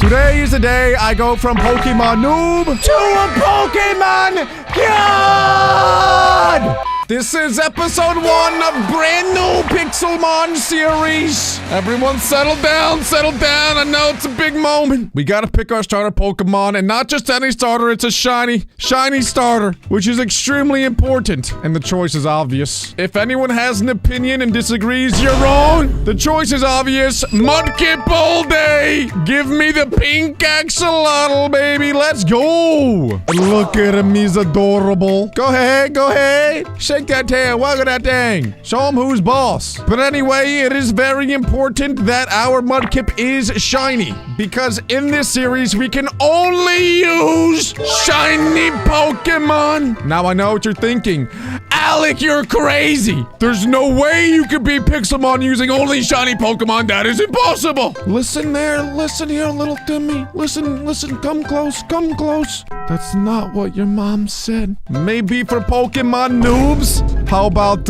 Today is the day I go from Pokemon noob to a Pokemon God! This is episode 1 of brand new Pixelmon series. Everyone settle down, settle down. I know it's a big moment. We gotta pick our starter Pokemon, and not just any starter, it's a shiny starter, which is extremely important. And the choice is obvious. If anyone has an opinion and disagrees, you're wrong. The choice is obvious. Mudkip all day. Give me the pink axolotl, baby. Let's go. Look at him, he's adorable. Go ahead, go ahead. Shake that tail, waggle that thing. Show him who's boss. But anyway, it is very important that our Mudkip is shiny, because in this series, we can only use shiny Pokemon. Now, I know what you're thinking. Alec, you're crazy. There's no way you could beat Pixelmon using only shiny Pokemon. That is impossible. Listen there, listen here, little Timmy. Listen, come close, come close. That's not what your mom said. Maybe for Pokemon noobs? How about,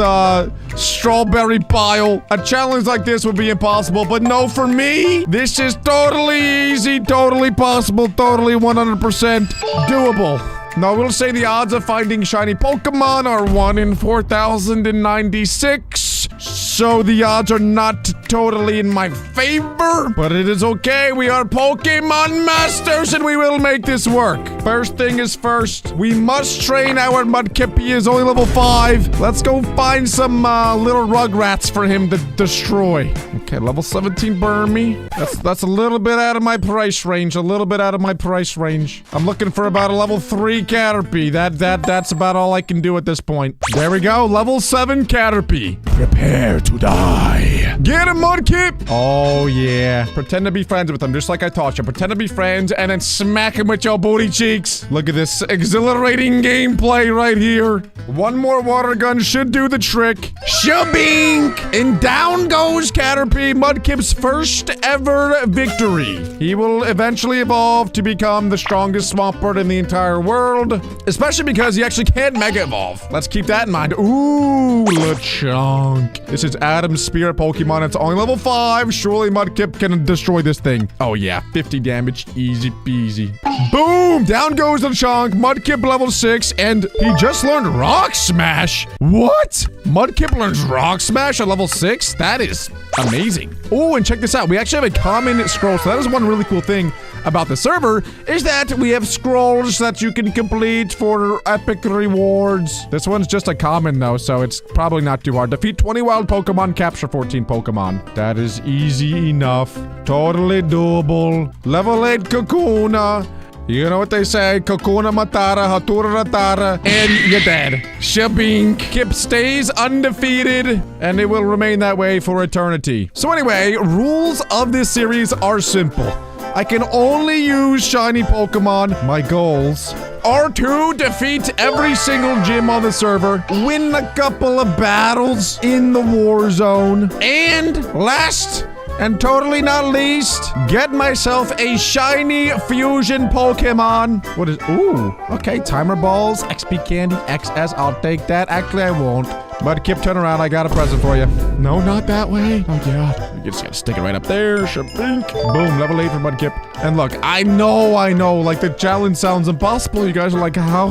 Strawberry Pile? A challenge like this would be impossible, but no, for me, this is totally easy, totally possible, totally 100% doable. Now, we'll say the odds of finding shiny Pokemon are 1 in 4,096. So the odds are not totally in my favor, but it is okay. We are Pokemon Masters and we will make this work. First thing is first, we must train our Mudkip. He is only level 5. Let's go find some little Rugrats for him to destroy. Okay, level 17 Burmy. That's a little bit out of my price range. A little bit out of my price range. I'm looking for about a level 3 Caterpie. That's about all I can do at this point. There we go. Level 7 Caterpie. Prepare to die. Get him, Mudkip! Oh, yeah. Pretend to be friends with him, just like I taught you. Pretend to be friends, and then smack him with your booty cheeks. Look at this exhilarating gameplay right here. One more water gun should do the trick. Shabink! And down goes Caterpie, Mudkip's first ever victory. He will eventually evolve to become the strongest Swampert in the entire world, especially because he actually can Mega Evolve. Let's keep that in mind. Ooh, LeChonk. This is Adam's Spirit Pokemon. It's only level 5. Surely Mudkip can destroy this thing. Oh yeah, 50 damage. Easy peasy. Boom! Down goes LeChonk. Mudkip level 6, and he just learned Rock Smash. What? Mudkip learns Rock Smash at level 6? That is amazing. Oh, and check this out. We actually have a common scroll. So that is one really cool thing about the server, is that we have scrolls that you can complete for epic rewards. This one's just a common though, so it's probably not too hard. Defeat 20 wild Pokemon, capture 14 Pokemon. That is easy enough. Totally doable. Level 8 Kakuna. You know what they say, Kakuna Matata, Hatura Ratara, and you're dead. Shabink. Kip stays undefeated, and it will remain that way for eternity. So anyway, rules of this series are simple. I can only use shiny Pokemon. My goals are to defeat every single gym on the server, win a couple of battles in the war zone, and last and totally not least, get myself a shiny fusion Pokemon. What is, ooh, okay, timer balls, XP candy, XS, I'll take that. Actually, I won't. Mudkip, turn around, I got a present for you. No, not that way. Oh, yeah. You just gotta stick it right up there. Shabink. Boom, level 8 for Mudkip. And look, I know, like, the challenge sounds impossible. You guys are like, how?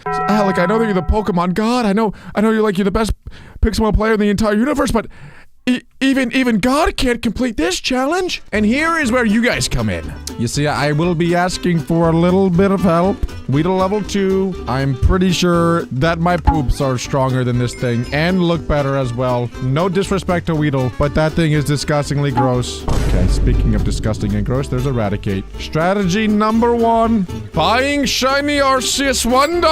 Alec, I know that you're the Pokemon God. I know you're the best Pixelmon player in the entire universe, but even God can't complete this challenge. And here is where you guys come in. You see, I will be asking for a little bit of help. Weedle level 2. I'm pretty sure that my poops are stronger than this thing and look better as well. No disrespect to Weedle, but that thing is disgustingly gross. Okay, speaking of disgusting and gross, there's Eradicate. Strategy number 1. Buying shiny Arceus, $1.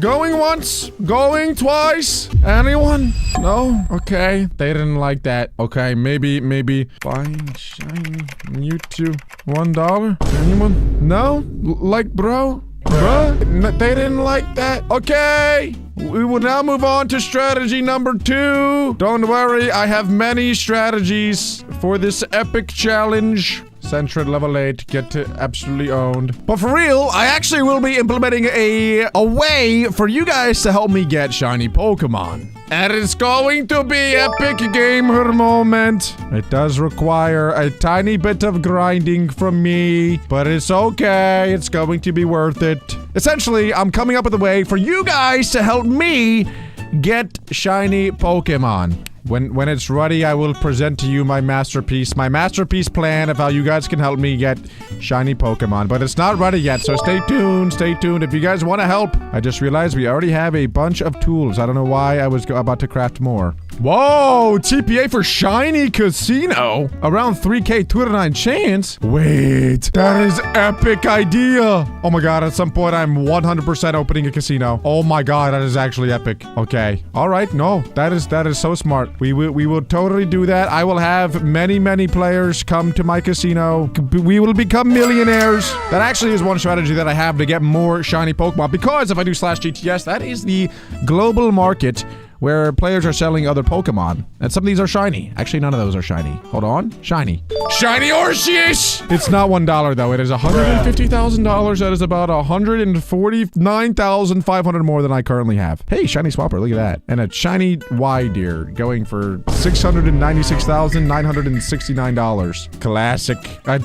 Going once, going twice. Anyone? No? Okay, they didn't like that. Okay, maybe buying shiny Mewtwo, $1. Anyone? No? Like, bro? Bruh? They didn't like that? Okay! We will now move on to strategy number 2. Don't worry, I have many strategies for this epic challenge. Sentret level 8, get to absolutely owned. But for real, I actually will be implementing a way for you guys to help me get shiny Pokemon. And it's going to be epic gamer moment. It does require a tiny bit of grinding from me, but it's okay. It's going to be worth it. Essentially, I'm coming up with a way for you guys to help me get shiny Pokemon. When it's ready, I will present to you my masterpiece plan of how you guys can help me get shiny Pokemon. But it's not ready yet, so stay tuned, if you guys want to help. I just realized we already have a bunch of tools. I don't know why I was about to craft more. Whoa, TPA for shiny casino. Around 3K 209 chance. Wait, that is epic idea. Oh my god, at some point I'm 100% opening a casino. Oh my god, that is actually epic. Okay, all right, no, that is so smart. We will totally do that. I will have many players come to my casino. We will become millionaires. That actually is one strategy that I have to get more shiny Pokemon, because if I do /GTS, that is the global market where players are selling other Pokemon. And some of these are shiny. Actually, none of those are shiny. Hold on. Shiny. Shiny Arceus! It's not $1 though. It is $150,000. That is about $149,500 more than I currently have. Hey, shiny Swapper. Look at that. And a shiny Deer going for $696,969. Classic.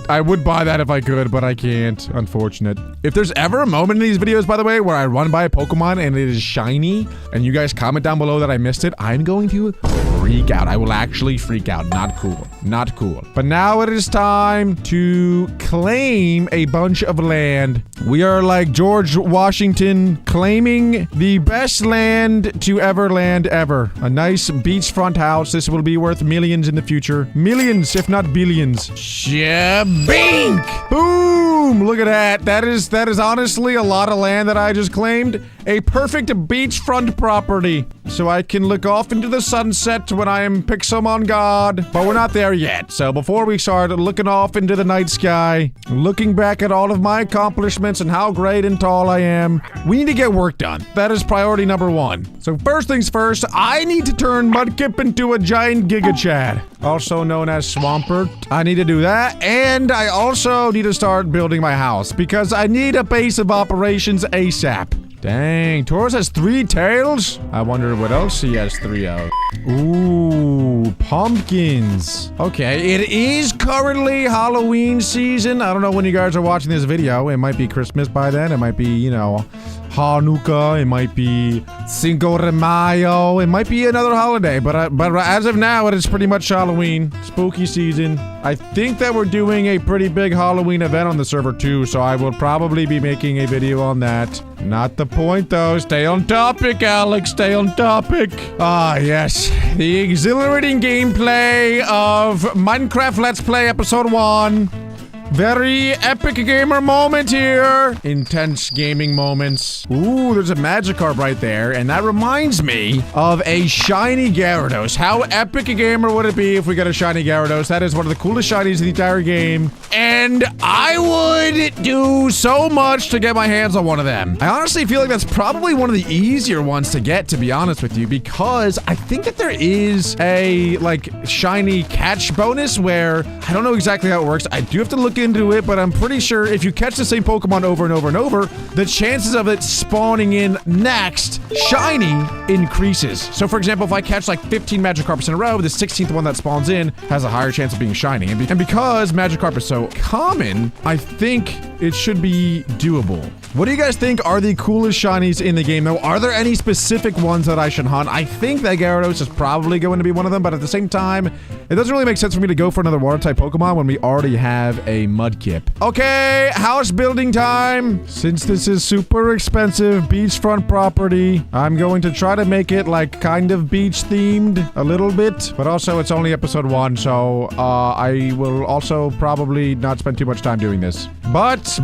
I would buy that if I could, but I can't. Unfortunate. If there's ever a moment in these videos, by the way, where I run by a Pokemon and it is shiny, and you guys comment down below that I missed it, I'm going to freak out. I will actually freak out. Not cool. Not cool. But now it is time to claim a bunch of land. We are like George Washington claiming the best land to ever land ever. A nice beachfront house. This will be worth millions in the future. Millions, if not billions. Shabink! Boom! Look at that. That is honestly a lot of land that I just claimed. A perfect beachfront property. So I can look off into the sunset when I am Pixelmon God. But we're not there yet. So before we start looking off into the night sky, looking back at all of my accomplishments and how great and tall I am, we need to get work done. That is priority number 1. So first things first, I need to turn Mudkip into a giant Giga Chad, also known as Swampert. I need to do that. And I also need to start building my house because I need a base of operations ASAP. Dang, Tauros has 3 tails? I wonder what else he has 3 of. Ooh, pumpkins. Okay, it is currently Halloween season. I don't know when you guys are watching this video. It might be Christmas by then. It might be, you know, Hanukkah. It might be Cinco de Mayo. It might be another holiday. But as of now, it is pretty much Halloween. Spooky season. I think that we're doing a pretty big Halloween event on the server too, so I will probably be making a video on that. Not the point though. Stay on topic, Alex. Stay on topic. Ah, yes. The exhilarating gameplay of Minecraft Let's Play Episode 1. Very epic gamer moment here. Intense gaming moments. Ooh, there's a Magikarp right there. And that reminds me of a shiny Gyarados. How epic a gamer would it be if we got a shiny Gyarados? That is one of the coolest shinies in the entire game. And I would do so much to get my hands on one of them. I honestly feel like that's probably one of the easier ones to get, to be honest with you, because I think that there is a, like, shiny catch bonus where I don't know exactly how it works. I do have to look into it, but I'm pretty sure if you catch the same Pokemon over and over and over, the chances of it spawning in next shiny increases. So for example, if I catch like 15 Magikarps in a row, the 16th one that spawns in has a higher chance of being shiny. And because Magikarp is so common, I think it should be doable. What do you guys think are the coolest shinies in the game though? Are there any specific ones that I should hunt? I think that Gyarados is probably going to be one of them, but at the same time, it doesn't really make sense for me to go for another water type Pokemon when we already have a Mudkip. Okay, house building time. Since this is super expensive beachfront property, I'm going to try to make it like kind of beach themed a little bit, but also it's only episode 1, so I will also probably not spend too much time doing this. But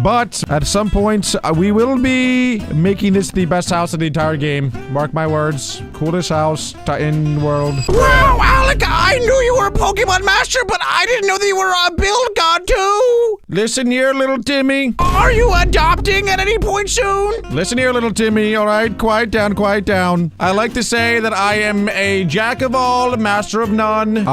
at some point, we will be making this the best house in the entire game. Mark my words. Coolest house in the world. Wow, Alec, I knew you were a Pokemon Master, but I didn't know that you were a build god too. Listen here, little Timmy. Are you adopting at any point soon? Listen here, little Timmy. All right, quiet down, quiet down. I like to say that I am a jack of all, master of none.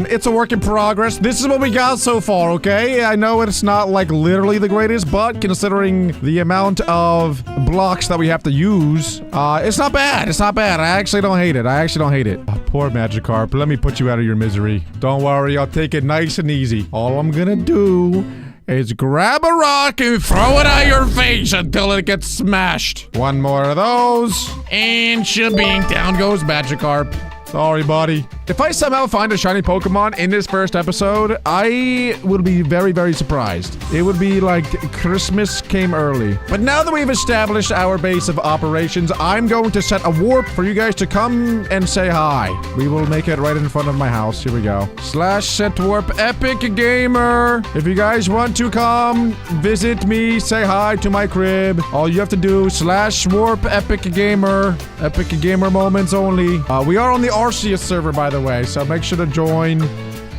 It's a work in progress. This is what we got so far, okay? I know it's not like literally the greatest, but considering the amount of blocks that we have to use, it's not bad. It's not bad. I actually don't hate it. I actually don't hate it. Oh, poor Magikarp. Let me put you out of your misery. Don't worry, I'll take it nice and easy. All I'm gonna do is grab a rock and throw it at your face until it gets smashed. One more of those, and shabing, down goes Magikarp. Sorry, buddy. If I somehow find a shiny Pokemon in this first episode, I would be very, very surprised. It would be like Christmas came early. But now that we've established our base of operations, I'm going to set a warp for you guys to come and say hi. We will make it right in front of my house. Here we go. /set warp epic gamer. If you guys want to come visit me, say hi to my crib. All you have to do /warp epic gamer. Epic gamer moments only. We are on the Arceus server, by the way, so make sure to join.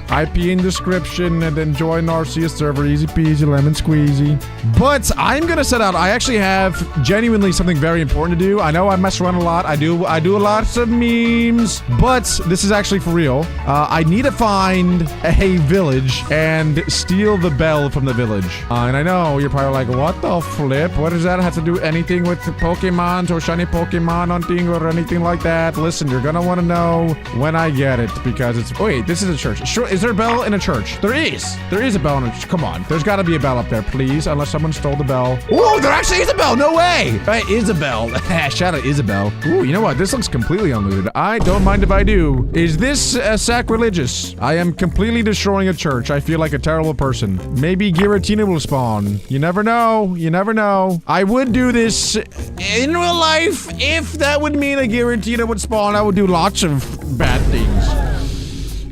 IP in description and then join Arceus server. Easy peasy, lemon squeezy. But I'm gonna set out. I actually have genuinely something very important to do. I know I mess around a lot. I do lots of memes, but this is actually for real. I need to find a village and steal the bell from the village. And I know you're probably like, what the flip? What does that have to do anything with Pokemon or shiny Pokemon hunting or anything like that? Listen, you're gonna want to know when I get it because it's. Wait, this is a church. Sure. Is there a bell in a church? There is. There is a bell in a church. Come on. There's got to be a bell up there, please. Unless someone stole the bell. Oh, there actually is a bell. No way. Hey, Isabel. Shout out Isabel. Ooh, you know what? This looks completely unlooted. I don't mind if I do. Is this sacrilegious? I am completely destroying a church. I feel like a terrible person. Maybe Giratina will spawn. You never know. You never know. I would do this in real life. If that would mean a Giratina would spawn, I would do lots of bad things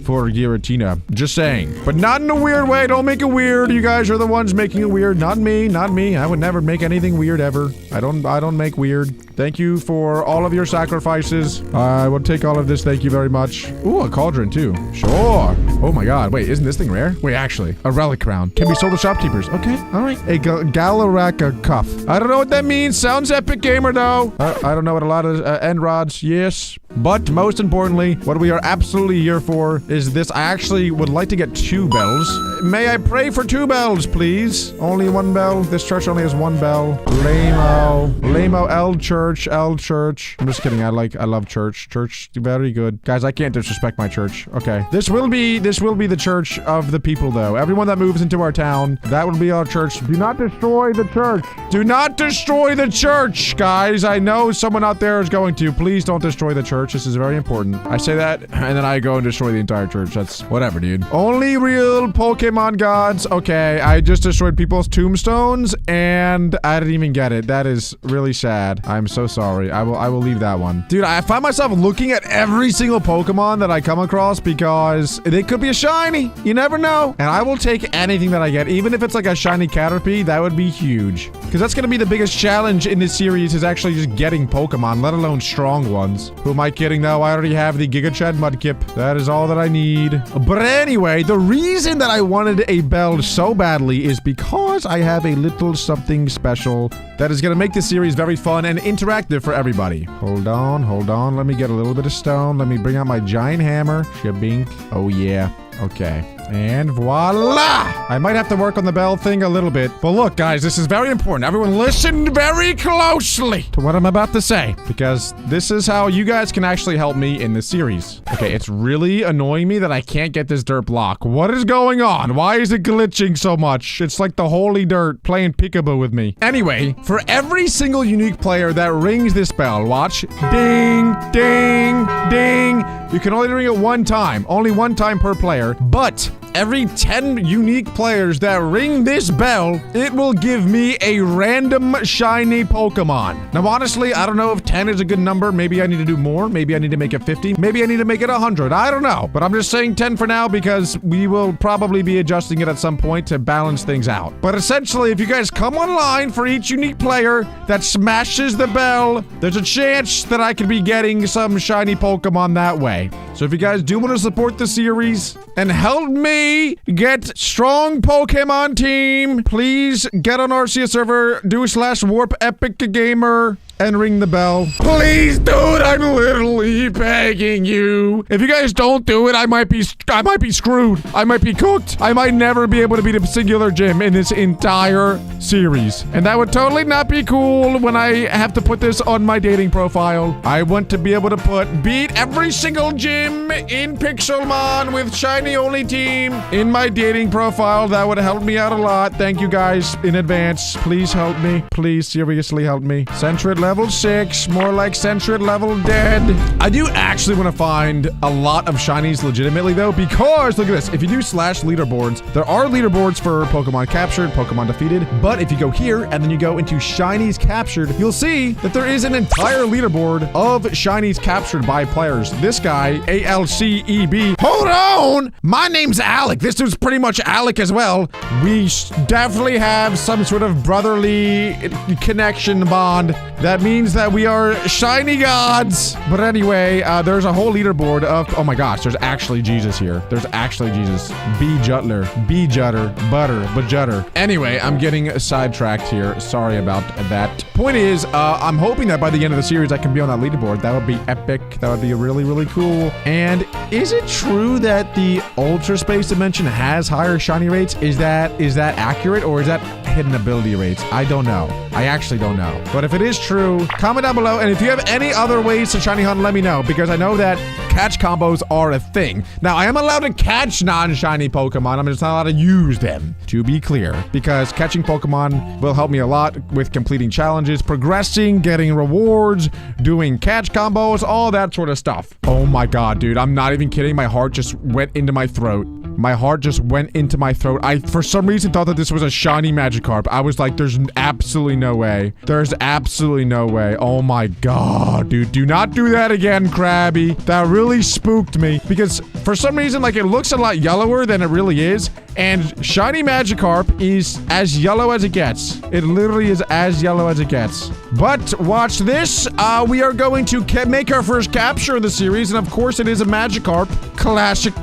for Giratina. Just saying. But not in a weird way. Don't make it weird. You guys are the ones making it weird. Not me. Not me. I would never make anything weird ever. I don't make weird. Thank you for all of your sacrifices. I will take all of this. Thank you very much. Ooh, a cauldron too. Sure. Oh my god. Wait, isn't this thing rare? Wait, actually. A relic crown. Can be sold to shopkeepers. Okay. All right. A Galaraka cuff. I don't know what that means. Sounds epic gamer though. I don't know what a lot of end rods. Yes. But most importantly, what we are absolutely here for is this. I actually would like to get 2 bells. May I pray for 2 bells, please? Only 1 bell. This church only has 1 bell. Lame-o. Lame-o. L church. L church. I'm just kidding. I love church. Church, very good. Guys, I can't disrespect my church. Okay. This will be the church of the people, though. Everyone that moves into our town, that will be our church. Do not destroy the church. Do not destroy the church, guys. I know someone out there is going to. Please don't destroy the church. This is very important. I say that, and then I go and destroy the entire church. That's whatever, dude. Only real Pokemon gods. Okay, I just destroyed people's tombstones, and I didn't even get it. That is really sad. I'm so sorry. I will leave that one. Dude, I find myself looking at every single Pokemon that I come across because they could be a shiny. You never know. And I will take anything that I get, even if it's like a shiny Caterpie. That would be huge. Because that's going to be the biggest challenge in this series is actually just getting Pokemon, let alone strong ones. Who am I kidding though? I already have the Giga Chad Mudkip. That is all that I need. But anyway, the reason that I wanted a bell so badly is because I have a little something special that is going to make this series very fun and interactive for everybody. Hold on, hold on. Let me get a little bit of stone. Let me bring out my giant hammer. Shabink. Oh yeah. Okay. And voila! I might have to work on the bell thing a little bit. But look, guys, this is very important. Everyone listen very closely to what I'm about to say, because this is how you guys can actually help me in this series. Okay, it's really annoying me that I can't get this dirt block. What is going on? Why is it glitching so much? It's like the holy dirt playing peekaboo with me. Anyway, for every single unique player that rings this bell, watch. Ding, ding, ding. You can only ring it 1 time. Only 1 time per player. But every 10 unique players that ring this bell, it will give me a random shiny Pokemon. Now, honestly, I don't know if 10 is a good number. Maybe I need to do more. Maybe I need to make it 50. Maybe I need to make it 100. I don't know. But I'm just saying 10 for now because we will probably be adjusting it at some point to balance things out. But essentially, if you guys come online for each unique player that smashes the bell, there's a chance that I could be getting some shiny Pokemon that way. So if you guys do want to support the series and help me get strong Pokemon team, please get on RCS server, /warp epic gamer, and ring the bell. Please, dude, I'm literally begging you. If you guys don't do it, I might be screwed. I might be cooked. I might never be able to beat a singular gym in this entire series. And that would totally not be cool when I have to put this on my dating profile. I want to be able to beat every single gym in Pixelmon with shiny only team in my dating profile. That would help me out a lot. Thank you guys in advance. Please help me. Please seriously help me. Centrid level 6, more like Centrid level dead. I do actually want to find a lot of shinies legitimately though, because look at this. If you do /leaderboards, there are leaderboards for Pokemon captured, Pokemon defeated. But if you go here and then you go into shinies captured, you'll see that there is an entire leaderboard of shinies captured by players. This guy, ALCEB. Hold on! My name's Alec. This dude's pretty much Alec as well. We definitely have some sort of brotherly connection bond. That means that we are shiny gods. But anyway, there's a whole leaderboard of, oh my gosh, there's actually Jesus here. There's actually Jesus. B Jutler, B Jutter, Butter, Bajutter. Anyway, I'm getting sidetracked here. Sorry about that. Point is, I'm hoping that by the end of the series, I can be on that leaderboard. That would be epic. That would be really, really cool. And is it true that the Ultra Space Dimension has higher shiny rates? Is that accurate, or is that hidden ability rates? I don't know. I actually don't know. But if it is true, comment down below. And if you have any other ways to shiny hunt, let me know, because I know that catch combos are a thing. Now, I am allowed to catch non-shiny Pokemon. I'm just not allowed to use them, to be clear, because catching Pokemon will help me a lot with completing challenges, progressing, getting rewards, doing catch combos, all that sort of stuff. Oh my god, dude. I'm not even kidding. My heart just went into my throat. My heart just went into my throat. I, for some reason, thought that this was a shiny Magikarp. I was like, there's absolutely no way. There's absolutely no way. Oh my god, dude. Do not do that again, Krabby. That really spooked me. Because for some reason, like, it looks a lot yellower than it really is. And shiny Magikarp is as yellow as it gets. It literally is as yellow as it gets. But watch this. We are going to make our first capture of the series. And of course, it is a Magikarp. Classic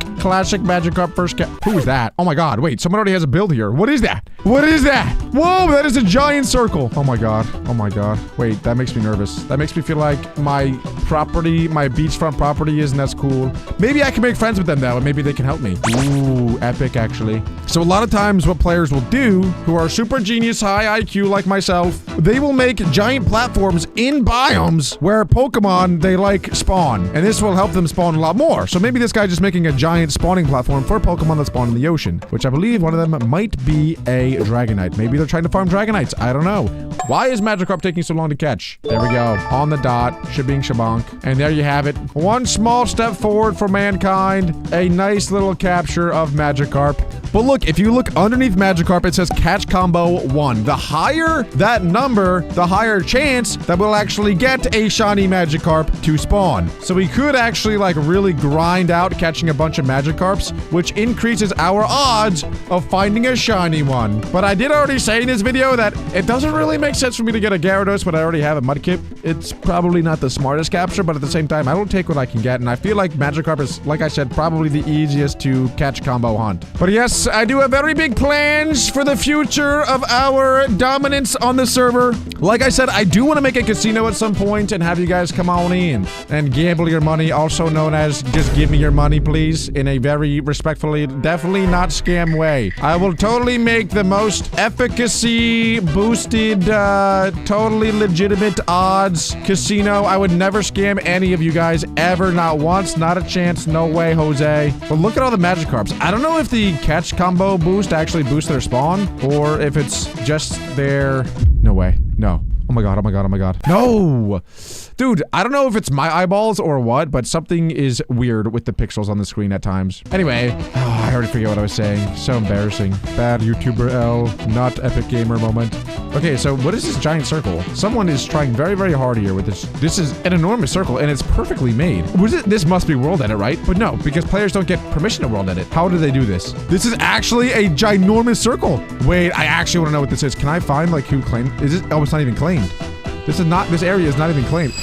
Magikarp first cap. Who is that? Oh my god, wait, someone already has a build here. What is that? What is that? Whoa, that is a giant circle. Oh my god. Oh my god. Wait, that makes me nervous. That makes me feel like my property, my beachfront property isn't as cool. Maybe I can make friends with them though, and maybe they can help me. Ooh, epic actually. So a lot of times what players will do, who are super genius, high IQ like myself, they will make giant platforms in biomes where Pokemon, they like spawn. And this will help them spawn a lot more. So maybe this guy just making a giant spawning platform for Pokemon that spawn in the ocean, which I believe one of them might be a Dragonite. Maybe they're trying to farm Dragonites. I don't know. Why is Magikarp taking so long to catch? There we go. On the dot. Shabing shabonk. And there you have it. One small step forward for mankind. A nice little capture of Magikarp. But look, if you look underneath Magikarp, it says catch combo 1. The higher that number, the higher chance that we'll actually get a shiny Magikarp to spawn. So we could actually like really grind out catching a bunch of Magikarps, which increases our odds of finding a shiny one. But I did already say in this video that it doesn't really make sense for me to get a Gyarados when I already have a Mudkip. It's probably not the smartest capture, but at the same time, I don't take what I can get. And I feel like Magikarp is, like I said, probably the easiest to catch combo hunt. But yes, I do have very big plans for the future of our dominance on the server. Like I said, I do want to make a casino at some point and have you guys come on in and gamble your money, also known as just give me your money, please, in a very respectfully, definitely not scam way. I will totally make the most efficacy boosted, totally legitimate odds casino. I would never scam any of you guys ever, not once, not a chance, no way, Jose. But look at all the Magikarps. I don't know if the catch combo boost actually boosts their spawn, or if it's just their... No way. No. Oh my god, oh my god, oh my god. No! Dude, I don't know if it's my eyeballs or what, but something is weird with the pixels on the screen at times. Anyway, I already forget what I was saying. So embarrassing. Bad YouTuber L, not epic gamer moment. Okay, so what is this giant circle? Someone is trying very, very hard here with this. This is an enormous circle, and it's perfectly made. This must be world edit, right? But no, because players don't get permission to world edit. How do they do this? This is actually a ginormous circle. Wait, I actually want to know what this is. Can I find, like, who claimed? Is it? Oh, it's not even claimed. This area is not even claimed.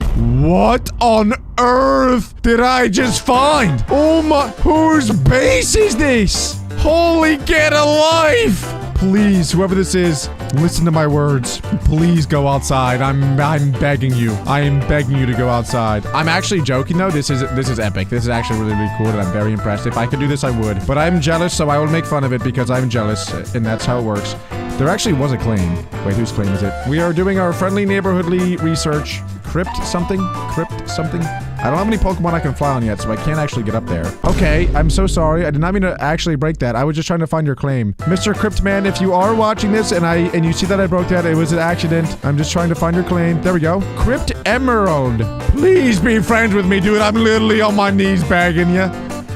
What on earth did I just find? Oh my, whose base is this? Holy get a life! Please, whoever this is, listen to my words. Please go outside. I'm begging you. I am begging you to go outside. I'm actually joking though. This is epic. This is actually really, really cool and I'm very impressed. If I could do this, I would. But I'm jealous, so I will make fun of it because I'm jealous, and that's how it works. There actually was a claim. Wait, whose claim is it? We are doing our friendly neighborhoodly research. Crypt something? Crypt something? I don't have any Pokemon I can fly on yet, so I can't actually get up there. Okay, I'm so sorry. I did not mean to actually break that. I was just trying to find your claim. Mr. Cryptman, if you are watching this and you see that I broke that, it was an accident. I'm just trying to find your claim. There we go. Crypt Emerald. Please be friends with me, dude. I'm literally on my knees begging you.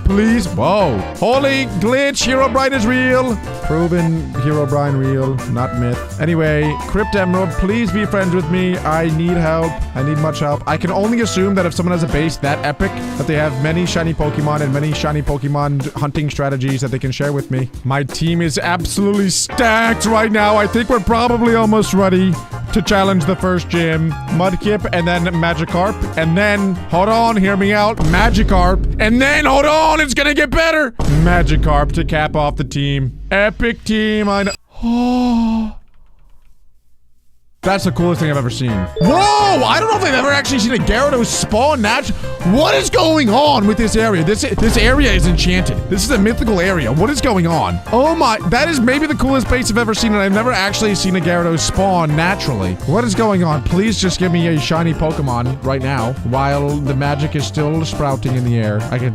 Please. Whoa. Holy glitch. Herobrine is real. Proven Herobrine real, not myth. Anyway, Crypt Emerald, please be friends with me. I need help. I need much help. I can only assume that if someone has a base that epic, that they have many shiny Pokemon and many shiny Pokemon hunting strategies that they can share with me. My team is absolutely stacked right now. I think we're probably almost ready to challenge the first gym. Mudkip, and then Magikarp, and then, hold on, hear me out, Magikarp, and then, hold on, it's gonna get better! Magikarp to cap off the team. Epic team, I know. Oh. That's the coolest thing I've ever seen. Whoa! I don't know if I've ever actually seen a Gyarados spawn natural. What is going on with this area? This area is enchanted. This is a mythical area. What is going on? Oh my, that is maybe the coolest base I've ever seen, and I've never actually seen a Gyarados spawn naturally. What is going on? Please just give me a shiny Pokemon right now, while the magic is still sprouting in the air. I can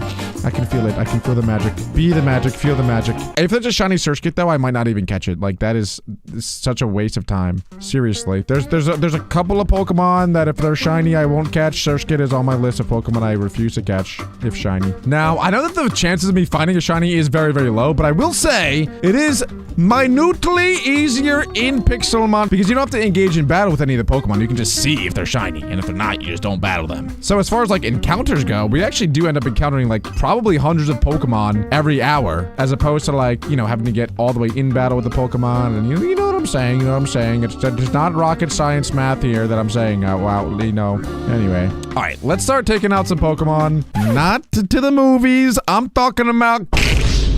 feel it. I can feel the magic. Be the magic, feel the magic. If there's a shiny Search Kit though, I might not even catch it. Like, that is such a waste of time. Seriously. There's a couple of Pokemon that if they're shiny, I won't catch. Search Kit is on my list of Pokemon I refuse to catch if shiny. Now, I know that the chances of me finding a shiny is very, very low, but I will say it is minutely easier in Pixelmon because you don't have to engage in battle with any of the Pokemon. You can just see if they're shiny, and if they're not, you just don't battle them. So as far as like encounters go, we actually do end up encountering like probably hundreds of Pokemon every hour, as opposed to like, you know, having to get all the way in battle with the Pokemon, and you know what I'm saying, you know what I'm saying. It's not rocket science math here that I'm saying out loud, you know. Anyway. All right, let's start taking out some Pokemon. Not to the movies. I'm talking about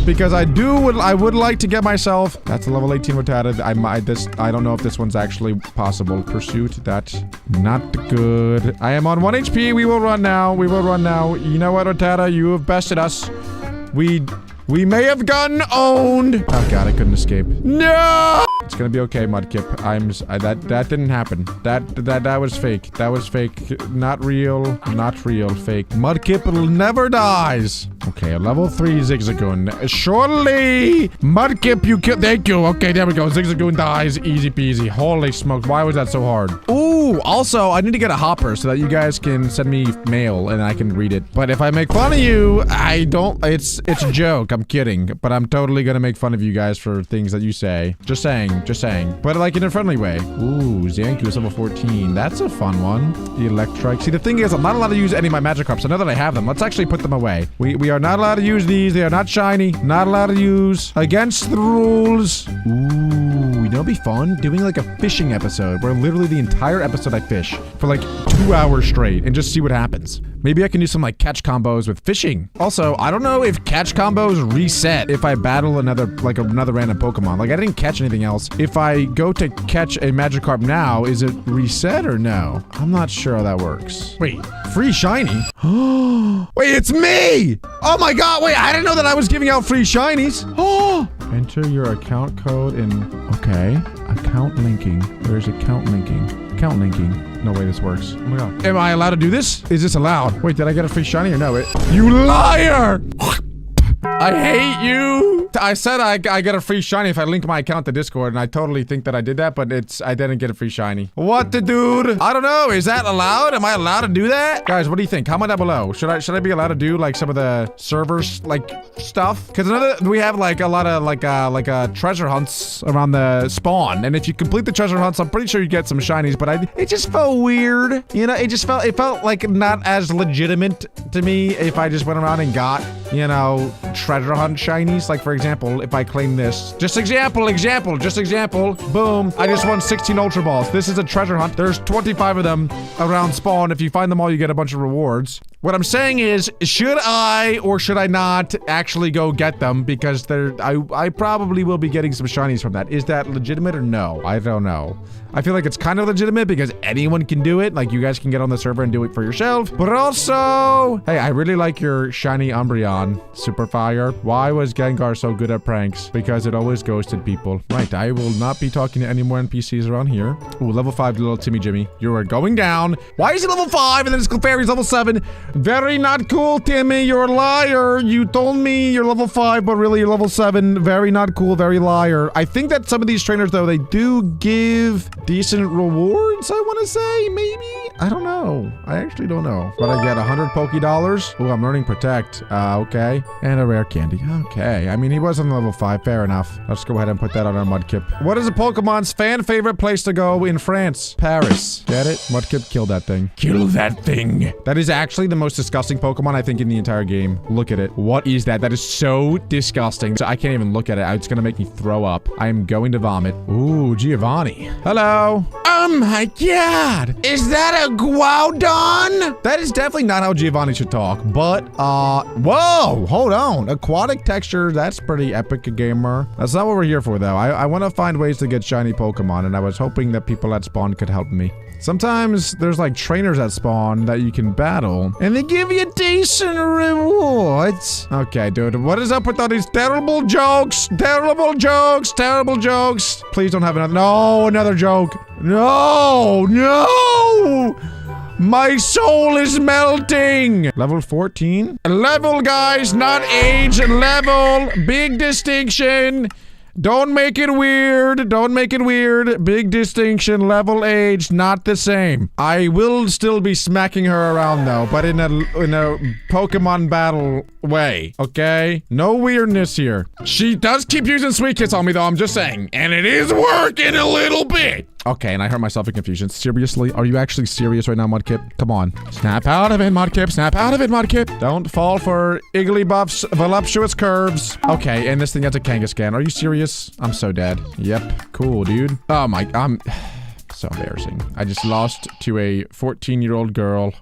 because I would like to get myself. That's a level 18 Rattata. I don't know if this one's actually possible. Pursuit, that not good. I am on 1 HP. We will run now. We will run now. You know what, Rattata? You have bested us. We may have gotten owned. Oh god, I couldn't escape. No! It's gonna be okay, Mudkip. That didn't happen. That was fake. That was fake. Not real. Not real. Fake. Mudkip never dies. Okay, a level 3 Zigzagoon. Surely! Mudkip, you kill- Thank you. Okay, there we go. Zigzagoon dies. Easy peasy. Holy smokes. Why was that so hard? Ooh, also, I need to get a hopper so that you guys can send me mail and I can read it. But if I make fun of you, I don't- It's a joke. I'm kidding. But I'm totally gonna make fun of you guys for things that you say. Just saying. Just saying. But like in a friendly way. Ooh, Zanku is level 14. That's a fun one. The Electrike. See, the thing is, I'm not allowed to use any of my Magikarps. I know that I have them. Let's actually put them away. We are not allowed to use these. They are not shiny. Not allowed to use. Against the rules. Ooh, you know, it'd be fun doing like a fishing episode where literally the entire episode I fish for like 2 hours straight and just see what happens. Maybe I can do some like catch combos with fishing. Also, I don't know if catch combos reset if I battle another random Pokemon. Like, I didn't catch anything else. If I go to catch a Magikarp now, is it reset or no? I'm not sure how that works. Wait, free shiny? Wait, it's me! Oh my god, wait, I didn't know that I was giving out free shinies. Oh! Enter your account code in... Okay. Account linking. Where's account linking? Account linking. No way this works. Oh my god. Am I allowed to do this? Is this allowed? Wait, did I get a free shiny or no? You liar! I hate you! I said I get a free shiny if I link my account to Discord, and I totally think that I did that, but I didn't get a free shiny. What the dude? I don't know. Is that allowed? Am I allowed to do that? Guys, what do you think? Comment down below. Should I be allowed to do like some of the servers like stuff? Because we have like a lot of like treasure hunts around the spawn, and if you complete the treasure hunts, I'm pretty sure you get some shinies. But it just felt weird. You know, it felt like not as legitimate to me if I just went around and got, you know, treasure hunt shinies. Like for example, if I claim this, just example, boom, I just won 16 ultra balls. This is a treasure hunt. There's 25 of them around spawn. If you find them all, you get a bunch of rewards. What I'm saying is, should I or should I not actually go get them? Because I probably will be getting some shinies from that. Is that legitimate or no? I don't know. I feel like it's kind of legitimate because anyone can do it. Like, you guys can get on the server and do it for yourself. But also, hey, I really like your shiny Umbreon, Super Fire. Why was Gengar so good at pranks? Because it always ghosted people. Right, I will not be talking to any more NPCs around here. Ooh, level 5 little Timmy Jimmy. You are going down. Why is he level 5 and then his Clefairy's level 7? Very not cool, Timmy. You're a liar. You told me you're level 5, but really you're level 7. Very not cool, very liar. I think that some of these trainers, though, they do give decent rewards, I want to say, maybe? I don't know. I actually don't know. But I get 100 Poké Dollars. Oh, I'm learning Protect. Okay. And a rare candy. Okay. I mean, he was on level 5. Fair enough. Let's go ahead and put that on our Mudkip. What is a Pokemon's fan favorite place to go in France? Paris. Get it? Mudkip, kill that thing. Kill that thing. That is actually the most disgusting Pokemon, I think, in the entire game. Look at it. What is that? That is so disgusting. So I can't even look at it. It's gonna make me throw up. I am going to vomit. Ooh, Giovanni. Hello. Oh my god. Is that a Groudon? That is definitely not how Giovanni should talk, but, whoa, hold on. Aquatic texture, that's pretty epic, gamer. That's not what we're here for, though. I want to find ways to get shiny Pokemon, and I was hoping that people at spawn could help me. Sometimes there's like trainers at spawn that you can battle, and they give you decent rewards. Okay, dude, what is up with all these terrible jokes? Terrible jokes, terrible jokes. Please don't have another. No, another joke. No, no. My soul is melting. Level 14. Level, guys, not age. Level. Big distinction. Don't make it weird. Don't make it weird. Big distinction. Level, age, not the same. I will still be smacking her around though, but in a Pokemon battle way. Okay? No weirdness here. She does keep using Sweet Kiss on me though, I'm just saying. And it is working a little bit. Okay, and I hurt myself in confusion. Seriously? Are you actually serious right now, Mudkip? Come on. Snap out of it, Mudkip. Snap out of it, Mudkip. Don't fall for Igglybuff's voluptuous curves. Okay, and this thing has a Kangaskhan. Are you serious? I'm so dead. Yep. Cool, dude. Oh my... I'm... so embarrassing. I just lost to a 14-year-old girl.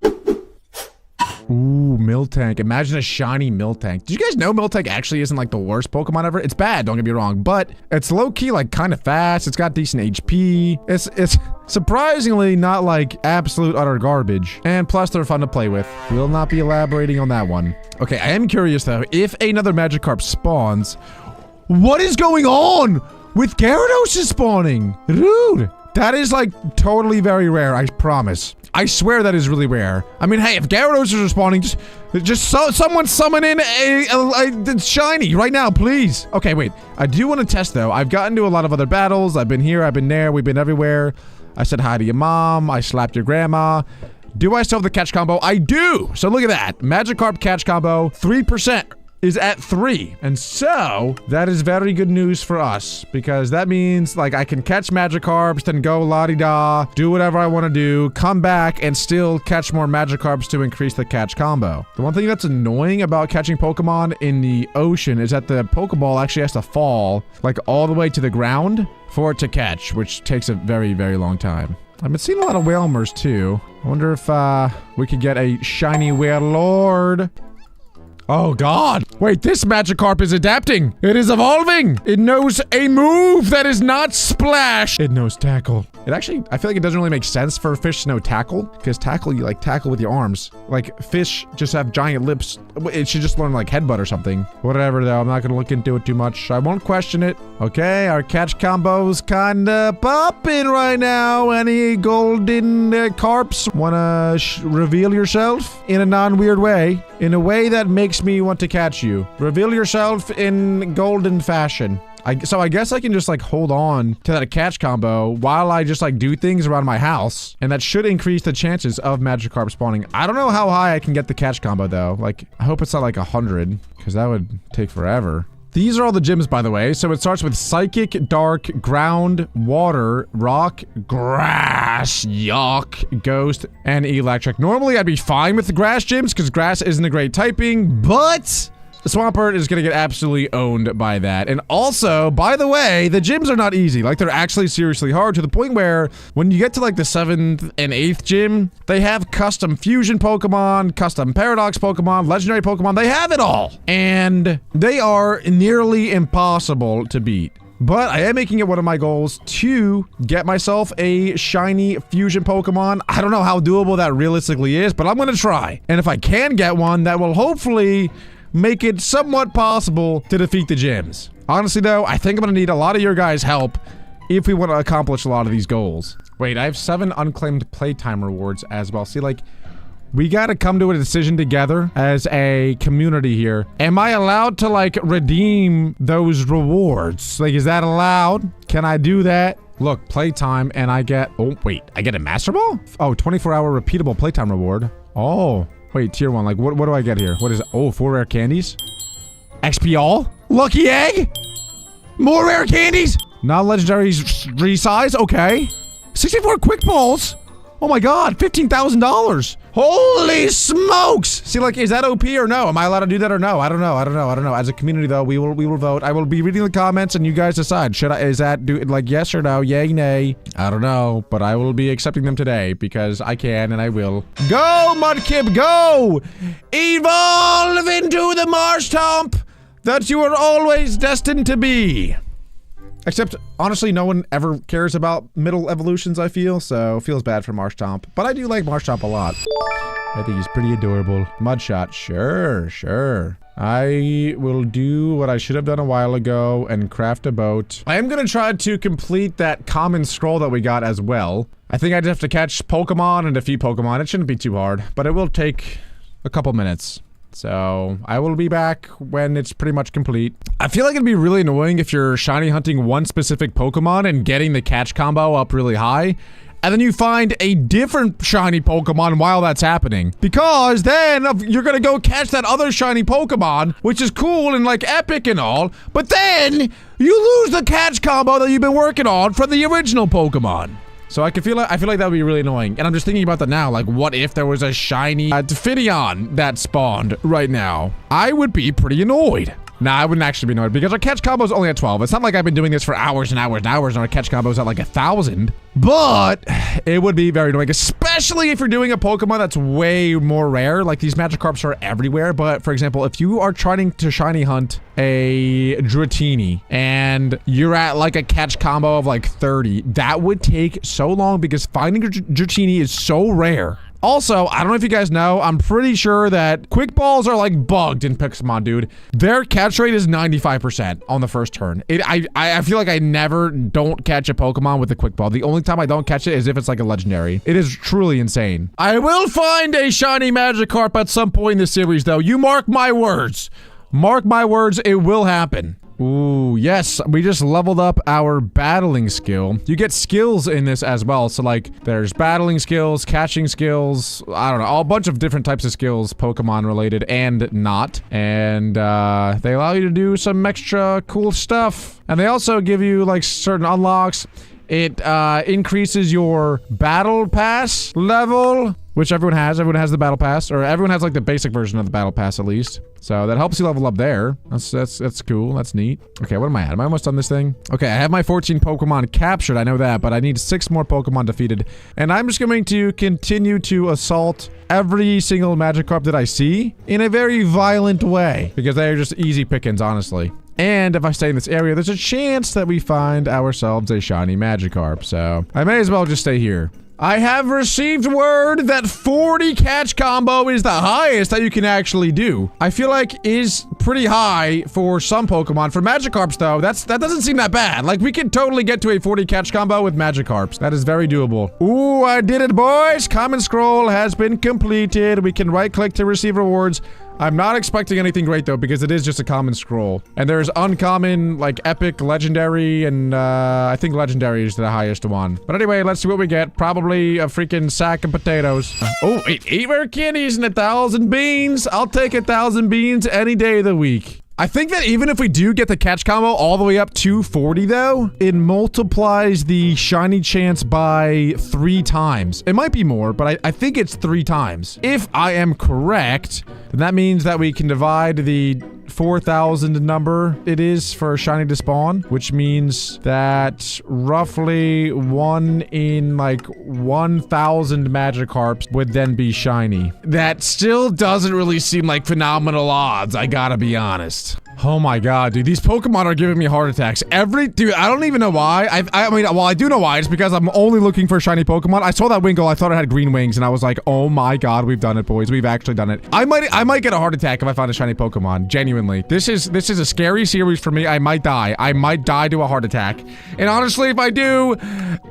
Ooh, Miltank. Imagine a shiny Miltank. Did you guys know Miltank actually isn't like the worst Pokemon ever? It's bad, don't get me wrong, but it's low-key like kind of fast. It's got decent HP. It's surprisingly not like absolute utter garbage. And plus they're fun to play with. We'll not be elaborating on that one. Okay, I am curious though, if another Magikarp spawns, what is going on with Gyarados spawning? Dude, that is like totally very rare, I promise. I swear that is really rare. I mean, hey, if Gyarados is respawning, someone summon in a shiny right now, please. Okay, wait. I do want to test, though. I've gotten to a lot of other battles. I've been here, I've been there, we've been everywhere. I said hi to your mom. I slapped your grandma. Do I still have the catch combo? I do. So look at that. Magikarp catch combo, 3%. Is at 3. And so, that is very good news for us. Because that means, like, I can catch Magikarps, then go la-di-da, do whatever I want to do, come back, and still catch more Magikarps to increase the catch combo. The one thing that's annoying about catching Pokemon in the ocean is that the Pokeball actually has to fall, like, all the way to the ground for it to catch, which takes a very, very long time. I've been seeing a lot of Wailmers, too. I wonder if, we could get a shiny Wailord. Oh god. Wait, this Magikarp is adapting. It is evolving. It knows a move that is not Splash. It knows Tackle. It actually, I feel like it doesn't really make sense for fish to know Tackle, because Tackle, you like tackle with your arms. Like, fish just have giant lips. It should just learn like Headbutt or something. Whatever though, I'm not gonna look into it too much. I won't question it. Okay, our catch combo's kinda popping right now. Any golden carps wanna reveal yourself in a non-weird way? In a way that makes makes me want to catch you. Reveal yourself in golden fashion. So I guess I can just like hold on to that catch combo while I just like do things around my house. And that should increase the chances of Magikarp spawning. I don't know how high I can get the catch combo though. Like, I hope it's not like 100 because that would take forever. These are all the gyms, by the way. So it starts with Psychic, Dark, Ground, Water, Rock, Grass, Yuck, Ghost, and Electric. Normally, I'd be fine with the Grass gyms because Grass isn't a great typing, but the Swampert is going to get absolutely owned by that. And also, by the way, the gyms are not easy. Like, they're actually seriously hard to the point where when you get to, like, the 7th and 8th gym, they have custom fusion Pokemon, custom Paradox Pokemon, legendary Pokemon. They have it all. And they are nearly impossible to beat. But I am making it one of my goals to get myself a shiny fusion Pokemon. I don't know how doable that realistically is, but I'm going to try. And if I can get one, that will hopefully make it somewhat possible to defeat the gyms. Honestly though, I think I'm gonna need a lot of your guys' help if we want to accomplish a lot of these goals. Wait, I have 7 unclaimed playtime rewards as well. See, like, we gotta come to a decision together as a community here. Am I allowed to, like, redeem those rewards? Like, is that allowed? Can I do that? Look, playtime, and I get... Oh, wait, I get a Master Ball? Oh, 24-hour repeatable playtime reward. Oh. Wait, tier 1, like, what do I get here? What is it? Oh, 4 rare candies? XP all? Lucky egg? More rare candies? Non-legendary resize? Okay. 64 quick balls? Oh my god, $15,000. Holy smokes! See, like, is that OP or no? Am I allowed to do that or no? I don't know. As a community, though, we will vote. I will be reading the comments and you guys decide. Is that, like, yes or no? Yay, nay? I don't know, but I will be accepting them today because I can and I will. Go, Mudkip, go! Evolve into the Marshtomp that you are always destined to be. Except, honestly, no one ever cares about middle evolutions, I feel, so feels bad for Marshtomp. But I do like Marshtomp a lot. I think he's pretty adorable. Mudshot, sure. I will do what I should have done a while ago and craft a boat. I am gonna try to complete that common scroll that we got as well. I think I'd have to catch Pokemon and defeat Pokemon. It shouldn't be too hard, but it will take a couple minutes. So, I will be back when it's pretty much complete. I feel like it'd be really annoying if you're shiny hunting one specific Pokemon and getting the catch combo up really high, and then you find a different shiny Pokemon while that's happening. Because then you're gonna go catch that other shiny Pokemon, which is cool and like epic and all, but then you lose the catch combo that you've been working on from the original Pokemon. So I feel like that would be really annoying. And I'm just thinking about that now. Like, what if there was a shiny Diffinion that spawned right now? I would be pretty annoyed. Nah, I wouldn't actually be annoyed because our catch combo is only at 12. It's not like I've been doing this for hours and hours and hours and our catch combo is at like 1,000. But it would be very annoying, especially if you're doing a Pokemon that's way more rare. Like, these Magikarps are everywhere. But, for example, if you are trying to shiny hunt a Dratini and you're at like a catch combo of like 30, that would take so long because finding a Dratini is so rare. Also, I don't know if you guys know, I'm pretty sure that quick balls are like bugged in Pixelmon, dude. Their catch rate is 95% on the first turn. I feel like I never don't catch a Pokemon with a quick ball. The only time I don't catch it is if it's like a legendary. It is truly insane. I will find a shiny Magikarp at some point in the series, though. You mark my words. Mark my words, it will happen. Ooh, yes, we just leveled up our battling skill. You get skills in this as well, so like, there's battling skills, catching skills, I don't know, a bunch of different types of skills, Pokemon related and not. And, they allow you to do some extra cool stuff. And they also give you, like, certain unlocks. It, increases your battle pass level, which everyone has. Everyone has the battle pass, or everyone has like the basic version of the battle pass at least. So that helps you level up there. That's cool. That's neat. Okay, what am I at? Am I almost done this thing? Okay, I have my 14 Pokemon captured. I know that, but I need 6 more Pokemon defeated. And I'm just going to continue to assault every single Magikarp that I see in a very violent way because they are just easy pickings, honestly. And if I stay in this area, there's a chance that we find ourselves a shiny Magikarp. So I may as well just stay here. I have received word that 40 catch combo is the highest that you can actually do. I feel like is pretty high for some Pokemon. For Magikarps, though, that doesn't seem that bad. Like, we could totally get to a 40 catch combo with Magikarps. That is very doable. Ooh, I did it, boys. Common scroll has been completed. We can right-click to receive rewards. I'm not expecting anything great, though, because it is just a common scroll. And there's uncommon, like, epic, legendary, and, I think legendary is the highest one. But anyway, let's see what we get. Probably a freaking sack of potatoes. Oh, 8 rare candies and 1,000 beans. I'll take 1,000 beans any day of the week. I think that even if we do get the catch combo all the way up to 40, though, it multiplies the shiny chance by 3 times. It might be more, but I think it's 3 times. If I am correct, then that means that we can divide the 4,000 number it is for shiny to spawn, which means that roughly 1 in like 1,000 Magikarps would then be shiny. That still doesn't really seem like phenomenal odds, I gotta be honest. Oh my god, dude, these Pokemon are giving me heart attacks. Dude, I don't even know why. I mean, well, I do know why. It's because I'm only looking for shiny Pokemon. I saw that Winkle, I thought it had green wings, and I was like, oh my god, we've done it, boys. We've actually done it. I might get a heart attack if I find a shiny Pokemon, genuinely. This is a scary series for me. I might die. I might die to a heart attack. And honestly, if I do,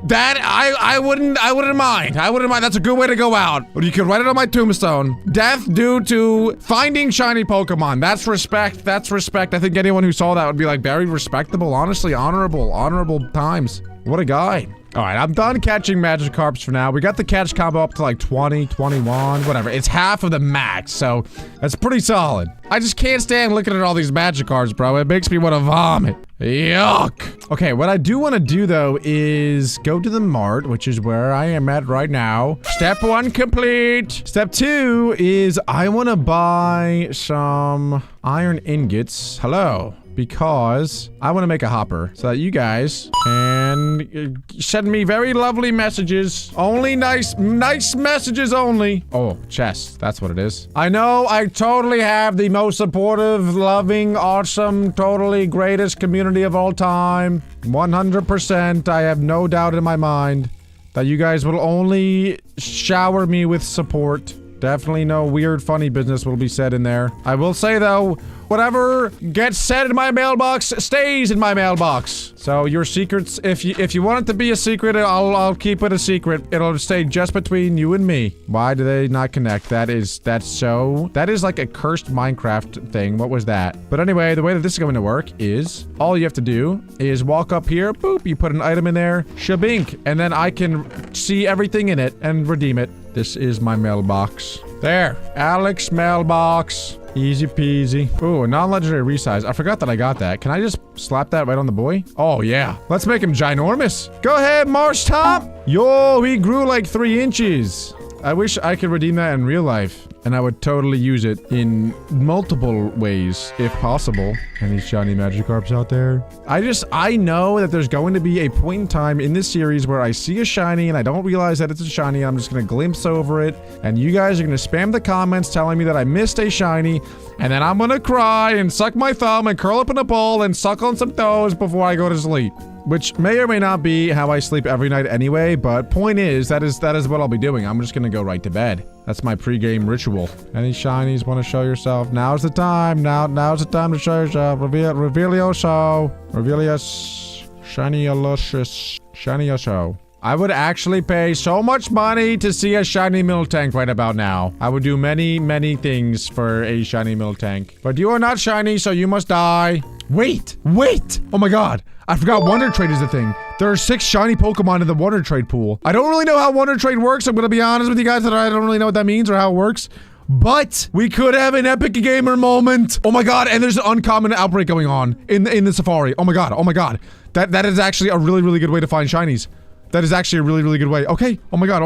that, I wouldn't mind. I wouldn't mind. That's a good way to go out. But you can write it on my tombstone. Death due to finding shiny Pokemon. That's respect. That's respect. I think anyone who saw that would be like very respectable, honestly, honorable times. What a guy. All right, I'm done catching Magikarps for now. We got the catch combo up to like 20, 21, whatever. It's half of the max, so that's pretty solid. I just can't stand looking at all these Magikarps, bro. It makes me want to vomit. Yuck. Okay, what I do want to do, though, is go to the mart, which is where I am at right now. Step 1 complete. Step 2 is I want to buy some iron ingots. Hello. Because I want to make a hopper so that you guys can send me very lovely messages. Only nice messages only. Oh, chest. That's what it is. I know I totally have the most supportive, loving, awesome, totally greatest community of all time. 100%. I have no doubt in my mind that you guys will only shower me with support. Definitely no weird, funny business will be said in there. I will say, though, whatever gets said in my mailbox stays in my mailbox. So your secrets, if you want it to be a secret, I'll keep it a secret. It'll stay just between you and me. Why do they not connect? That is like a cursed Minecraft thing. What was that? But anyway, the way that this is going to work is all you have to do is walk up here, boop, you put an item in there, shabink, and then I can see everything in it and redeem it. This is my mailbox. There, Alex mailbox. Easy peasy. Ooh, a non-legendary resize. I forgot that I got that. Can I just slap that right on the boy? Oh, yeah. Let's make him ginormous. Go ahead, Marsh Top. Yo, he grew like 3 inches. I wish I could redeem that in real life, and I would totally use it in multiple ways, if possible. Any shiny Magikarps out there? I know that there's going to be a point in time in this series where I see a shiny and I don't realize that it's a shiny. I'm just gonna glimpse over it, and you guys are gonna spam the comments telling me that I missed a shiny, and then I'm gonna cry and suck my thumb and curl up in a ball and suck on some toes before I go to sleep. Which may or may not be how I sleep every night anyway, but point is, that is what I'll be doing. I'm just gonna go right to bed. That's my pregame ritual. Any shinies want to show yourself? Now's the time. Now's the time to show yourself. Reveal yourself. Reveal your shiny luscious. Shiny show. I would actually pay so much money to see a shiny Miltank right about now. I would do many, many things for a shiny Miltank. But you are not shiny, so you must die. Wait! Oh my god. I forgot Wonder Trade is a thing. There are 6 shiny Pokemon in the Wonder Trade pool. I don't really know how Wonder Trade works. I'm gonna be honest with you guys that I don't really know what that means or how it works. But we could have an epic gamer moment. Oh my god, and there's an uncommon outbreak going on in the Safari. Oh my god. That is actually a really, really good way to find shinies. That is actually a really, really good way. Okay. Oh my god.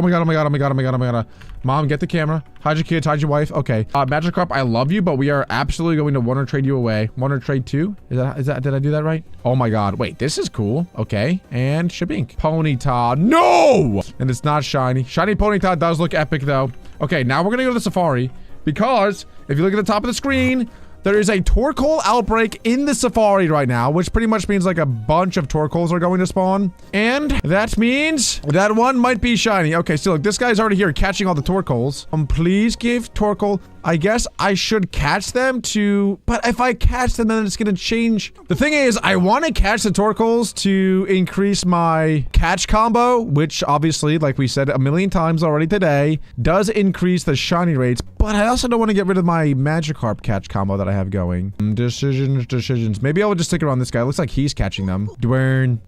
Mom, get the camera. Hide your kids, hide your wife. Okay. Magikarp, I love you, but we are absolutely going to Wonder Trade you away. Wonder Trade 2? Did I do that right? Oh my god. Wait, this is cool. Okay. And Shabink. Ponyta. No! And it's not shiny. Shiny Ponyta does look epic, though. Okay, now we're gonna go to the Safari, because if you look at the top of the screen, there is a Torkoal outbreak in the Safari right now, which pretty much means like a bunch of Torkoals are going to spawn. And that means that one might be shiny. Okay, so look, this guy's already here catching all the Torkoals. Please give Torkoal I guess I should catch them but if I catch them, then it's gonna change. The thing is, I want to catch the Torkoals to increase my catch combo, which obviously, like we said a million times already today, does increase the shiny rates, but I also don't want to get rid of my Magikarp catch combo that I have going. Decisions. Maybe I will just stick around this guy. Looks like he's catching them. Duerin,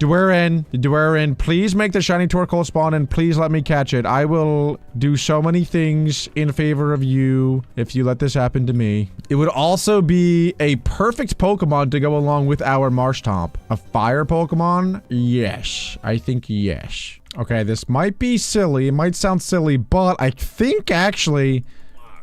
please make the shiny Torkoal spawn and please let me catch it. I will do so many things in favor of you if you let this happen to me. It would also be a perfect Pokemon to go along with our Marshtomp. A fire Pokemon? Yes. I think yes. Okay, this might be silly. It might sound silly, but I think actually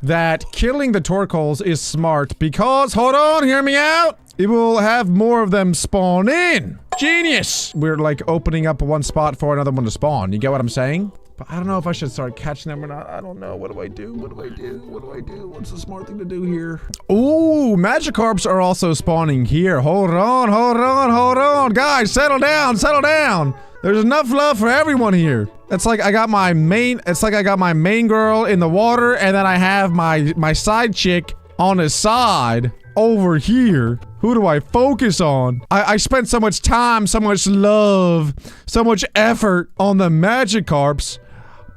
that killing the Torkoals is smart because, hold on, hear me out. It will have more of them spawn in. Genius! We're like opening up one spot for another one to spawn. You get what I'm saying? But I don't know if I should start catching them or not. I don't know. What do I do? What do I do? What do I do? What's the smart thing to do here? Ooh, Magikarps are also spawning here. Hold on. Guys, settle down. There's enough love for everyone here. It's like I got my main girl in the water, and then I have my side chick on the side over here. Who do I focus on? I spent so much time, so much love, so much effort on the Magikarps,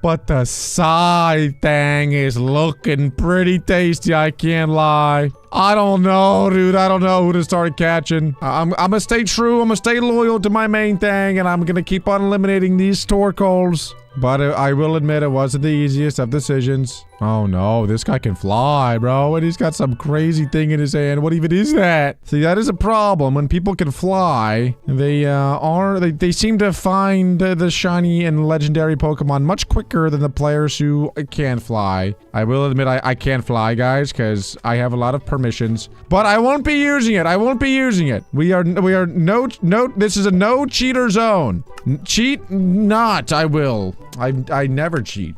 but the side thing is looking pretty tasty, I can't lie. I don't know, dude. I don't know who to start catching. I'm gonna stay true. I'm gonna stay loyal to my main thing, and I'm gonna keep on eliminating these Torkoals. But I will admit it wasn't the easiest of decisions. Oh no, this guy can fly, bro. And he's got some crazy thing in his hand. What even is that? See, that is a problem. When people can fly, they seem to find the shiny and legendary Pokemon much quicker than the players who can fly. I will admit I can't fly, guys, because I have a lot of permissions. But I won't be using it. We are this is a no cheater zone. Cheat not, I will. I never cheat.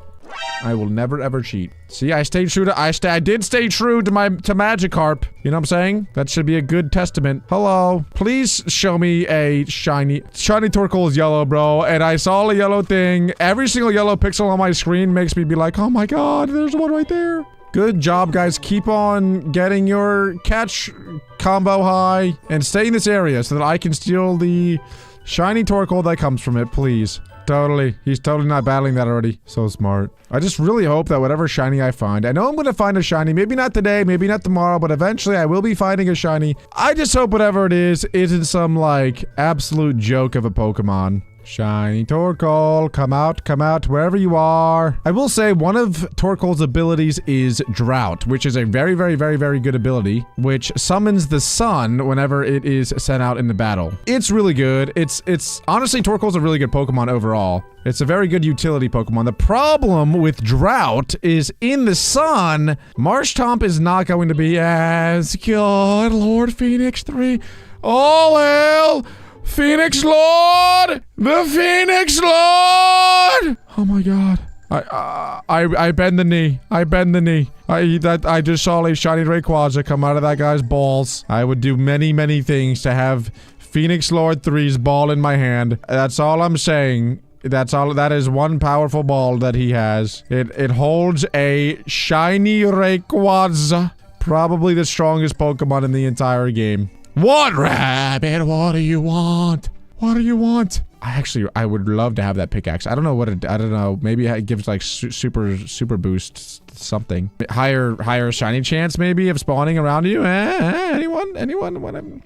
I will never ever cheat. See, I stayed true to I did stay true to Magikarp. You know what I'm saying? That should be a good testament. Hello. Please show me a shiny Torkoal is yellow, bro. And I saw a yellow thing. Every single yellow pixel on my screen makes me be like, "Oh my god, there's one right there." Good job, guys. Keep on getting your catch combo high and stay in this area so that I can steal the shiny Torkoal that comes from it, please. Totally. He's totally not battling that already. So smart. I just really hope that whatever shiny I find, I know I'm going to find a shiny, maybe not today, maybe not tomorrow, but eventually I will be finding a shiny. I just hope whatever it is isn't some, like, absolute joke of a Pokemon. Shiny Torkoal, come out, wherever you are. I will say one of Torkoal's abilities is Drought, which is a very, very, very, very good ability, which summons the sun whenever it is sent out in the battle. It's really good. It's honestly, Torkoal's a really good Pokemon overall. It's a very good utility Pokemon. The problem with Drought is in the sun, Marshtomp is not going to be as good. Lord Phoenix 3. All hail! Phoenix Lord! The Phoenix Lord! Oh my god. I bend the knee. I just saw a shiny Rayquaza come out of that guy's balls. I would do many, many things to have Phoenix Lord 3's ball in my hand. That's all I'm saying. That is one powerful ball that he has. It holds a shiny Rayquaza. Probably the strongest Pokemon in the entire game. What, rabbit? What do you want? What do you want? I would love to have that pickaxe. I don't know what I don't know. Maybe it gives like super boost something. Higher shiny chance maybe of spawning around you. Anyone want to?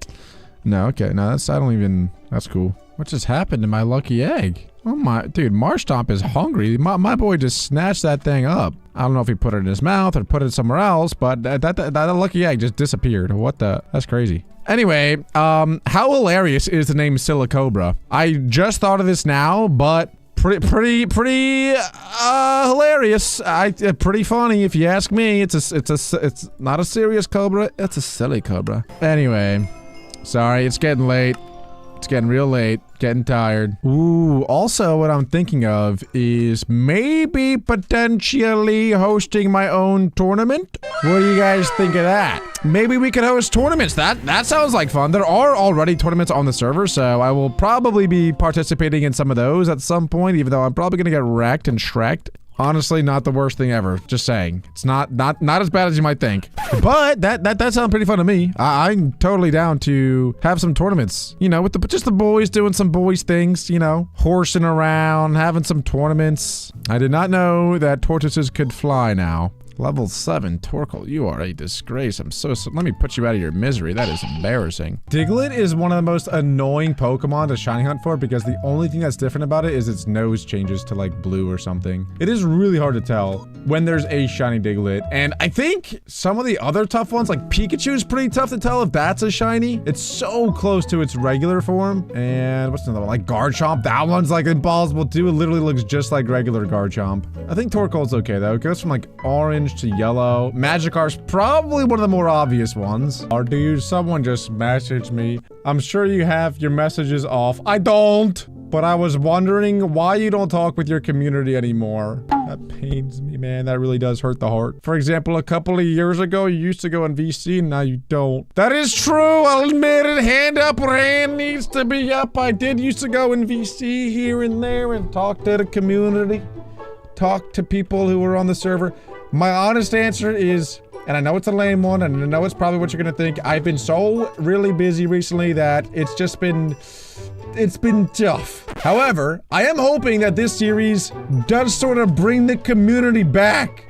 No, okay. No, that's cool. What just happened to my lucky egg? Oh my, dude, Marshtomp is hungry. My boy just snatched that thing up. I don't know if he put it in his mouth or put it somewhere else, but that lucky egg just disappeared. What the? That's crazy. Anyway, how hilarious is the name Silicobra? I just thought of this now, but pretty hilarious. Pretty funny if you ask me. It's not a serious cobra. It's a silly cobra. Anyway, sorry, it's getting late. It's getting real late. Getting tired. Ooh, also what I'm thinking of is maybe potentially hosting my own tournament. What do you guys think of that? Maybe we could host tournaments. That sounds like fun. There are already tournaments on the server, so I will probably be participating in some of those at some point, even though I'm probably gonna get wrecked and shreked. Honestly, not the worst thing ever. Just saying. It's not as bad as you might think. But that sounds pretty fun to me. I'm totally down to have some tournaments. You know, with just the boys doing some boys things, you know, horsing around, having some tournaments. I did not know that tortoises could fly now. Level 7, Torkoal, you are a disgrace. Let me put you out of your misery. That is embarrassing. Diglett is one of the most annoying Pokemon to shiny hunt for because the only thing that's different about it is its nose changes to like blue or something. It is really hard to tell when there's a shiny Diglett. And I think some of the other tough ones, like Pikachu, is pretty tough to tell if that's a shiny. It's so close to its regular form. And what's another one? Like Garchomp, that one's like impossible too. It literally looks just like regular Garchomp. I think Torkoal's okay though. It goes from like orange to yellow. Magikarp's probably one of the more obvious ones. Or dude, someone just messaged me. I'm sure you have your messages off. I don't. But I was wondering why you don't talk with your community anymore. That pains me, man. That really does hurt the heart. For example, a couple of years ago, you used to go in VC, and now you don't. That is true. I'll admit it. Hand up or hand needs to be up. I did used to go in VC here and there and talk to the community. Talk to people who were on the server. My honest answer is, and I know it's a lame one, and I know it's probably what you're gonna think, I've been so really busy recently that it's been tough. However, I am hoping that this series does sort of bring the community back.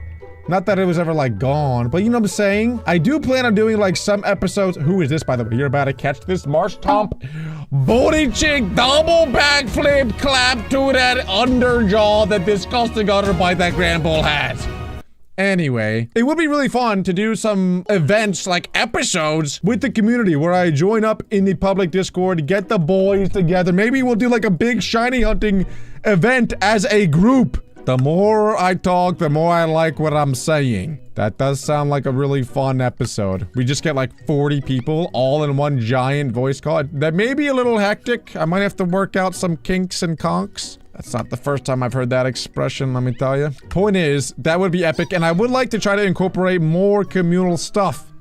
Not that it was ever like gone, but you know what I'm saying? I do plan on doing like some episodes. Who is this, by the way? You're about to catch this Marshtomp booty chick double backflip clap to that underjaw that disgusting other bite that Grand Bull has. Anyway, it would be really fun to do some events, like episodes, with the community where I join up in the public Discord, get the boys together. Maybe we'll do like a big shiny hunting event as a group. The more I talk, the more I like what I'm saying. That does sound like a really fun episode. We just get like 40 people all in one giant voice call. That may be a little hectic. I might have to work out some kinks and conks. That's not the first time I've heard that expression, let me tell you. Point is, that would be epic, and I would like to try to incorporate more communal stuff.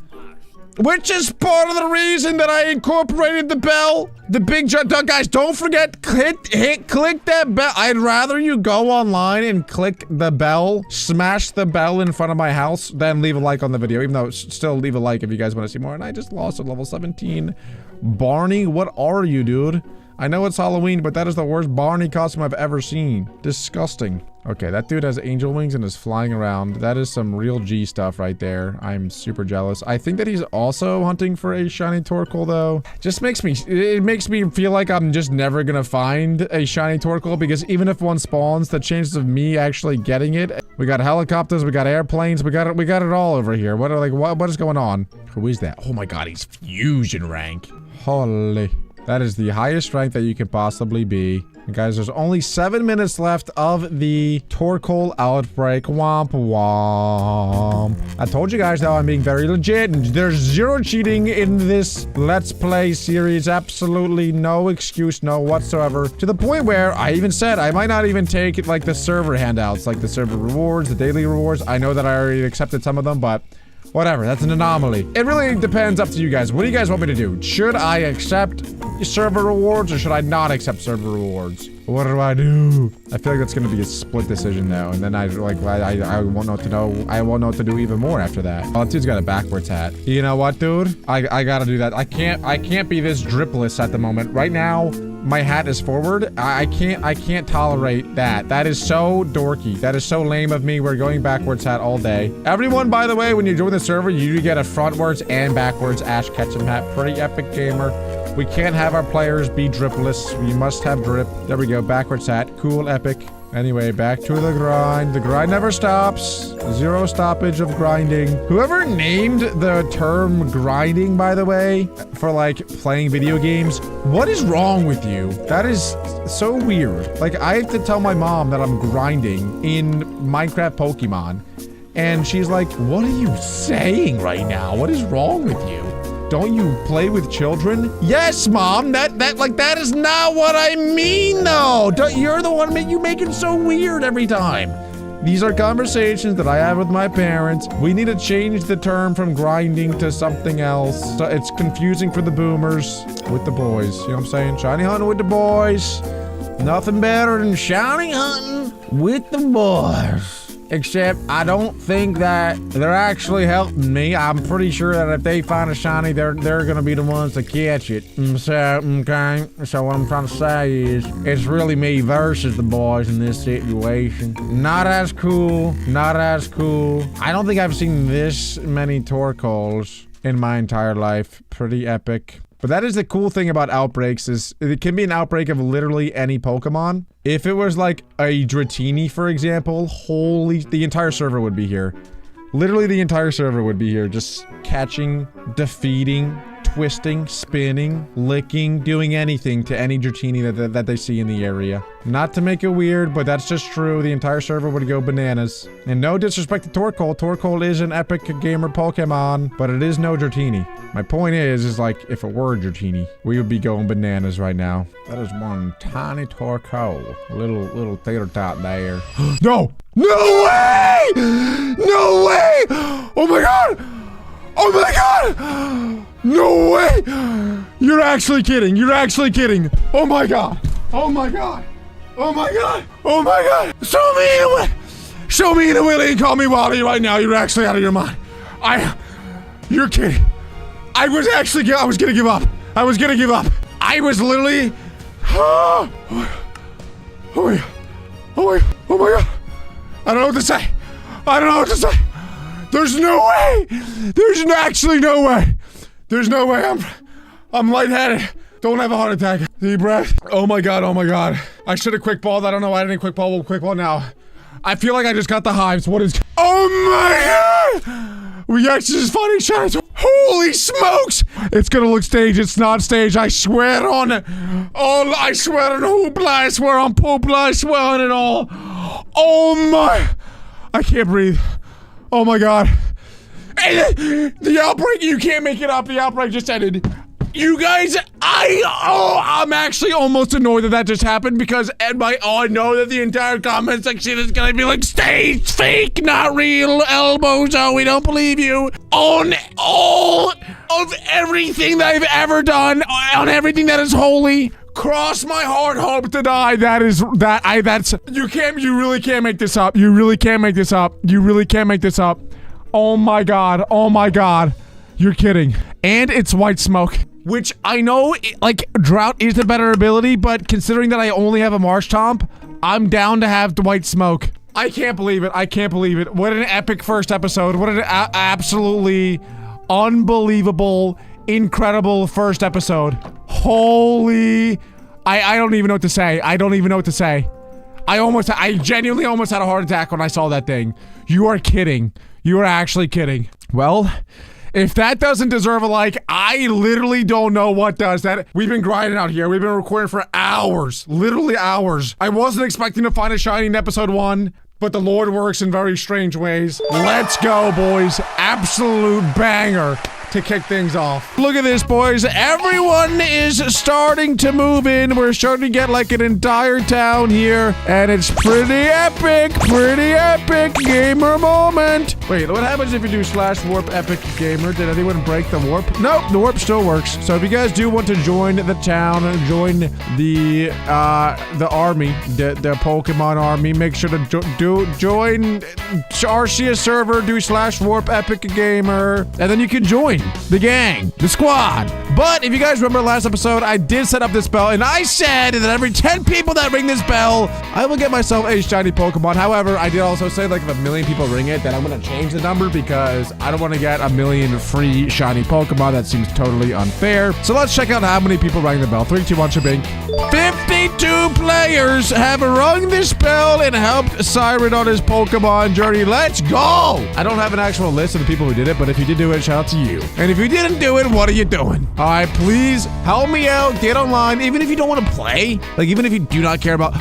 Which is part of the reason that I incorporated the bell. The big guys, don't forget, click that bell. I'd rather you go online and click the bell, smash the bell in front of my house, than leave a like on the video, even though still leave a like if you guys want to see more. And I just lost at level 17. Barney, what are you, dude? I know it's Halloween, but that is the worst Barney costume I've ever seen. Disgusting. Okay, that dude has angel wings and is flying around. That is some real G stuff right there. I'm super jealous. I think that he's also hunting for a shiny Torkoal, though. Just makes me feel like I'm just never gonna find a shiny Torkoal, because even if one spawns, the chances of me actually getting it. We got helicopters, we got airplanes, we got it all over here. What is going on? Who is that? Oh my god, he's fusion rank. Holy. That is the highest rank that you could possibly be. And guys, there's only 7 minutes left of the Torkoal outbreak. Womp womp. I told you guys, though, I'm being very legit. There's zero cheating in this Let's Play series. Absolutely no excuse, no whatsoever. To the point where I even said I might not even take, like, the server handouts, like the server rewards, the daily rewards. I know that I already accepted some of them, but whatever, that's an anomaly. It really depends up to you guys. What do you guys want me to do? Should I accept server rewards or should I not accept server rewards? What do I do? I feel like that's gonna be a split decision though, and then I won't know what to know. I won't know what to do even more after that. Oh, that dude's got a backwards hat. You know what, dude? I gotta do that. I can't be this dripless at the moment. Right now, my hat is forward. I can't tolerate that. That is so dorky. That is so lame of me. We're going backwards hat all day. Everyone, by the way, when you join the server, you do get a frontwards and backwards Ash Ketchum hat. Pretty epic, gamer. We can't have our players be dripless. We must have drip. There we go. Backwards hat. Cool, epic. Anyway, back to the grind. The grind never stops. Zero stoppage of grinding. Whoever named the term grinding, by the way, for like playing video games, what is wrong with you? That is so weird. Like, I have to tell my mom that I'm grinding in Minecraft Pokemon, and she's like, what are you saying right now? What is wrong with you? Don't you play with children? Yes, Mom. That is not what I mean, though. You're the one you make it so weird every time. These are conversations that I have with my parents. We need to change the term from grinding to something else. So it's confusing for the boomers with the boys. You know what I'm saying? Shiny hunting with the boys. Nothing better than shiny hunting with the boys. Except I don't think that they're actually helping me. I'm pretty sure that if they find a shiny, they're gonna be the ones to catch it. So what I'm trying to say is, it's really me versus the boys in this situation. Not as cool. Not as cool. I don't think I've seen this many Torkoals in my entire life. Pretty epic. But that is the cool thing about outbreaks, is it can be an outbreak of literally any Pokemon. If it was like a Dratini, for example, the entire server would be here. Literally the entire server would be here, just catching, defeating, twisting, spinning, licking, doing anything to any Dratini that they see in the area. Not to make it weird, but that's just true. The entire server would go bananas. And no disrespect to Torkoal. Torkoal is an epic gamer Pokemon, but it is no Dratini. My point is like, if it were Dratini, we would be going bananas right now. That is one tiny Torkoal. Little tater tot there. No! No way! No way! Oh my god! Oh my god! No way! You're actually kidding. You're actually kidding. Oh my god. Oh my god. Oh my god. Oh my god. Show me in a Willy and call me Wally right now. You're actually out of your mind. You're kidding. I was gonna give up. I was gonna give up. I was literally. Oh my god. Oh my god. Oh my god. I don't know what to say. I don't know what to say. There's no way. There's actually no way. There's no way. I'm lightheaded. Don't have a heart attack. Deep breath. Oh my god. Oh my god. I should have quick balled. I don't know why I didn't quick ball. We'll quick ball now. I feel like I just got the hives. What is? Oh my god. We actually just finding shines. Holy smokes. It's gonna look staged. It's not staged. I swear on I swear on Hoopla. I swear on Poopla. I swear on it all. Oh my. I can't breathe. Oh my god. The outbreak, you can't make it up. The outbreak just ended. You guys, I'm actually almost annoyed that just happened, because I know that the entire comment section is gonna be like, staged, fake, not real, elbows, we don't believe you. On all of everything that I've ever done, on everything that is holy, cross my heart, hope to die. You really can't make this up. You really can't make this up. You really can't make this up. Oh my god. Oh my god. You're kidding. And it's white smoke. Which I know, like, drought is the better ability, but considering that I only have a Marshtomp, I'm down to have the white smoke. I can't believe it. I can't believe it. What an epic first episode. What an absolutely unbelievable, incredible first episode. Holy... I don't even know what to say. I don't even know what to say. I genuinely almost had a heart attack when I saw that thing. You are kidding. You are actually kidding. Well, if that doesn't deserve a like, I literally don't know what does. We've been grinding out here. We've been recording for hours. Literally hours. I wasn't expecting to find a shiny in episode 1, but the Lord works in very strange ways. Let's go, boys. Absolute banger to kick things off. Look at this, boys. Everyone is starting to move in. We're starting to get like an entire town here, and it's pretty epic gamer moment. Wait, what happens if you do /warp epic gamer? Did anyone break the warp? Nope, the warp still works. So if you guys do want to join the town, join the army, the Pokemon army, make sure to join Arceus server, do /warp epic gamer, and then you can join the gang, the squad. But if you guys remember last episode, I did set up this bell, and I said that every 10 people that ring this bell, I will get myself a shiny Pokemon. However, I did also say, like, if 1 million people ring it, then I'm gonna change the number, because I don't want to get 1 million free shiny Pokemon. That seems totally unfair. So let's check out how many people rang the bell. 3, 2, 1, shabink. 52 players have rung this bell and helped Siren on his Pokemon journey. Let's go! I don't have an actual list of the people who did it, but if you did do it, shout out to you. And if you didn't do it, what are you doing? All right, please help me out. Get online, even if you don't want to play. Like, even if you do not care about...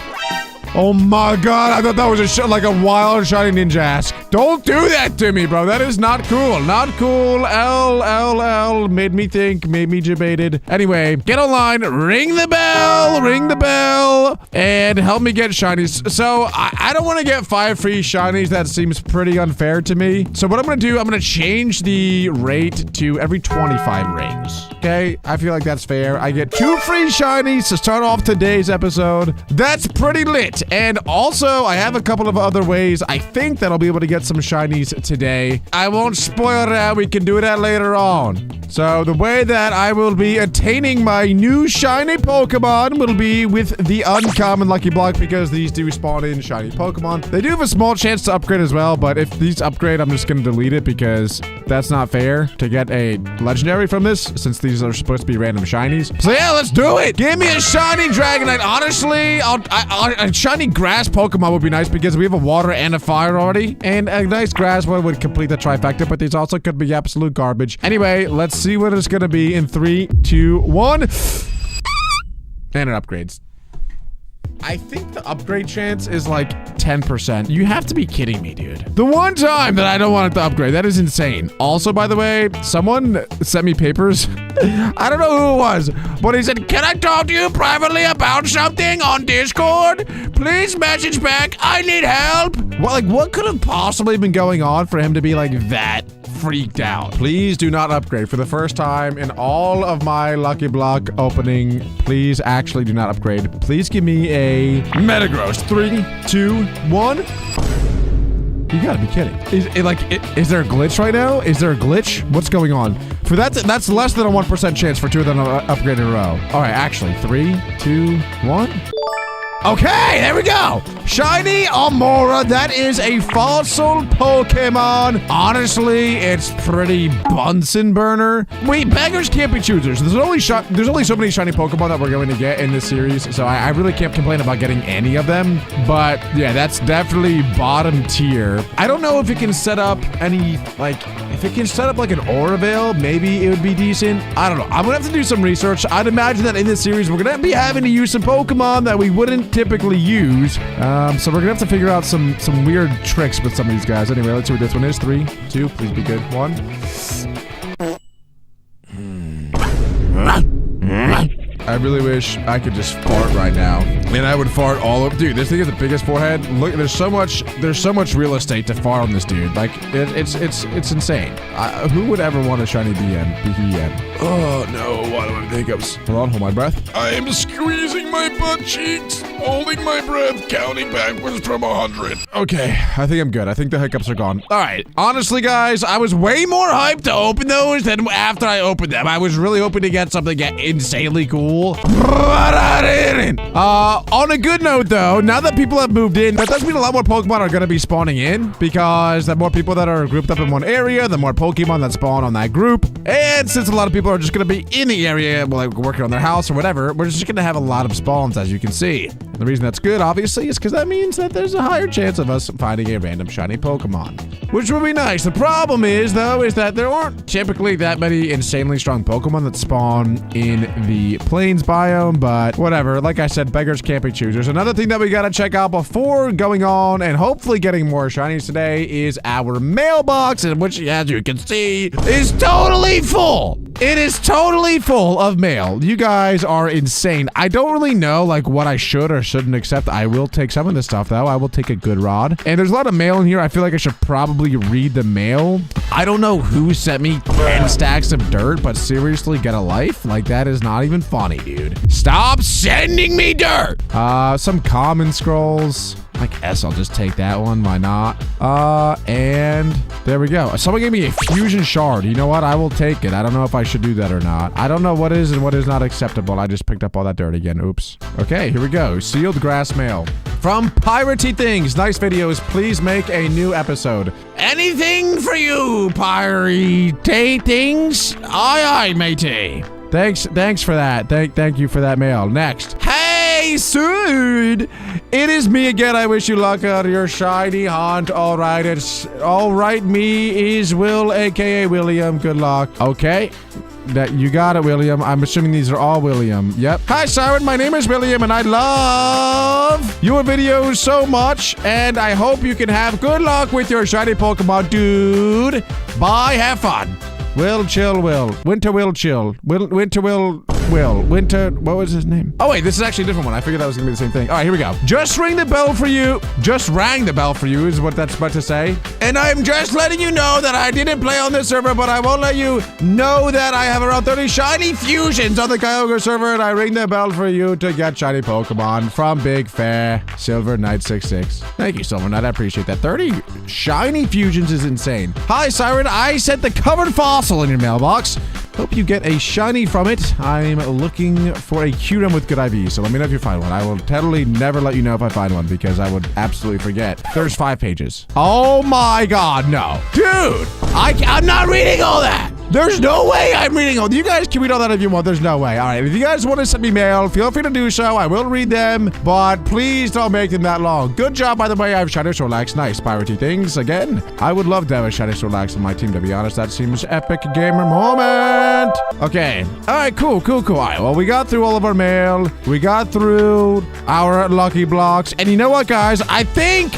Oh my god, I thought that was like a wild shiny ninja ask. Don't do that to me, bro. That is not cool. Not cool. L. Made me think, made me debated. Anyway, get online, ring the bell, and help me get shinies. So, I don't want to get 5 free shinies. That seems pretty unfair to me. So what I'm going to do, I'm going to change the rate to every 25 rings. Okay, I feel like that's fair. I get 2 free shinies to start off today's episode. That's pretty lit. And also, I have a couple of other ways I think that I'll be able to get some shinies today. I won't spoil that. We can do that later on. So the way that I will be attaining my new shiny Pokemon will be with the uncommon Lucky Block, because these do spawn in shiny Pokemon. They do have a small chance to upgrade as well, but if these upgrade, I'm just going to delete it because that's not fair to get a legendary from this, since these are supposed to be random shinies. So yeah, let's do it. Give me a shiny Dragonite. Honestly, a shiny grass Pokemon would be nice because we have a water and a fire already, and a nice grass one would complete the trifecta, but these also could be absolute garbage. Anyway, let's see what it's going to be in 3, 2, 1. And it upgrades. I think the upgrade chance is like 10%. You have to be kidding me, dude. The one time that I don't want it to upgrade, that is insane. Also, by the way, someone sent me papers. I don't know who it was, but he said, "Can I talk to you privately about something on Discord? Please message back. I need help." Well, like, what could have possibly been going on for him to be like that freaked out? Please do not upgrade. For the first time in all of my Lucky Block opening, please actually do not upgrade. Please give me a Metagross. 3, 2, 1. You gotta be kidding. Is there a glitch right now? Is there a glitch? What's going on? For that's less than a 1% chance for 2 of them to upgrade in a row. All right, actually, 3, 2, 1. Okay, there we go. Shiny Amora. That is a fossil Pokemon. Honestly, it's pretty Bunsen burner. Wait, beggars can't be choosers. There's only so many shiny Pokemon that we're going to get in this series, so I really can't complain about getting any of them. But yeah, that's definitely bottom tier. I don't know if it can set up any, like, if it can set up like an Auravale, maybe it would be decent. I don't know. I'm gonna have to do some research. I'd imagine that in this series, we're gonna be having to use some Pokemon that we wouldn't typically use. So we're gonna have to figure out some weird tricks with some of these guys. Anyway, let's see what this one is. 3, 2, please be good. 1. I really wish I could just fart right now. And I would fart all over. Dude, this thing has the biggest forehead. Look, there's so much real estate to fart on this dude. Like, it's insane. Who would ever want a shiny BM? Oh no, why do I have hiccups? Hold on, hold my breath. I am squeezing my butt cheeks, holding my breath, counting backwards from 100. Okay, I think I'm good. I think the hiccups are gone. All right, honestly, guys, I was way more hyped to open those than after I opened them. I was really hoping to get something insanely cool, but I didn't. On a good note, though, now that people have moved in, that does mean a lot more Pokemon are going to be spawning in, because the more people that are grouped up in one area, the more Pokemon that spawn on that group. And since a lot of people are just going to be in the area, like working on their house or whatever, we're just going to have a lot of spawns, as you can see. And the reason that's good, obviously, is because that means that there's a higher chance of us finding a random shiny Pokemon, which would be nice. The problem is, though, is that there aren't typically that many insanely strong Pokemon that spawn in the plains biome, but whatever. Like I said, beggars can't be choosers. Another thing that we got to check out before going on and hopefully getting more shinies today is our mailbox, which, as you can see, is totally full. It is totally full of mail. You guys are insane. I don't really know, like, what I should or shouldn't accept. I will take some of this stuff, though. I will take a good rod. And there's a lot of mail in here. I feel like I should probably read the mail. I don't know who sent me 10 stacks of dirt, but seriously, get a life? Like, that is not even funny, dude. Stop sending me dirt! Some common scrolls. I guess I'll just take that one. Why not? And there we go. Someone gave me a fusion shard. You know what? I will take it. I don't know if I should do that or not. I don't know what is and what is not acceptable. I just picked up all that dirt again. Oops. Okay, here we go. Sealed grass mail. From Piratey Things. Nice videos. Please make a new episode. Anything for you, Piratey Things. Aye, aye, matey. Thanks for that. Thank you for that mail. Next. Hey, Sud! It is me again. I wish you luck on your shiny hunt. All right, me is Will, aka William. Good luck. Okay. You got it, William. I'm assuming these are all William. Yep. Hi, Siren. My name is William, and I love your videos so much, and I hope you can have good luck with your shiny Pokemon, dude. Bye. Have fun. Will chill, Will. Winter will chill. Winter will Winter, what was his name? Oh wait, this is actually a different one. I figured that was gonna be the same thing. All right, here we go. Just ring the bell for you. Just rang the bell for you is what that's about to say. And I'm just letting you know that I didn't play on this server, but I won't let you know that I have around 30 shiny fusions on the Kyogre server, and I ring the bell for you to get shiny Pokemon from Big Fair Silver Knight 66. Thank you, Silver Knight. I appreciate that. 30 shiny fusions is insane. Hi, Siren. I sent the covered fossil in your mailbox. Hope you get a shiny from it. I'm looking for a Kyurem with good IV, so let me know if you find one. I will totally never let you know if I find one because I would absolutely forget. There's 5 pages. Oh my god, no. Dude, I'm not reading all that. There's no way I'm reading all. You guys can read all that if you want. There's no way. All right, if you guys want to send me mail, feel free to do so. I will read them, but please don't make them that long. Good job, by the way. I have Shiny Snorlax. Nice, piratey things. Again, I would love to have a Shiny Snorlax on my team, to be honest. That seems epic gamer moment. Okay. All right, cool. All right, well, we got through all of our mail. We got through our lucky blocks. And you know what, guys? I think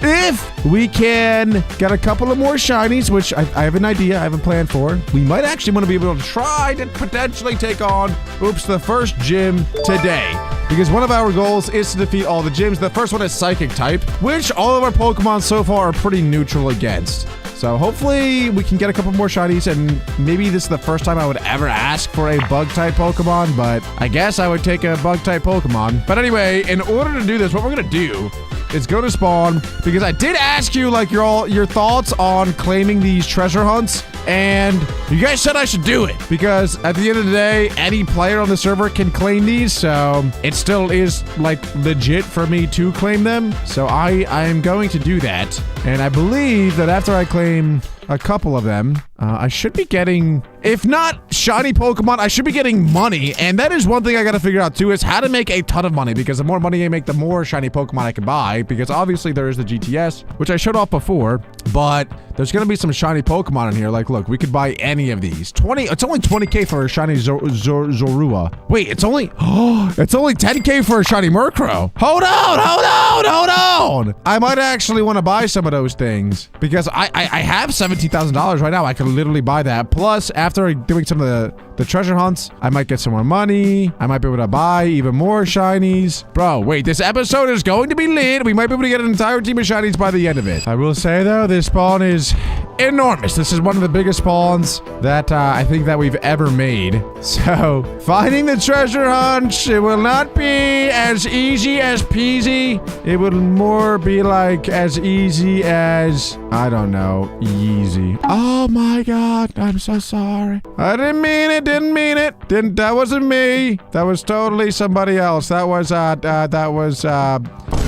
if we can get a couple of more shinies, which I have an idea, I have a plan for, we might actually want to be able to try to potentially take on, the first gym today. Because one of our goals is to defeat all the gyms. The first one is Psychic type, which all of our Pokemon so far are pretty neutral against. So hopefully we can get a couple more shinies, and maybe this is the first time I would ever ask for a Bug-type Pokemon, but I guess I would take a Bug-type Pokemon. But anyway, in order to do this, what we're going to do is go to spawn, because I did ask you, like, your thoughts on claiming these treasure hunts, and you guys said I should do it, because at the end of the day, any player on the server can claim these, so it still is, like, legit for me to claim them. So I am going to do that, and I believe that after I claim a couple of them, I should be getting, if not shiny Pokemon, I should be getting money. And that is one thing I gotta figure out too, is how to make a ton of money, because the more money I make, the more shiny Pokemon I can buy, because obviously there is the GTS, which I showed off before, but there's gonna be some shiny Pokemon in here. Like, look, we could buy any of these. It's only 20k for a shiny Zorua. Wait, it's only 10k for a shiny Murkrow. Hold on. I might actually want to buy some of those things, because I have $17,000 right now. I could literally buy that. Plus, after doing some of the treasure hunts, I might get some more money. I might be able to buy even more shinies. Bro, wait, this episode is going to be lit. We might be able to get an entire team of shinies by the end of it. I will say, though, this spawn is enormous. This is one of the biggest spawns that I think that we've ever made. So, finding the treasure hunt, it will not be as easy as peasy. It will more be like as easy as, I don't know, Yeezy. Oh my god, I'm so sorry. I didn't mean it. That wasn't me. That was totally somebody else. That was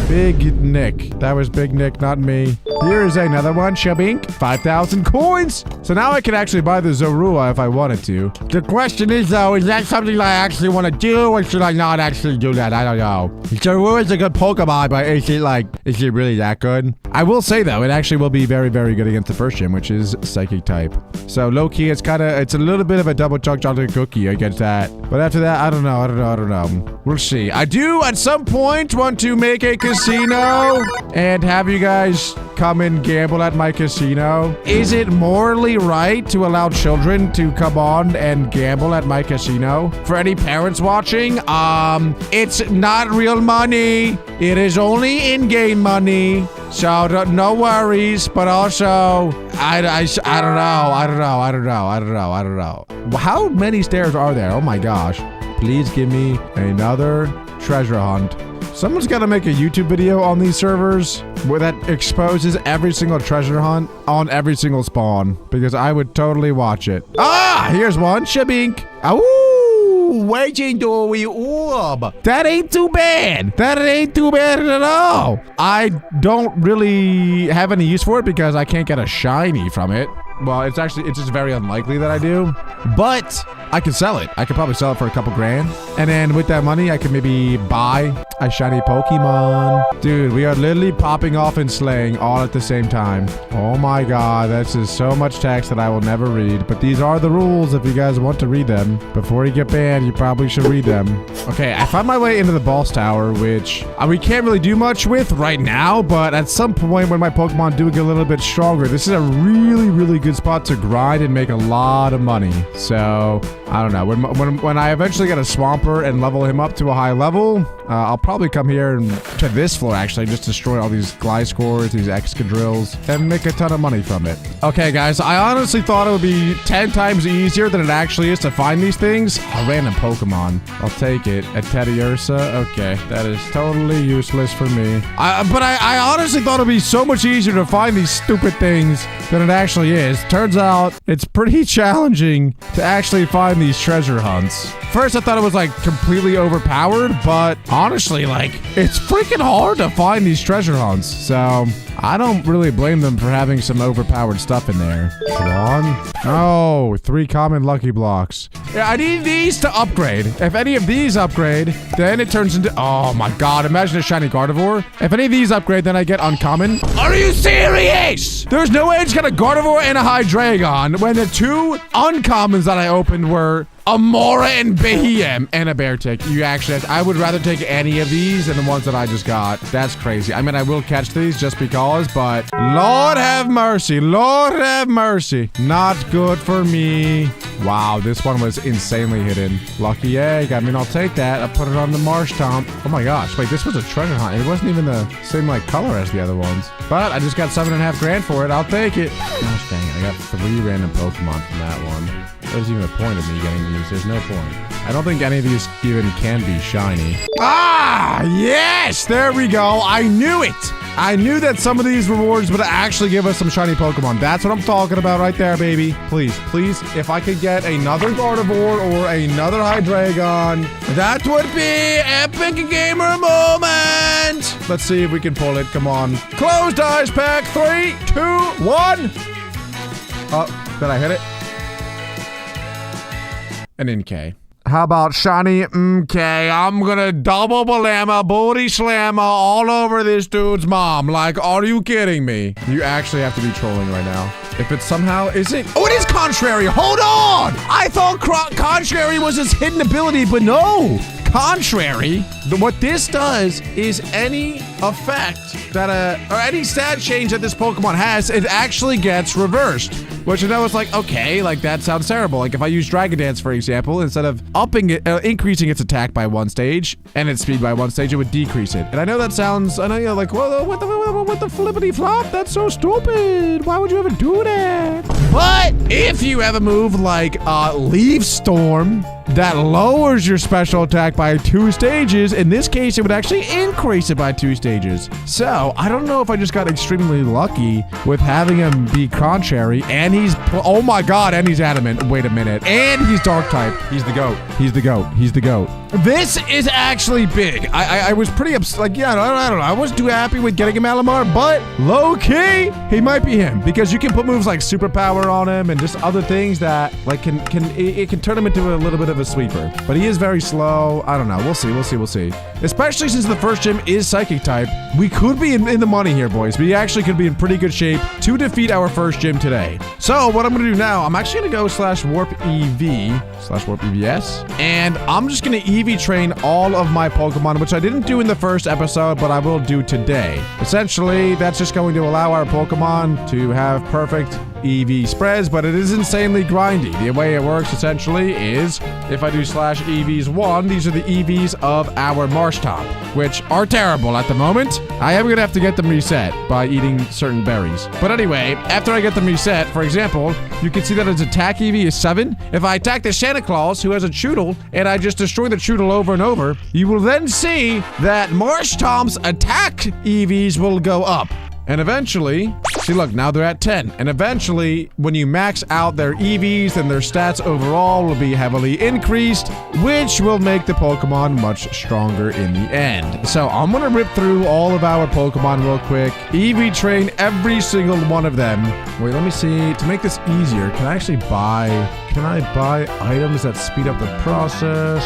Big Nick. That was Big Nick, not me. Here is another one, Shabink. 5,000 coins. So now I can actually buy the Zorua if I wanted to. The question is, though, is that something I actually want to do, or should I not actually do that? I don't know. Zorua is a good Pokemon, but is it really that good? I will say, though, it actually will be very, very good against the first gym, which is Psychic type. So low-key, it's a little bit of a double chocolate cookie against that. But after that, I don't know. We'll see. I do, at some point, want to make a casino and have you guys come and gamble at my casino. Is it morally right to allow children to come on and gamble at my casino? For any parents watching, it's not real money. It is only in-game money. So no worries, but also I don't know. How many stairs are there? Oh my gosh. Please give me another treasure hunt. Someone's got to make a YouTube video on these servers where that exposes every single treasure hunt on every single spawn, because I would totally watch it. Ah, here's one. Shabink. Ooh, legendary orb. That ain't too bad. That ain't too bad at all. I don't really have any use for it because I can't get a shiny from it. Well, it's just very unlikely that I do, but I could sell it. I could probably sell it for a couple grand. And then with that money, I could maybe buy a shiny Pokemon. Dude, we are literally popping off and slaying all at the same time. Oh my god, that's just so much text that I will never read. But these are the rules if you guys want to read them before you get banned. again, you probably should read them. Okay, I found my way into the boss tower, which we can't really do much with right now, but at some point when my Pokemon do get a little bit stronger, this is a really, really good spot to grind and make a lot of money. So, I don't know. When I eventually get a Swampert and level him up to a high level, I'll probably come here and to this floor, actually, just destroy all these Gliscors, these Excadrills, and make a ton of money from it. Okay, guys, I honestly thought it would be 10 times easier than it actually is to find these things. A random Pokemon. I'll take it. A Teddiursa? Okay, that is totally useless for me. But I honestly thought it would be so much easier to find these stupid things than it actually is. Turns out, it's pretty challenging to actually find these treasure hunts. First, I thought it was, like, completely overpowered, but honestly, like, it's freaking hard to find these treasure hunts. So, I don't really blame them for having some overpowered stuff in there. Come on. Oh, 3 common Lucky Blocks. Yeah, I need these to upgrade. If any of these upgrade, then it turns into... Oh my god, imagine a shiny Gardevoir. If any of these upgrade, then I get uncommon. Are you serious? There's no way I just got a Gardevoir and a Hydreigon when the 2 uncommons that I opened were... Amora and Behem and a Beartic. You actually, I would rather take any of these than the ones that I just got. That's crazy. I mean, I will catch these just because, but Lord have mercy. Lord have mercy. Not good for me. Wow, this one was insanely hidden. Lucky egg. I mean, I'll take that. I'll put it on the Marsh Tomp. Oh my gosh. Wait, this was a treasure hunt. It wasn't even the same, like, color as the other ones. But I just got 7.5 grand for it. I'll take it. Gosh dang it. I got 3 random Pokemon from that one. There's even a point of me getting these. There's no point. I don't think any of these even can be shiny. Ah, yes! There we go. I knew it. I knew that some of these rewards would actually give us some shiny Pokemon. That's what I'm talking about right there, baby. Please, please, if I could get another Gardevoir or another Hydreigon, that would be epic gamer moment. Let's see if we can pull it. Come on. Closed eyes pack. 3, 2, 1. Oh, did I hit it? An NK. How about shiny MK? I'm gonna double Balama, booty slammer all over this dude's mom. Like, are you kidding me? You actually have to be trolling right now. If it somehow isn't... Oh, it is Contrary! Hold on! I thought Contrary was his hidden ability, but no! Contrary, what this does is any effect that or any stat change that this Pokemon has, it actually gets reversed. Which I know is like, okay, like that sounds terrible. Like if I use Dragon Dance, for example, instead of upping it, increasing its attack by 1 stage and its speed by 1 stage, it would decrease it. And I know that sounds, I know you're like, well, what the flippity flop? That's so stupid. Why would you ever do that? But if you have a move like Leaf Storm that lowers your special attack by 2 stages, in this case, it would actually increase it by 2 stages. So I don't know if I just got extremely lucky with having him be Contrary, and he's, oh my god, and he's adamant. Wait a minute. And he's dark type. He's the GOAT. He's the GOAT. He's the GOAT. This is actually big. I was pretty upset. Like, yeah, I don't know. I wasn't too happy with getting him Malamar, but low key, he might be him because you can put moves like Superpower on him and just other things that like it can turn him into a little bit of a sweeper. But he is very slow. I don't know. We'll see. We'll see. We'll see. Especially since the first gym is Psychic type, we could be in the money here, boys. We actually could be in pretty good shape to defeat our first gym today. So what I'm gonna do now, I'm actually gonna go /warp EV/warp EVS, and I'm just gonna EV train all of my Pokemon, which I didn't do in the first episode, but I will do today. Essentially, that's just going to allow our Pokemon to have perfect EV spreads, but it is insanely grindy. The way it works essentially is if I do /EVs1, these are the EVs of our Marsh Tomp, which are terrible at the moment. I am gonna have to get them reset by eating certain berries. But anyway, after I get them reset, for example, you can see that its attack EV is 7. If I attack the Santa Claus, who has a Choodle, and I just destroy the Choodle over and over, you will then see that Marsh Tomp's attack EVs will go up. And eventually, see look, now they're at 10. And eventually, when you max out their EVs, then their stats overall will be heavily increased, which will make the Pokemon much stronger in the end. So I'm gonna rip through all of our Pokemon real quick, EV train every single one of them. Wait, let me see, to make this easier, can I buy items that speed up the process?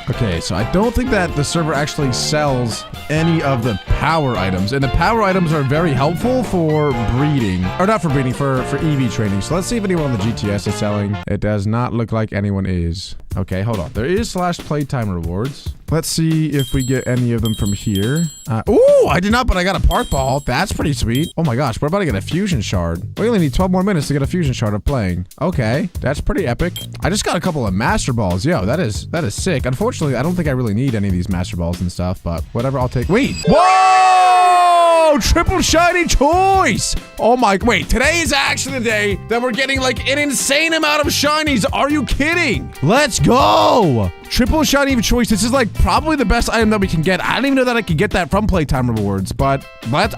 Okay, so I don't think that the server actually sells any of the power items, and the power items are very helpful for breeding, or not for breeding, for EV training. So let's see if anyone on the GTS is selling. It does not look like anyone is. Okay, hold on. There is /playtime rewards. Let's see if we get any of them from here. Ooh, I did not, but I got a park ball. That's pretty sweet. Oh my gosh, we're about to get a fusion shard. We only need 12 more minutes to get a fusion shard of playing. Okay, that's pretty epic. I just got a couple of master balls. Yo, that is sick. Unfortunately, I don't think I really need any of these master balls and stuff, but whatever, I'll take. Wait, whoa! Triple shiny choice! Oh my, wait, today is actually the day that we're getting like an insane amount of shinies. Are you kidding? Let's go! Triple shiny of choice. This is like probably the best item that we can get. I don't even know that I could get that from playtime rewards, but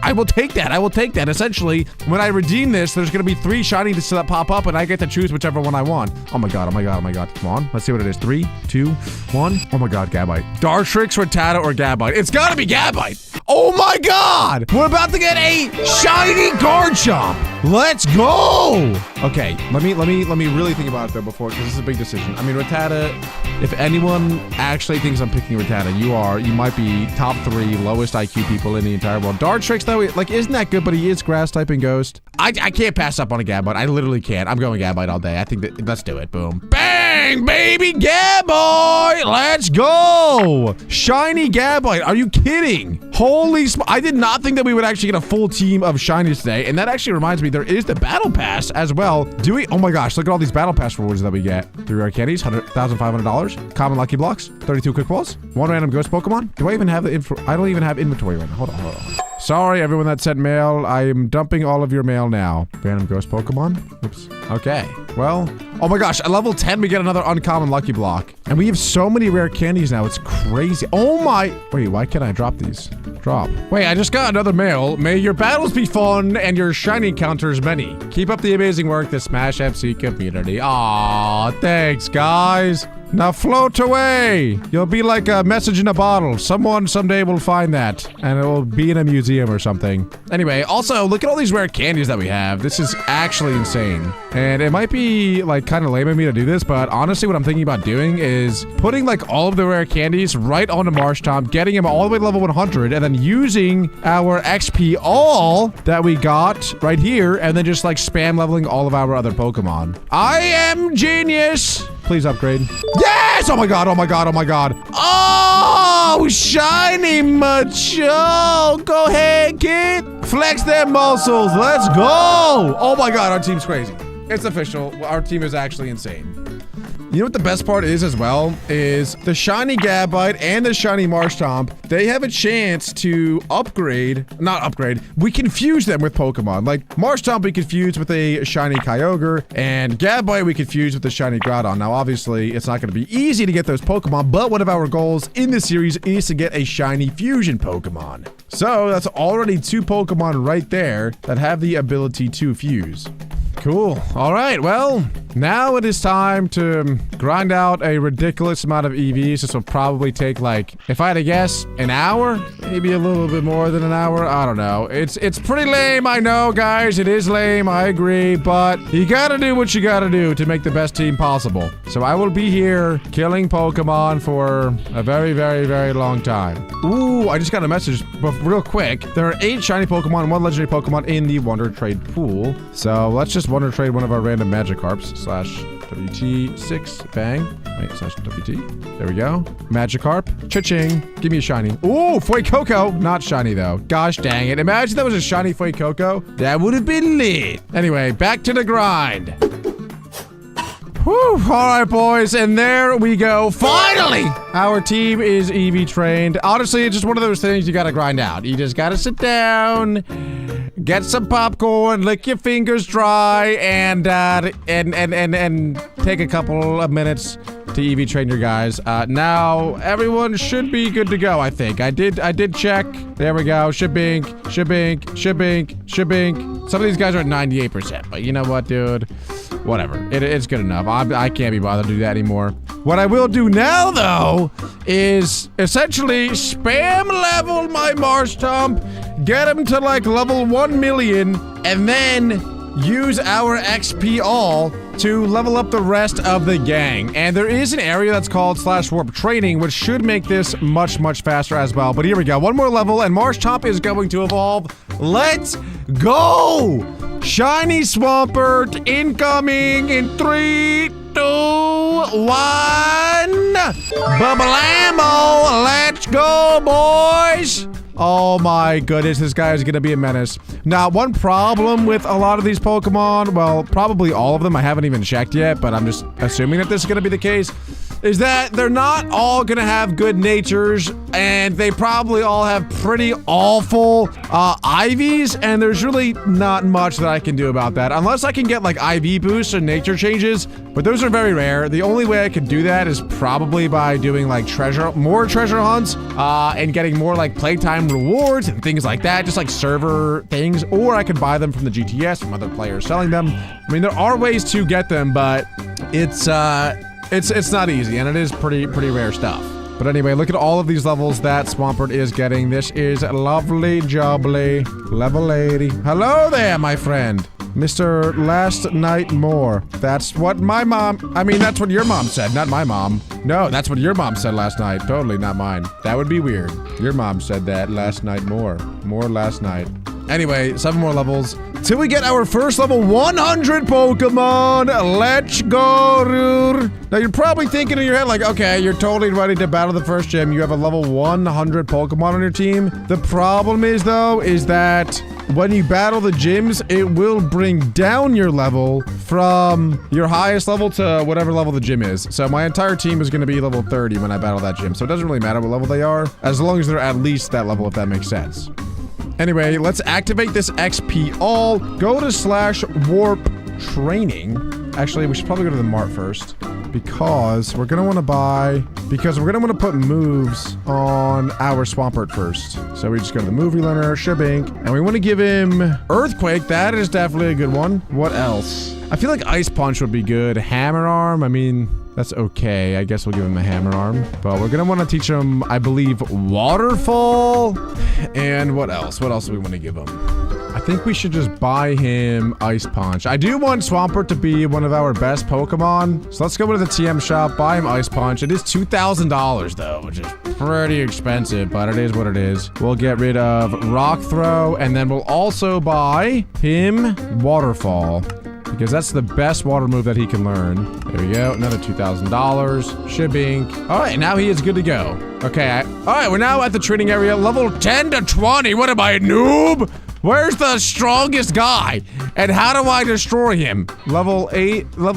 I will take that. I will take that. Essentially, when I redeem this, there's gonna be 3 shinies that pop up, and I get to choose whichever one I want. Oh my god, oh my god, oh my god. Come on, let's see what it is. 3, 2, 1. Oh my god, Gabite. Dartrix, Rattata, or Gabite. It's gotta be Gabite. Oh my god! We're about to get a shiny Garchomp. Let's go! Okay, let me really think about it though before, because this is a big decision. I mean, Rattata, if anyone actually thinks I'm picking Rattata, you might be top 3 lowest IQ people in the entire world. Dartrix though, like, isn't that good, but he is grass typing ghost. I can't pass up on a Gabite. I literally can't. I'm going Gabite all day. I think that, let's do it. Boom. Bang, baby, Gabite! Let's go! Shiny Gabite, are you kidding? Holy I did not think that we would actually get a full team of shinies today, and that actually reminds me, there is the battle pass as well. Do we? Oh my gosh, look at all these battle pass rewards that we get. 3 rare candies, $100,500. Common lucky blocks, 32 quick balls, 1 random ghost Pokemon. Do I even have the info? I don't even have inventory right now. Hold on. Sorry, everyone that sent mail. I am dumping all of your mail now. Random ghost Pokemon. Oops. Okay. Well, oh my gosh, at level 10, we get another uncommon lucky block. And we have so many rare candies now. It's crazy. Oh my. Wait, why can't I drop these? Drop. Wait, I just got another mail. May your battles be fun and your shiny counters many. Keep up the amazing work, the Smash FC community. Aw, thanks, guys. Now float away. You'll be like a message in a bottle. Someone someday will find that, and it will be in a museum or something. Anyway, also, look at all these rare candies that we have. This is actually insane. And it might be, like, kind of lame of me to do this, but honestly, what I'm thinking about doing is putting, like, all of the rare candies right onto Marshtomp, getting him all the way to level 100, and then using our XP all that we got right here, and then just, like, spam leveling all of our other Pokemon. I am genius! Please upgrade. Yes! Oh my god, oh my god, oh my god. Oh, shiny Macho. Go ahead, kid. Flex them muscles. Let's go. Oh my god, our team's crazy. It's official. Our team is actually insane. You know what the best part is as well? Is the shiny Gabite and the shiny Marshtomp, they have a chance to upgrade, not upgrade, we can fuse them with Pokemon. Like, Marshtomp we could fuse with a shiny Kyogre, and Gabite we could fuse with the shiny Groudon. Now, obviously, it's not going to be easy to get those Pokemon, but one of our goals in this series is to get a shiny fusion Pokemon. So, that's already 2 Pokemon right there that have the ability to fuse. Cool. All right, well, now it is time to grind out a ridiculous amount of EVs. This will probably take, like, if I had to guess, an hour? Maybe a little bit more than an hour? I don't know. It's pretty lame, I know, guys. It is lame, I agree, but you gotta do what you gotta do to make the best team possible. So I will be here killing Pokemon for a very, very, very long time. Ooh, I just got a message, but real quick. There are 8 shiny Pokemon, 1 legendary Pokemon in the Wonder Trade pool. So let's just Wonder Trade one of our random Magikarps /WT6. Bang. Wait, /WT. There we go. Magikarp. Cha-ching. Give me a shiny. Ooh, Fuecoco. Not shiny, though. Gosh dang it. Imagine that was a shiny Fuecoco. That would have been lit. Anyway, back to the grind. Whew. All right, boys, and there we go. Finally, our team is EV trained. Honestly, it's just one of those things you gotta grind out. You just gotta sit down, get some popcorn, lick your fingers dry, and take a couple of minutes to EV train your guys. Now everyone should be good to go, I think. I did check. There we go. Shibink. Some of these guys are at 98%, but you know what, dude? Whatever. It's good enough. I can't be bothered to do that anymore. What I will do now, though, is essentially spam level my Marshtomp, get him to like level 1 million, and then use our XP all to level up the rest of the gang. And there is an area that's called /warp training, which should make this much, much faster as well. But here we go. 1 more level, and Marshtomp is going to evolve. Let's go! Shiny Swampert incoming in 3, 2, 1. Bubble-ammo. Let's go, boys. Oh my goodness, this guy is gonna be a menace. Now, one problem with a lot of these Pokemon, well, probably all of them, I haven't even checked yet, but I'm just assuming that this is gonna be the case, is that they're not all gonna have good natures, and they probably all have pretty awful IVs, and there's really not much that I can do about that, unless I can get like IV boosts and nature changes, but those are very rare. The only way I could do that is probably by doing like more treasure hunts, and getting more like playtime rewards and things like that, just like server things, or I could buy them from the GTS from other players selling them. I mean, there are ways to get them, but it's not easy, and it is pretty rare stuff. But anyway, look at all of these levels that Swampert is getting. This is lovely jubbly. Level 80. Hello there, my friend. Mr. Last Night More. That's what my mom, I mean, that's what your mom said, not my mom. No, that's what your mom said last night. Totally not mine. That would be weird. Your mom said that last night more. More last night. Anyway, 7 more levels till we get our first level 100 Pokemon. Let's go, Rur. Now, you're probably thinking in your head, like, okay, you're totally ready to battle the first gym. You have a level 100 Pokemon on your team. The problem is, though, is that when you battle the gyms, it will bring down your level from your highest level to whatever level the gym is. So my entire team is going to be level 30 when I battle that gym. So it doesn't really matter what level they are, as long as they're at least that level, if that makes sense. Anyway, let's activate this XP all. Go to /warp training. Actually, we should probably go to the mart first, because we're gonna want to put moves on our Swampert first. So we just go to the movie learner, Shabink, and we want to give him Earthquake. That is definitely a good one. What else? I feel like Ice Punch would be good. Hammer Arm, I mean, that's okay. I guess we'll give him a Hammer Arm. But we're gonna want to teach him, I believe, Waterfall. And what else? What else do we want to give him? I think we should just buy him Ice Punch. I do want Swampert to be one of our best Pokemon. So let's go to the TM shop, buy him Ice Punch. It is $2,000 though, which is pretty expensive, but it is what it is. We'll get rid of Rock Throw, and then we'll also buy him Waterfall, because that's the best water move that he can learn. There we go, another $2,000. Shibink. All right, now he is good to go. Okay, all right, we're now at the training area, level 10 to 20. What am I, a noob? Where's the strongest guy? And how do I destroy him? Level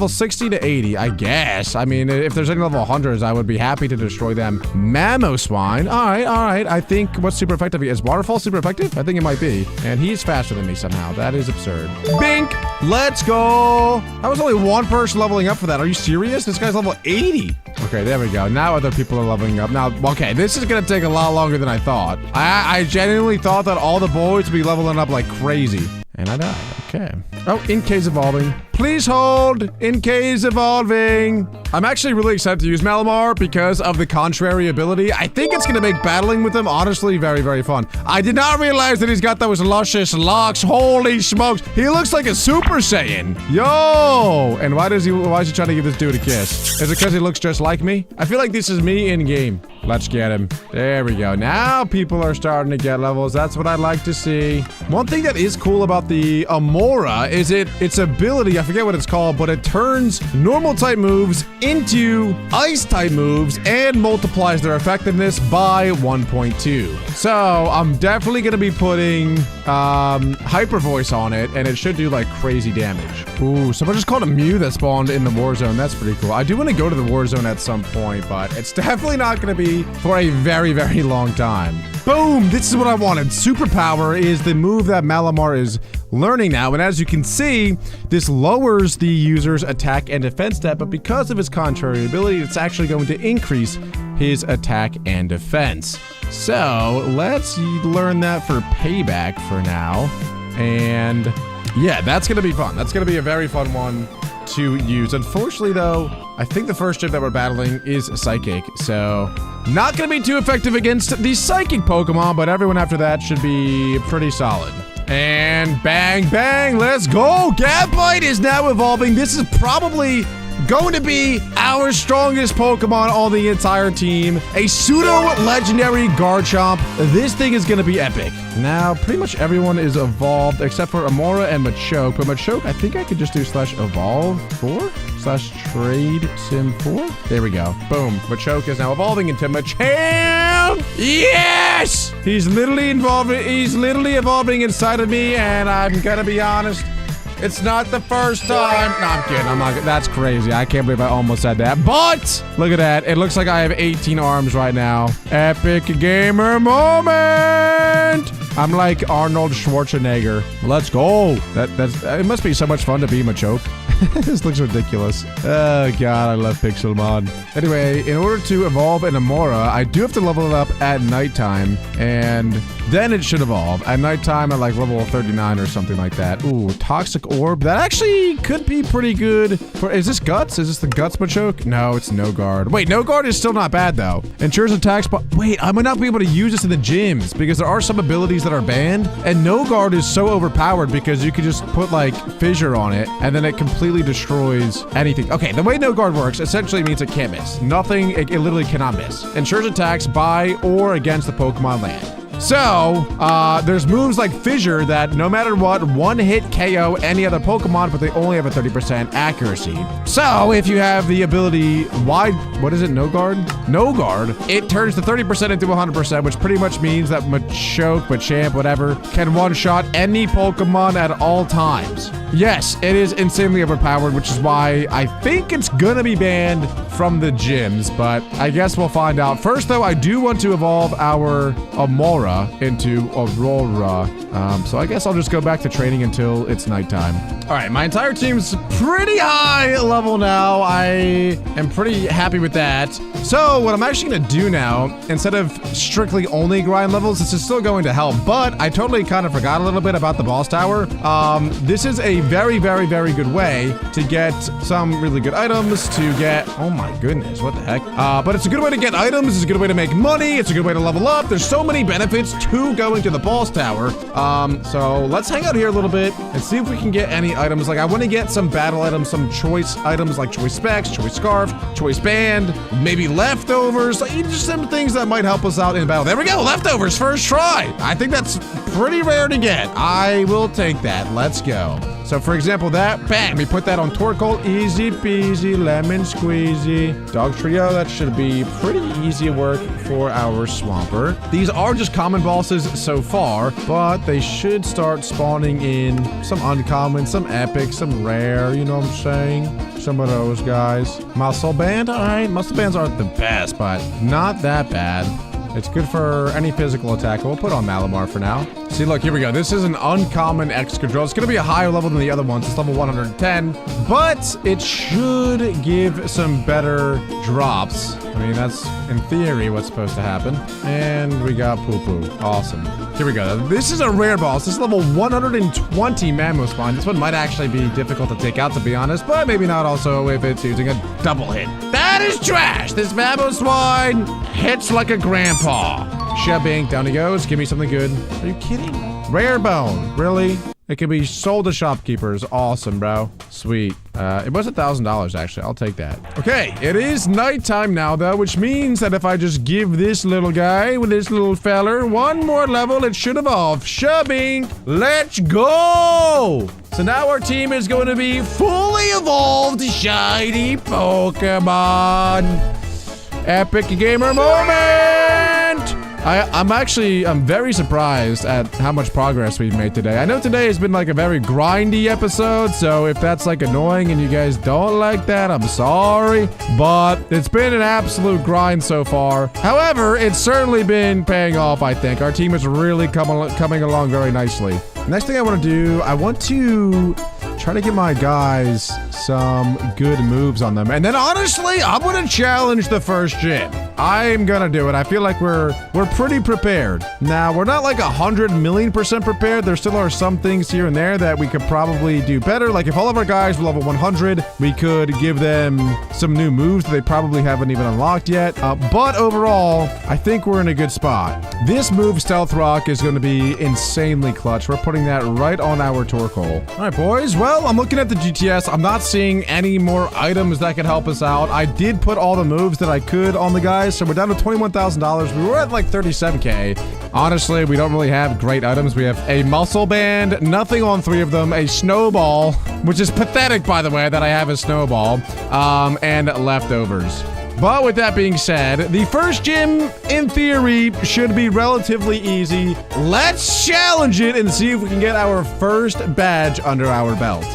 60 to 80, I guess. I mean, if there's any level 100s, I would be happy to destroy them. Mamoswine. All right. I think what's super effective? Is Waterfall super effective? I think it might be. And he's faster than me somehow. That is absurd. Bink! Let's go! That was only one person leveling up for that. Are you serious? This guy's level 80. Okay, there we go. Now other people are leveling up. Now, okay, this is gonna take a lot longer than I thought. I genuinely thought that all the boys would be leveling up like crazy. And I died. Okay. Oh, Inkay's evolving. Please hold. Inkay's evolving. I'm actually really excited to use Malamar because of the contrary ability. I think it's gonna make battling with him honestly very fun. I did not realize that he's got those luscious locks. Holy smokes. He looks like a Super Saiyan. Yo! And why is he trying to give this dude a kiss? Is it because he looks just like me? I feel like this is me in game. Let's get him. There we go. Now people are starting to get levels. That's what I'd like to see. One thing that is cool about the Amora is its ability, I forget what it's called, but it turns normal type moves into ice type moves and multiplies their effectiveness by 1.2. So I'm definitely gonna be putting Hyper Voice on it, and it should do like crazy damage. Ooh, someone just called a Mew that spawned in the war zone. That's pretty cool. I do want to go to the war zone at some point, but it's definitely not gonna be for a very long time. Boom! This is what I wanted. Superpower is the move that Malamar is learning now, and as you can see, this lowers the user's attack and defense stat, but because of his contrary ability, it's actually going to increase his attack and defense. So let's learn that for payback for now, and yeah, that's gonna be fun. That's gonna be a very fun one to use. Unfortunately though, I think the first gym that we're battling is Psychic, so not gonna be too effective against the Psychic Pokemon, but everyone after that should be pretty solid. And bang, let's go! Gabite is now evolving. This is probably going to be our strongest Pokemon on the entire team. A pseudo-legendary Garchomp. This thing is going to be epic. Now, pretty much everyone is evolved except for Amora and Machoke. But Machoke, I think I could just do /evolve for. /trade sim 4. There we go. Boom. Machoke is now evolving into Machamp. Yes! He's literally evolving inside of me, and I'm gonna be honest, it's not the first time. No, I'm kidding. I'm not. That's crazy. I can't believe I almost said that. But look at that. It looks like I have 18 arms right now. Epic gamer moment. I'm like Arnold Schwarzenegger. Let's go. It must be so much fun to be Machoke. This looks ridiculous. Oh god, I love Pixelmon. Anyway, in order to evolve an Amora, I do have to level it up at nighttime, and then it should evolve. At nighttime at like level 39 or something like that. Ooh, Toxic Orb. That actually could be pretty good. Is this Guts? Is this the Guts Machoke? No, it's No Guard. Wait, No Guard is still not bad though. Ensures attacks, but wait, I might not be able to use this in the gyms because there are some abilities that are banned, and No Guard is so overpowered because you could just put like Fissure on it, and then it completely destroys anything. Okay, the way No Guard works essentially means it can't miss. Nothing, it literally cannot miss. Ensures attacks by or against the Pokemon land. So, there's moves like Fissure that no matter what, one hit KO any other Pokemon, but they only have a 30% accuracy. So, if you have the ability, what is it, No Guard? No Guard, it turns the 30% into 100%, which pretty much means that Machoke, Machamp, whatever, can one-shot any Pokemon at all times. Yes, it is insanely overpowered, which is why I think it's gonna be banned from the gyms, but I guess we'll find out. First, though, I do want to evolve our Amora into Aurora. So I guess I'll just go back to training until it's nighttime. All right, my entire team's pretty high level now. I am pretty happy with that. So what I'm actually gonna do now, instead of strictly only grind levels, this is still going to help, but I totally kind of forgot a little bit about the boss tower. This is a very, very, very good way to get some really good items, to get, oh my goodness, what the heck? But it's a good way to get items, it's a good way to make money, it's a good way to level up. There's so many benefits to going to the boss tower. So let's hang out here a little bit and see if we can get any items. Like, I want to get some battle items, some choice items like choice specs, choice scarf, choice band, maybe leftovers, like just some things that might help us out in battle. There we go, leftovers, first try. I think that's pretty rare to get. I will take that, let's go. So for example, that, bam, we put that on Torkoal, easy peasy, lemon squeezy. Dog Trio, that should be pretty easy work for our Swampert. These are just common bosses so far, but they should start spawning in some uncommon, some epic, some rare, you know what I'm saying? Some of those guys. Muscle Band, all right, Muscle Bands aren't the best, but not that bad. It's good for any physical attack. We'll put on Malamar for now. See, look, here we go. This is an uncommon Excadrill. It's going to be a higher level than the other ones. It's level 110, but it should give some better drops. I mean, that's, in theory, what's supposed to happen. And we got Poo Poo. Awesome. Here we go. This is a rare boss. This is level 120 Mammospine. This one might actually be difficult to take out, to be honest, but maybe not also if it's using a double hit. That is trash! This Mammospine hits like a grandpa. Shabink, down he goes. Give me something good. Are you kidding? Rare bone. Really? It can be sold to shopkeepers. Awesome, bro. Sweet. It was $1,000, actually. I'll take that. Okay, it is nighttime now, though, which means that if I just give this little guy with this little feller one more level, it should evolve. Shabink, let's go! So now our team is going to be fully evolved shiny Pokemon. Epic gamer moment! I'm very surprised at how much progress we've made today. I know today has been like a very grindy episode, so if that's like annoying and you guys don't like that, I'm sorry. But it's been an absolute grind so far. However, it's certainly been paying off, I think. Our team is really coming along very nicely. Next thing I want to do, I want to try to get my guys some good moves on them. And then honestly, I'm gonna challenge the first gym. I'm gonna do it. I feel like we're pretty prepared. Now, we're not like 100,000,000% prepared. There still are some things here and there that we could probably do better. Like if all of our guys were level 100, we could give them some new moves that they probably haven't even unlocked yet. But overall, I think we're in a good spot. This move, Stealth Rock, is gonna be insanely clutch. We're putting that right on our Torkoal. All right, boys. Well, I'm looking at the GTS. I'm not seeing any more items that could help us out. I did put all the moves that I could on the guys, so we're down to $21,000. We were at like 37K. Honestly, we don't really have great items. We have a muscle band, nothing on 3 of them, a snowball, which is pathetic, by the way, that I have a snowball, and leftovers. But with that being said, the first gym, in theory, should be relatively easy. Let's challenge it and see if we can get our first badge under our belt.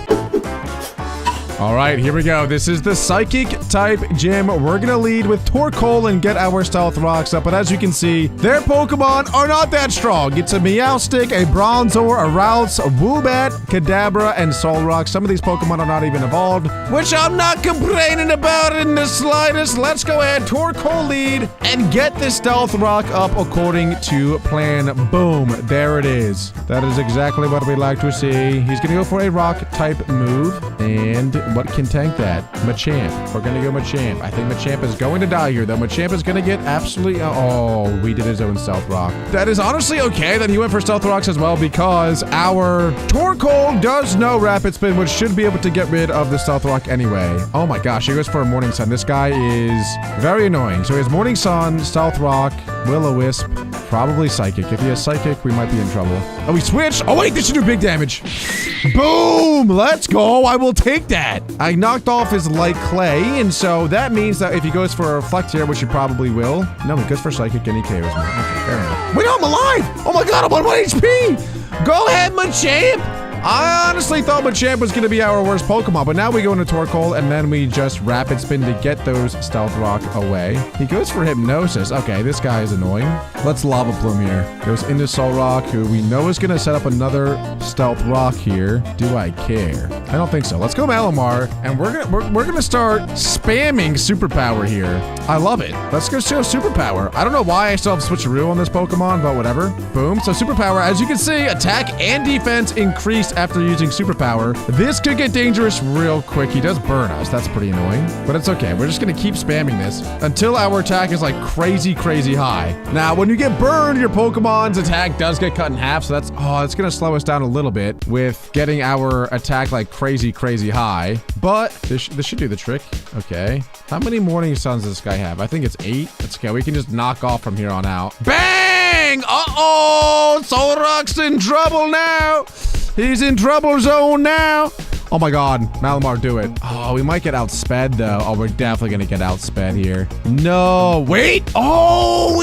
All right, here we go. This is the psychic type gym. We're gonna lead with Torkoal and get our stealth rocks up. But as you can see, their Pokemon are not that strong. It's a Meowstic, a Bronzor, a Routes, a Woobat, Kadabra, and Solrock. Some of these Pokemon are not even evolved, which I'm not complaining about in the slightest. Let's go ahead, Torkoal lead, and get the stealth rock up according to plan. Boom, there it is. That is exactly what we like to see. He's gonna go for a rock type move, and what can tank that? Machamp. We're gonna go Machamp. I think Machamp is going to die here, though. Machamp is gonna get absolutely... Oh, we did his own Stealth Rock. That is honestly okay that he went for Stealth Rocks as well, because our Torkoal does know Rapid Spin, which should be able to get rid of the Stealth Rock anyway. Oh my gosh, he goes for a Morning Sun. This guy is very annoying. So he has Morning Sun, Stealth Rock, Will-O-Wisp, probably Psychic. If he has Psychic, we might be in trouble. Oh, we switched. Oh wait, this should do big damage. Boom! Let's go. I will take that. I knocked off his Light Clay, and so that means that if he goes for a Reflect here, which he probably will. No, he goes for Psychic and he KOs me. Okay, fair enough. Wait, no, I'm alive! Oh my god, I'm on 1 HP! Go ahead, Machamp! I honestly thought Machamp was going to be our worst Pokemon, but now we go into Torkoal, and then we just Rapid Spin to get those Stealth Rock away. He goes for Hypnosis. Okay, this guy is annoying. Let's Lava Plume here. Goes into Solrock, who we know is going to set up another Stealth Rock here. Do I care? I don't think so. Let's go Malamar, and we're gonna start spamming Superpower here. I love it. Let's go show Superpower. I don't know why I still have Switcheroo on this Pokemon, but whatever. Boom. So Superpower, as you can see, attack and defense increased after using Superpower. This could get dangerous real quick. He does burn us. That's pretty annoying, but it's okay. We're just gonna keep spamming this until our attack is like crazy high. Now, when you get burned, your Pokemon's attack does get cut in half, so that's gonna slow us down a little bit with getting our attack like crazy high, but this should do the trick. Okay. How many Morning Suns does this guy have? I think it's 8. That's okay. We can just knock off from here on out. Bang! Uh-oh! Solrock's in trouble now! He's in trouble zone now! Oh my god, Malamar, do it. Oh, we might get outsped though. Oh, we're definitely gonna get outsped here. No, wait. Oh,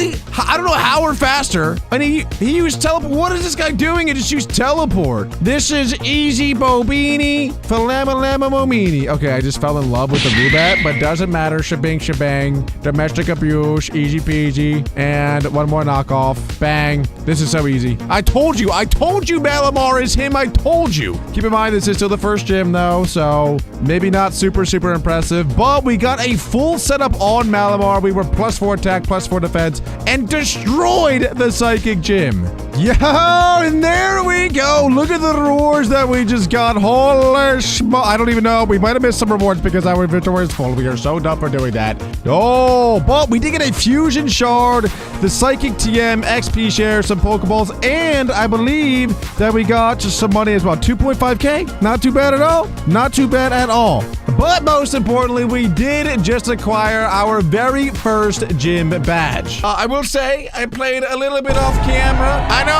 I don't know how we're faster. And he used teleport. What is this guy doing? He just used teleport. This is easy Bobini. Falama Momini. Okay, I just fell in love with the Woobat, but doesn't matter. Shebang shebang. Domestic abuse. Easy peasy. And one more knockoff. Bang. This is so easy. I told you Malamar is him. I told you. Keep in mind, this is still the first gym though, so maybe not super impressive, but we got a full setup on Malamar. We were +4 attack, +4 defense, and destroyed the Psychic Gym. Yeah, and there we go. Look at the rewards that we just got. Holy schmo. I don't even know. We might have missed some rewards because our inventory is full. We are so dumb for doing that. Oh, but we did get a Fusion Shard, the Psychic TM, XP share, some Pokeballs, and I believe that we got just some money as well. 2.5K? Not too bad at all. Not too bad at all. But most importantly, we did just acquire our very first gym badge. I will say I played a little bit off camera. I know.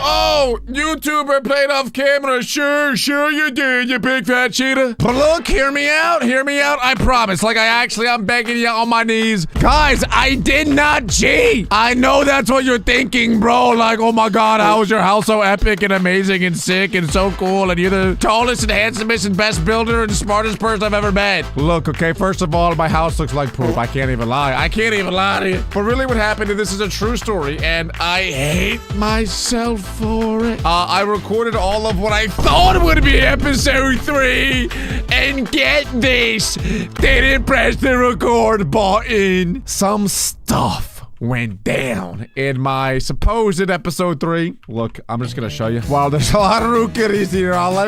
Oh, YouTuber played off camera. Sure you did, you big fat cheetah. But look, hear me out. I promise. Like I'm begging you on my knees. Guys, I did not cheat. I know that's what you're thinking, bro. Like, oh my god, how is your house so epic and amazing and sick and so cool, and you're the tallest and handsomest and best builder and smartest person I've ever met. Look, okay, first of all, my house looks like poop. I can't even lie to you. But really what happened, and this is a true story, and I hate myself for it. I recorded all of what I thought would be episode 3, and get this, didn't press the record button. Some stuff went down in my supposed episode 3. Look, I'm just gonna show you. Wow, there's a lot of Rookities here. I'll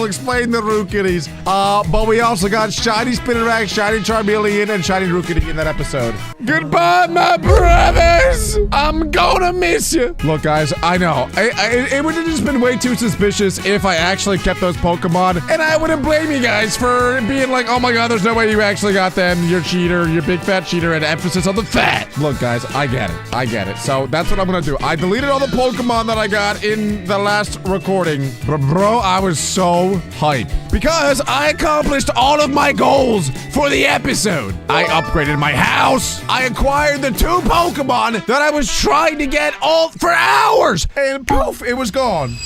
explain the Rookities. But we also got Shiny Spinarak, Shiny Charmeleon, and Shiny Rookity in that episode. Goodbye, my brothers. I'm gonna miss you. Look, guys, I know. It would have just been way too suspicious if I actually kept those Pokemon. And I wouldn't blame you guys for being like, oh my god, there's no way you actually got them. You're a cheater. You're a big fat cheater. And emphasis on the fat. Look, guys, I get it. I get it. So that's what I'm gonna do. I deleted all the Pokemon that I got in the last recording. But bro, I was so hyped. Because I accomplished all of my goals for the episode. I upgraded my house. I acquired the 2 Pokemon that I was trying to get all for hours. And poof, it was gone.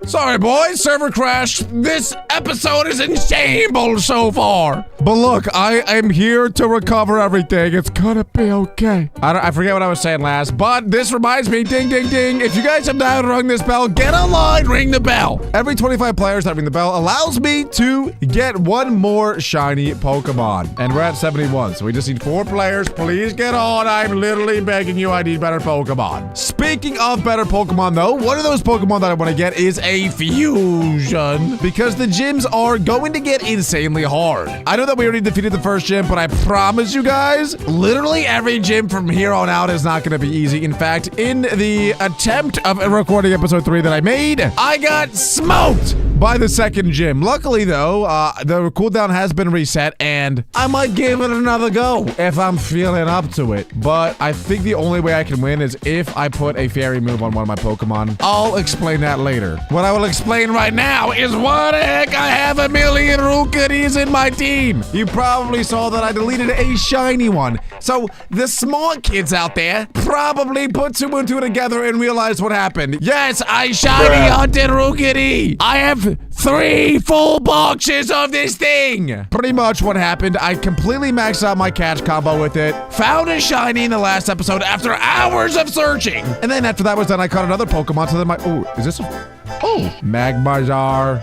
Sorry, boys, server crashed. This episode is in shambles so far. But look, I am here to recover everything. It's gonna be okay. I forget what I was saying last, but this reminds me, ding, ding, ding. If you guys have not rung this bell, get online, ring the bell. Every 25 players that ring the bell allows me to get 1 more shiny Pokemon. And we're at 71, so we just need 4 players. Please get on. I'm literally begging you, I need better Pokemon. Speaking of better Pokemon, though, one of those Pokemon that I want to get is a fusion, because the gyms are going to get insanely hard. I know that we already defeated the first gym, but I promise you guys, literally every gym from here on out is not going to be easy. In fact, in the attempt of recording episode 3 that I made, I got smoked by the second gym. Luckily, though, the cooldown has been reset, and I might give it another go if I'm feeling up to it. But I think the only way I can win is if I put a fairy move on one of my Pokemon. I'll explain that later. What I will explain right now is what the heck, I have a million Rookies in my team. You probably saw that I deleted a shiny one. So the smart kids out there probably put 2 and 2 together and realized what happened. Yes, I shiny hunted Rookie. I have 3 full boxes of this thing. Pretty much what happened, I completely maxed out my catch combo with it, found a shiny in the last episode after hours of searching. And then after that was done, I caught another Pokemon. So then is this Magmarizer,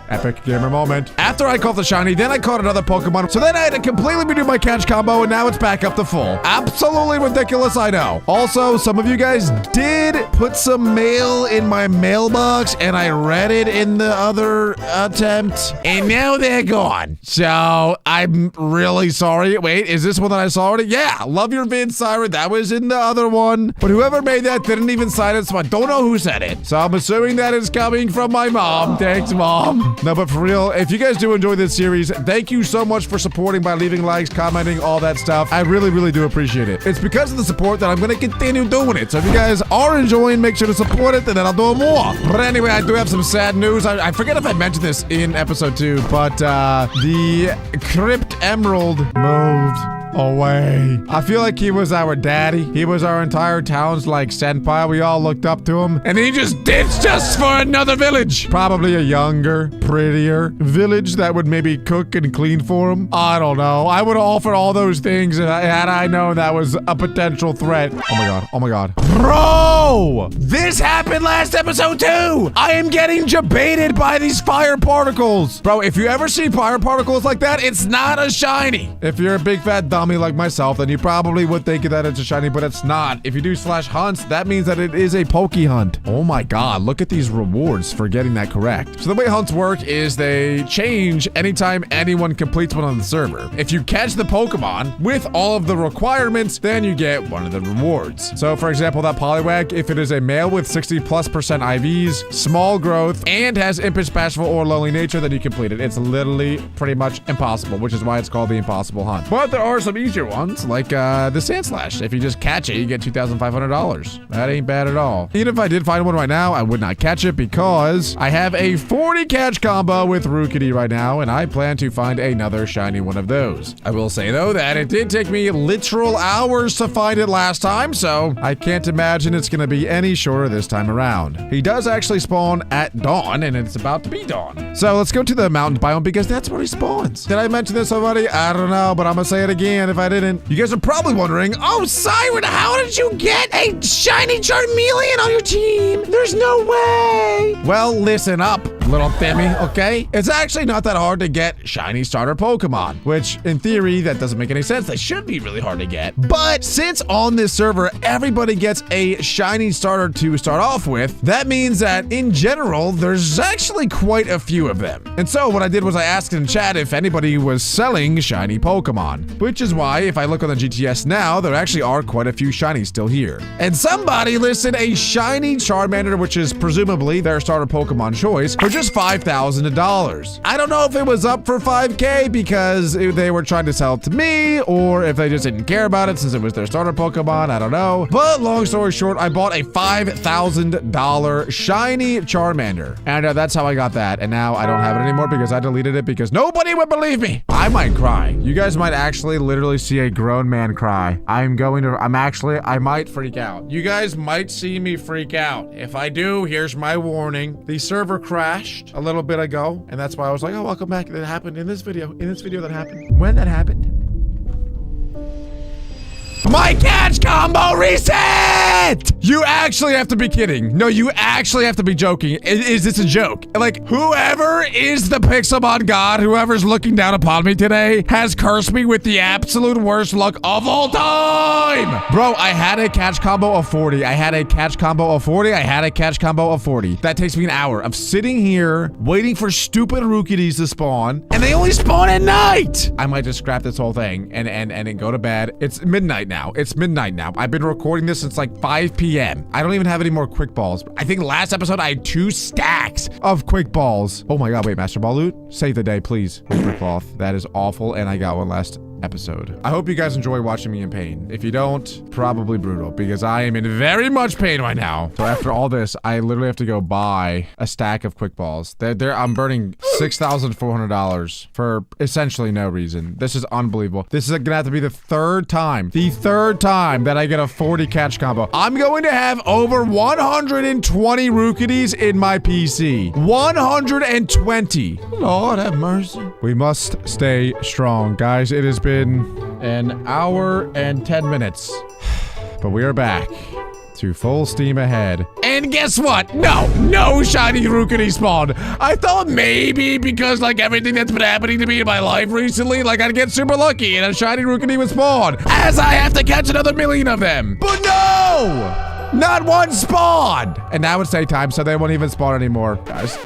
epic gamer moment. After I caught the shiny, then I caught another Pokemon. So then I had to completely redo my catch combo, and now it's back up to full. Absolutely ridiculous, I know. Also, some of you guys did put some mail in my mailbox, and I read it in the other attempt, and now they're gone. So I'm really sorry. Wait, is this one that I saw already? Yeah, love your vid, Siren. That was in the other one. But whoever made that didn't even sign it, so I don't know who said it. So I'm assuming that is coming from my mom. Thanks, Mom. No, but for real, if you guys do enjoy this series, thank you so much for supporting by leaving likes, commenting, all that stuff. I really, really do appreciate it. It's because of the support that I'm going to continue doing it. So if you guys are enjoying, make sure to support it, and then I'll do more. But anyway, I do have some sad news. I forget if I mentioned this in episode 2, but the Crypt Emerald moved away. I feel like he was our daddy. He was our entire town's like senpai. We all looked up to him, and he just ditched us for another village. Probably a younger, prettier village that would maybe cook and clean for him. I don't know. I would offer all those things had I known that was a potential threat. Oh my god. Oh my god. Bro! This happened last episode too! I am getting debated by these fire particles. Bro, if you ever see fire particles like that, it's not a shiny. If you're a big fat dummy like myself, then you probably would think that it's a shiny, but it's not. If you do /hunts, that means that it is a Poke Hunt. Oh my god, look at these rewards for getting that correct. So the way hunts work is they change anytime anyone completes one on the server. If you catch the Pokemon with all of the requirements, then you get one of the rewards. So for example, that Poliwag, if it is a male with 60+% IVs, small growth, and has impish, bashful, or lonely nature, then you complete it. It's literally pretty much impossible, which is why it's called the impossible hunt. But there are some easier ones, like the Sandslash. If you just catch it, you get $2,500. That ain't bad at all. Even if I did find one right now, I would not catch it because I have a 40 catch combo with Rookie right now, and I plan to find another shiny one of those. I will say, though, that it did take me literal hours to find it last time, so I can't imagine it's going to be any shorter this time around. He does actually spawn at dawn, and it's about to be dawn. So let's go to the mountain biome because that's where he spawns. Did I mention this already? I don't know, but I'm going to say it again if I didn't. You guys are probably wondering, oh, Siren, how did you get a shiny Charmeleon on your team? There's no way. Well, listen up. little Timmy, okay? It's actually not that hard to get shiny starter Pokemon, which in theory, that doesn't make any sense. They should be really hard to get. But since on this server, everybody gets a shiny starter to start off with, that means that in general, there's actually quite a few of them. And so what I did was I asked in chat if anybody was selling shiny Pokemon, which is why if I look on the GTS now, there actually are quite a few shinies still here. And somebody listed a shiny Charmander, which is presumably their starter Pokemon choice, for just $5,000. I don't know if it was up for 5K because they were trying to sell it to me, or if they just didn't care about it since it was their starter Pokemon, I don't know. But long story short, I bought a $5,000 shiny Charmander. And that's how I got that. And now I don't have it anymore because I deleted it because nobody would believe me. I might cry. You guys might actually literally see a grown man cry. I might freak out. You guys might see me freak out. If I do, here's my warning. The server crashed a little bit ago, and that's why I was like, oh, welcome back. That happened in this video. That happened. When that happened? My catch combo reset! You actually have to be kidding. No, you actually have to be joking. Is this a joke? Like, whoever is the Pixelmon god, whoever's looking down upon me today, has cursed me with the absolute worst luck of all time! Bro, I had a catch combo of 40. I had a catch combo of 40. That takes me an hour of sitting here, waiting for stupid Rookies to spawn, and they only spawn at night! I might just scrap this whole thing and then go to bed. It's midnight now. It's midnight now. I've been recording this since like 5 p.m. I don't even have any more quick balls. I think last episode I had 2 stacks of quick balls. Oh my god, wait, Master Ball loot? Save the day, please. Paper cloth. That is awful, and I got one last episode. I hope you guys enjoy watching me in pain. If you don't, probably brutal, because I am in very much pain right now. So after all this, I literally have to go buy a stack of quick balls. I'm burning $6,400 for essentially no reason. This is unbelievable. This is gonna have to be the third time that I get a 40 catch combo. I'm going to have over 120 Rookies in my PC. 120. Lord have mercy. We must stay strong, guys. It has been an hour and 10 minutes, but we are back to full steam ahead. And guess what? No shiny Rookie spawn. I thought maybe because like everything that's been happening to me in my life recently, like I'd get super lucky and a shiny Rookie would spawn, as I have to catch another million of them. But no! Not one spawn! And now it's daytime, so they won't even spawn anymore. Guys.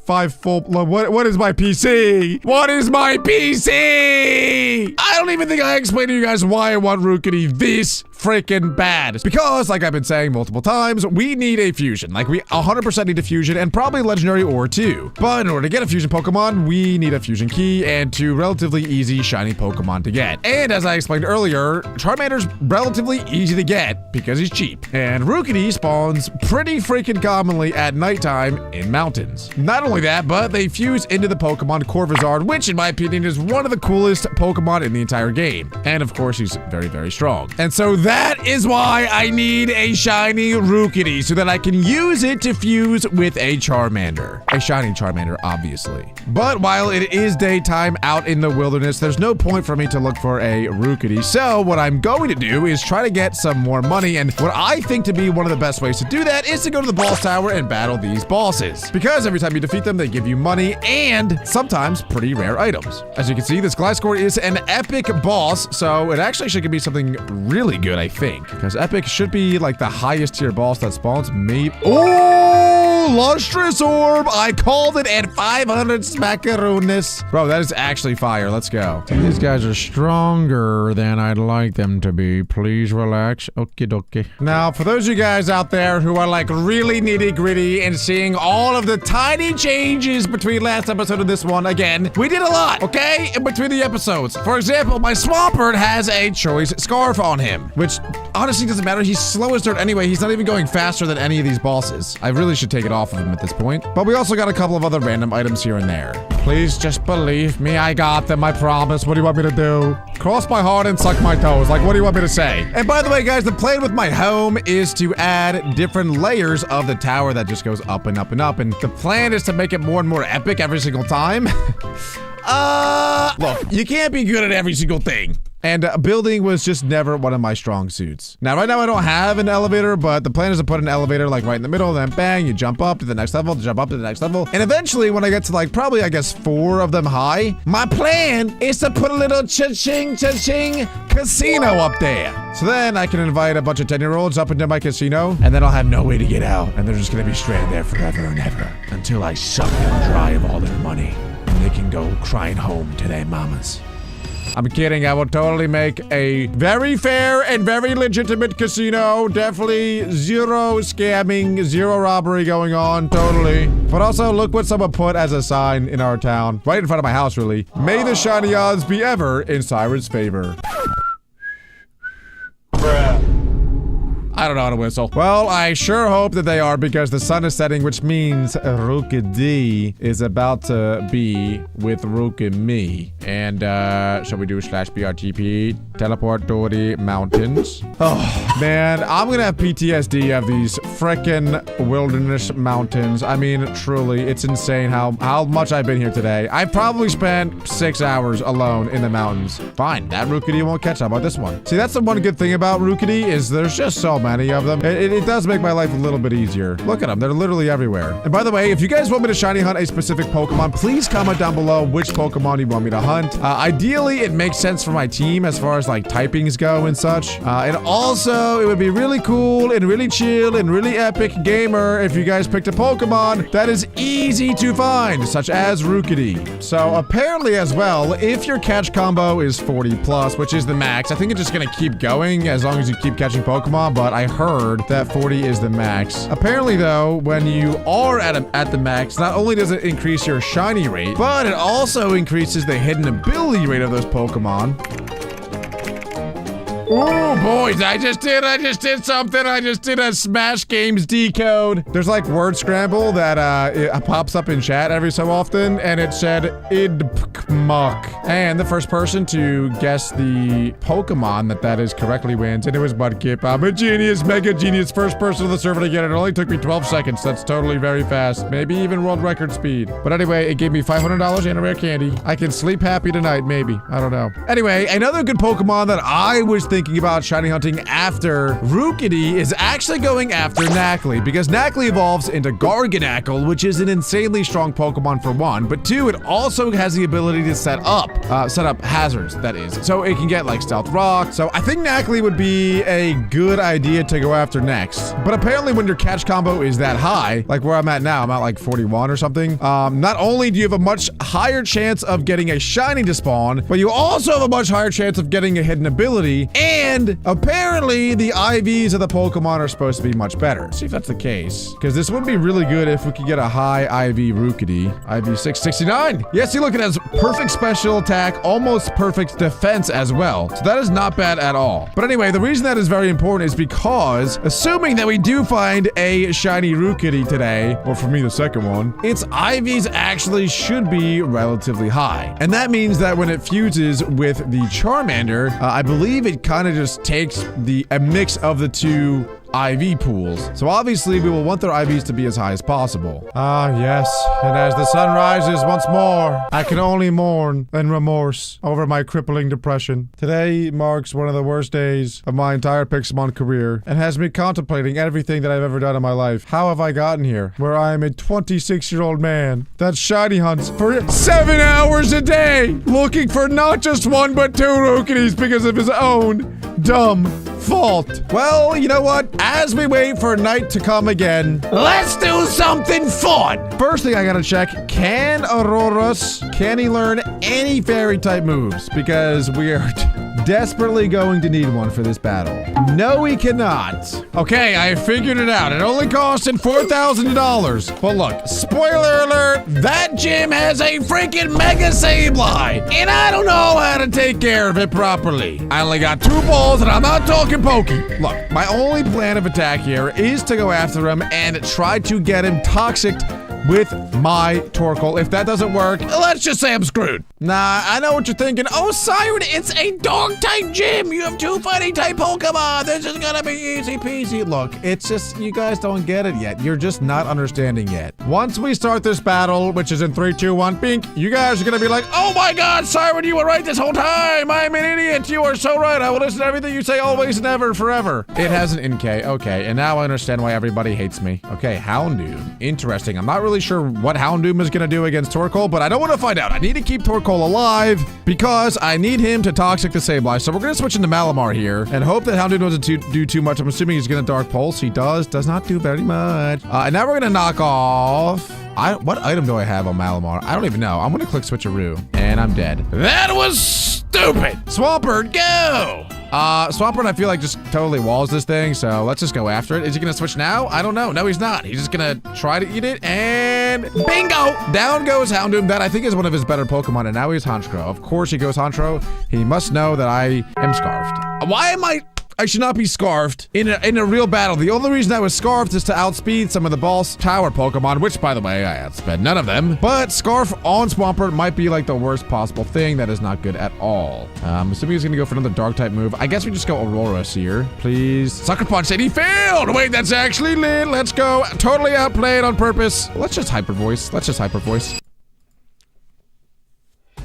Five full. What is my PC? What is my PC? I don't even think I explained to you guys why I want Rookie this freaking bad. It's because, like I've been saying multiple times, we need a fusion. Like, we 100% need a fusion and probably legendary or 2. But in order to get a fusion Pokemon, we need a fusion key and 2 relatively easy shiny Pokemon to get. And as I explained earlier, Charmander's relatively easy to get because he's cheap. And Rookie spawns pretty freaking commonly at nighttime in mountains. Not only that, but they fuse into the Pokemon Corvisart, which in my opinion is one of the coolest Pokemon in the entire game. And of course, he's very, very strong. And so that is why I need a shiny Rookie, so that I can use it to fuse with a Charmander. A shiny Charmander, obviously. But while it is daytime out in the wilderness, there's no point for me to look for a Rookie. So what I'm going to do is try to get some more money, and what I think to be one of the best ways to do that is to go to the boss tower and battle these bosses. Because every time you defeat them, they give you money and sometimes pretty rare items. As you can see, this Gliscor is an epic boss, so it actually should be something really good, I think. Because epic should be like the highest tier boss that spawns me. Oh, lustrous orb! I called it at 500 smackarooness. Bro, that is actually fire. Let's go. These guys are stronger than I'd like them to be. Please relax. Okie dokie. Now, for those of you guys out there who are like really nitty gritty and seeing all of the tiny changes between last episode and this one, again, we did a lot, okay? In between the episodes. For example, my Swampert has a choice scarf on him, which honestly doesn't matter. He's slow as dirt anyway. He's not even going faster than any of these bosses. I really should take it off of him at this point. But we also got a couple of other random items here and there. Please just believe me. I got them. I promise. What do you want me to do? Cross my heart and suck my toes. Like, what do you want me to say? And by the way, guys, the plan with my home is to add different layers of the tower that just goes up and up and up. And the plan is to make it more and more epic every single time. Look, you can't be good at every single thing. And building was just never one of my strong suits. Now, right now I don't have an elevator, but the plan is to put an elevator like right in the middle, then bang, you jump up to the next level, jump up to the next level. And eventually when I get to like probably, I guess, 4 of them high, my plan is to put a little cha-ching, cha-ching casino up there. So then I can invite a bunch of 10-year-olds up into my casino, and then I'll have no way to get out. And they're just gonna be stranded there forever and ever until I suck them dry of all their money. And they can go crying home to their mamas. I'm kidding. I will totally make a very fair and very legitimate casino. Definitely zero scamming, zero robbery going on. Totally. But also, look what someone put as a sign in our town. Right in front of my house, really. May the shiny odds be ever in Siren's favor. I don't know how to whistle. Well, I sure hope that they are, because the sun is setting, which means Rookedy is about to be with Rook and me. And, shall we do /BRTP? Teleport to the mountains. Oh, man, I'm gonna have PTSD of these frickin' wilderness mountains. I mean, truly, it's insane how much I've been here today. I've probably spent 6 hours alone in the mountains. Fine, that Rookedy won't catch up on this one. See, that's the one good thing about Rookedy is there's just so many of them. It does make my life a little bit easier. Look at them. They're literally everywhere. And by the way, if you guys want me to shiny hunt a specific Pokemon, please comment down below which Pokemon you want me to hunt. Ideally, it makes sense for my team as far as like typings go and such. And also, it would be really cool and really chill and really epic gamer if you guys picked a Pokemon that is easy to find, such as Rookedy. So apparently as well, if your catch combo is 40 plus, which is the max, I think it's just gonna keep going as long as you keep catching Pokemon, but I heard that 40 is the max. Apparently though, when you are at the max, not only does it increase your shiny rate, but it also increases the hidden ability rate of those Pokemon. Oh, boys, I just did something. I just did a Smash Games decode. There's like word scramble that it pops up in chat every so often, and it said idpkmuk. And the first person to guess the Pokemon that is correctly wins, and it was Mudkip. I'm a genius, mega genius, first person on the server to get it. It only took me 12 seconds. That's totally very fast. Maybe even world record speed. But anyway, it gave me $500 and a rare candy. I can sleep happy tonight, maybe. I don't know. Anyway, another good Pokemon that I was thinking about shiny hunting after Rookedy is actually going after Nacli, because Nacli evolves into Garganacl, which is an insanely strong Pokemon for one, but two, it also has the ability to set up hazards, that is. So it can get like Stealth Rock. So I think Nacli would be a good idea to go after next. But apparently when your catch combo is that high, like where I'm at now, I'm at like 41 or something, not only do you have a much higher chance of getting a shiny to spawn, but you also have a much higher chance of getting a hidden ability, and apparently the IVs of the Pokemon are supposed to be much better. Let's see if that's the case, because this would be really good if we could get a high IV Rookedy. IV 669. Yes, you look, it has perfect special attack, almost perfect defense as well. So that is not bad at all. But anyway, the reason that is very important is because, assuming that we do find a shiny Rookedy today, or for me the second one, its IVs actually should be relatively high. And that means that when it fuses with the Charmander, I believe it kind of just takes a mix of the two IV pools. So obviously we will want their IVs to be as high as possible. Ah, yes. And as the sun rises once more, I can only mourn and remorse over my crippling depression. Today marks one of the worst days of my entire Pixelmon career and has me contemplating everything that I've ever done in my life. How have I gotten here, where I am a 26-year-old man that shiny hunts for 7 hours a day, looking for not just one but 2 Rookedys because of his own dumb fault. Well, you know what? As we wait for night to come again, let's do something fun. First thing I gotta check, can he learn any fairy type moves? Because we are desperately going to need one for this battle. No, he cannot. Okay, I figured it out. It only costed $4,000. But look, spoiler alert, that gym has a freaking Mega Sableye, and I don't know how to take care of it properly. I only got 2 balls, and I'm not talking pokey. Look, my only plan of attack here is to go after him and try to get him toxic with my Torkoal. If that doesn't work, let's just say I'm screwed. Nah, I know what you're thinking. Oh, Siren, it's a dog-type gym. You have 2 fighting-type Pokemon. This is gonna be easy peasy. Look, it's just, you guys don't get it yet. You're just not understanding yet. Once we start this battle, which is in 3, 2, 1, pink, you guys are gonna be like, oh my God, Siren, you were right this whole time. I'm an idiot. You are so right. I will listen to everything you say always, never, forever. It has an NK. Okay, and now I understand why everybody hates me. Okay, Houndoom. Interesting. I'm not really sure what Houndoom is gonna do against Torkoal, but I don't want to find out. I need to keep Torkoal alive because I need him to Toxic the Sableye. So we're gonna switch into Malamar here and hope that Houndoom doesn't do too much. I'm assuming he's gonna Dark Pulse. He does not do very much. And now we're gonna knock off. What item do I have on Malamar? I don't even know. I'm gonna click Switcheroo and I'm dead. That was stupid. Swampert, go! Swampert, I feel like just totally walls this thing, so let's just go after it. Is he gonna switch now? I don't know. No, he's not. He's just gonna try to eat it, and bingo! Down goes Houndoom. That I think is one of his better Pokemon, and now he's Honchkrow. Of course he goes Honchkrow. He must know that I am Scarfed. Why am I should not be Scarfed in a real battle. The only reason I was Scarfed is to outspeed some of the Boss Tower Pokemon, which, by the way, I outsped none of them. But Scarf on Swampert might be like the worst possible thing. That is not good at all. Assuming he's gonna go for another Dark-type move. I guess we just go Aurora Seer, please. Sucker Punch, and he failed! Wait, that's actually lit. Let's go. Totally outplayed on purpose. Let's just Hyper Voice.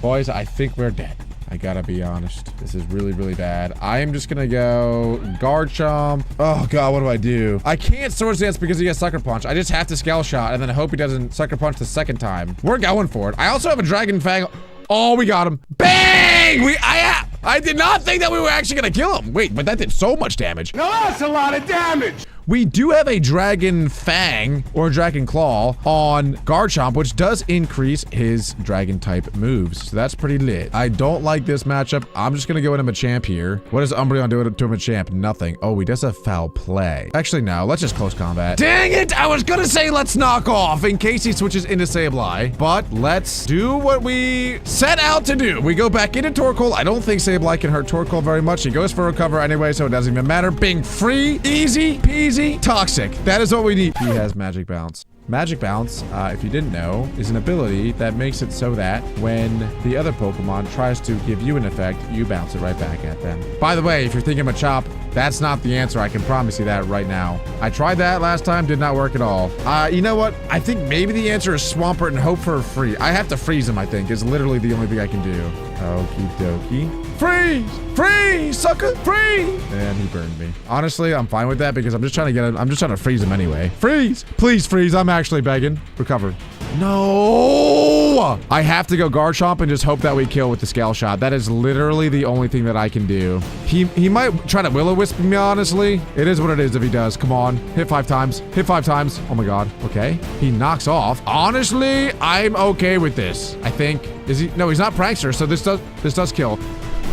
Boys, I think we're dead. I gotta be honest. This is really, really bad. I am just gonna go Garchomp. Oh God, what do I do? I can't Swords Dance because he has Sucker Punch. I just have to Scale Shot and then hope he doesn't Sucker Punch the second time. We're going for it. I also have a Dragon Fang. Oh, we got him. Bang! I did not think that we were actually gonna kill him. Wait, but that did so much damage. No, that's a lot of damage. We do have a Dragon Fang or Dragon Claw on Garchomp, which does increase his Dragon type moves. So that's pretty lit. I don't like this matchup. I'm just gonna go into Machamp here. What does Umbreon do to Machamp? Nothing. Oh, he does a Foul Play. Actually, no. Let's just close combat. Dang it! I was gonna say let's knock off in case he switches into Sableye, but let's do what we set out to do. We go back into Torkoal. I don't think Sableye can hurt Torkoal very much. He goes for Recover anyway, so it doesn't even matter. Being free, easy peasy. Toxic. That is what we need. He has Magic Bounce. Magic Bounce, if you didn't know, is an ability that makes it so that when the other Pokemon tries to give you an effect, you bounce it right back at them. By the way, if you're thinking Machop, that's not the answer. I can promise you that right now. I tried that last time, did not work at all. You know what? I think maybe the answer is Swampert and hope for a free. I have to freeze him, I think, is literally the only thing I can do. Okie dokie. Freeze! Freeze! Sucker! Freeze! And he burned me. Honestly, I'm fine with that because I'm just trying to get him. I'm just trying to freeze him anyway. Freeze! Please freeze. I'm actually begging. Recover. No! I have to go Garchomp and just hope that we kill with the Scale Shot. That is literally the only thing that I can do. He might try to Will-O-Wisp me, honestly. It is what it is if he does. Come on. Hit 5 times. Hit 5 times. Oh my God. Okay. He knocks off. Honestly, I'm okay with this. I think. Is he? No, he's not Prankster, so this does kill.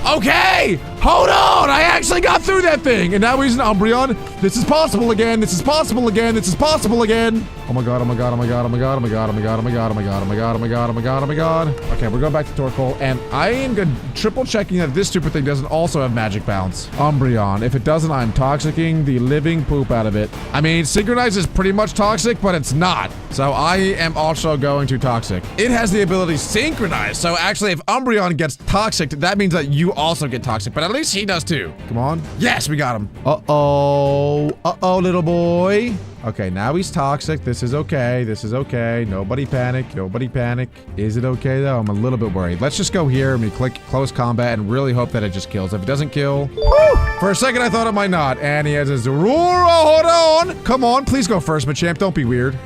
Okay! Hold on! I actually got through that thing! And now he's an Umbreon. This is possible again. This is possible again. This is possible again. Oh my God, oh my God, oh my God, oh my God, oh my God, oh my God, oh my God, oh my God, oh my God, oh my God, oh my God, oh my God. Okay, we're going back to Torkoal, and I am good triple checking that this stupid thing doesn't also have Magic Bounce. Umbreon. If it doesn't, I'm Toxicking the living poop out of it. I mean, Synchronize is pretty much toxic, but it's not. So I am also going to Toxic. It has the ability Synchronize, so actually if Umbreon gets Toxic, that means that you also get Toxic, but at least he does too. Come on. Yes, we got him. Uh-oh. Uh-oh, little boy. Okay, now he's Toxic. This is okay. This is okay. Nobody panic. Nobody panic. Is it okay, though? I'm a little bit worried. Let's just go here and we click close combat and really hope that it just kills. If it doesn't kill... Woo! For a second, I thought it might not. And he has his Aurora. Hold on. Come on. Please go first, Machamp. Don't be weird.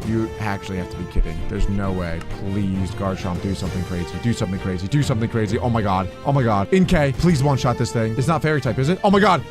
You actually have to be kidding. There's no way. Please, Garchomp, do something crazy. Do something crazy. Do something crazy. Oh my God. Oh my God. NK, please one-shot this thing. It's not Fairy type, is it? Oh my God.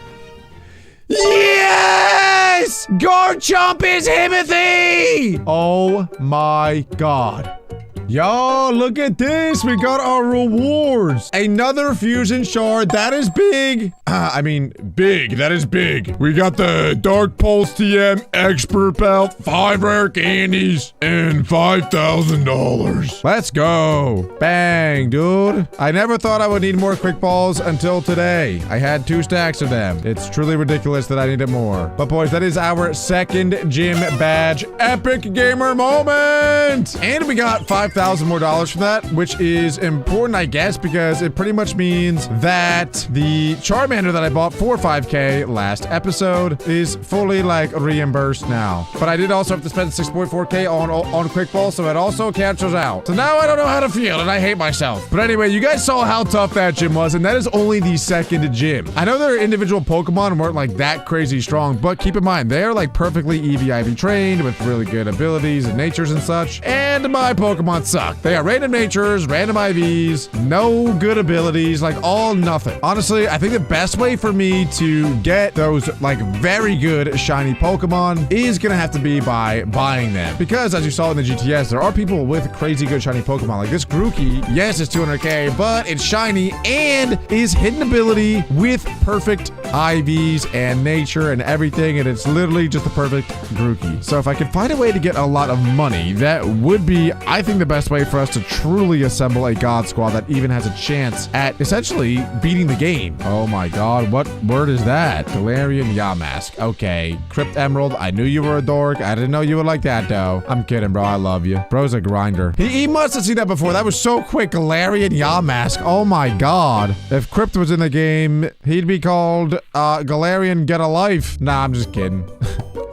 Yes! Garchomp is Himothy! Oh my God. Yo, look at this. We got our rewards. Another fusion shard. That is big. I mean, big. That is big. We got the Dark Pulse TM Expert Belt, 5 rare candies, and $5,000. Let's go. Bang, dude. I never thought I would need more quick balls until today. I had 2 stacks of them. It's truly ridiculous that I needed more. But boys, that is our second gym badge. Epic gamer moment. And we got $5,000 more from that, which is important, I guess, because it pretty much means that the Charmander that I bought for 5K last episode is fully like reimbursed now. But I did also have to spend 6.4K on quick ball, so it also cancels out. So now I don't know how to feel and I hate myself. But anyway, you guys saw how tough that gym was, and that is only the second gym. I know their individual Pokemon weren't like that crazy strong, but keep in mind, they're like perfectly EV/IV trained with really good abilities and natures and such. And my Pokemon suck. They are random natures, random IVs, no good abilities, like all nothing. Honestly, I think the best way for me to get those like very good shiny Pokemon is gonna have to be by buying them. Because as you saw in the GTS, there are people with crazy good shiny Pokemon. Like this Grookey, yes, it's 200K, but it's shiny and is hidden ability with perfect IVs and nature and everything, and it's literally just the perfect Grookey. So if I could find a way to get a lot of money, that would be, I think, the best way for us to truly assemble a God Squad that even has a chance at essentially beating the game. Oh my god, what word is that? Galarian Yamask. Okay. Crypt Emerald, I knew you were a dork. I didn't know you would like that though. I'm kidding, bro. I love you. Bro's a grinder. He must have seen that before. That was so quick. Galarian Yamask. Oh my god. If Crypt was in the game, he'd be called Galarian Get a Life. Nah, I'm just kidding.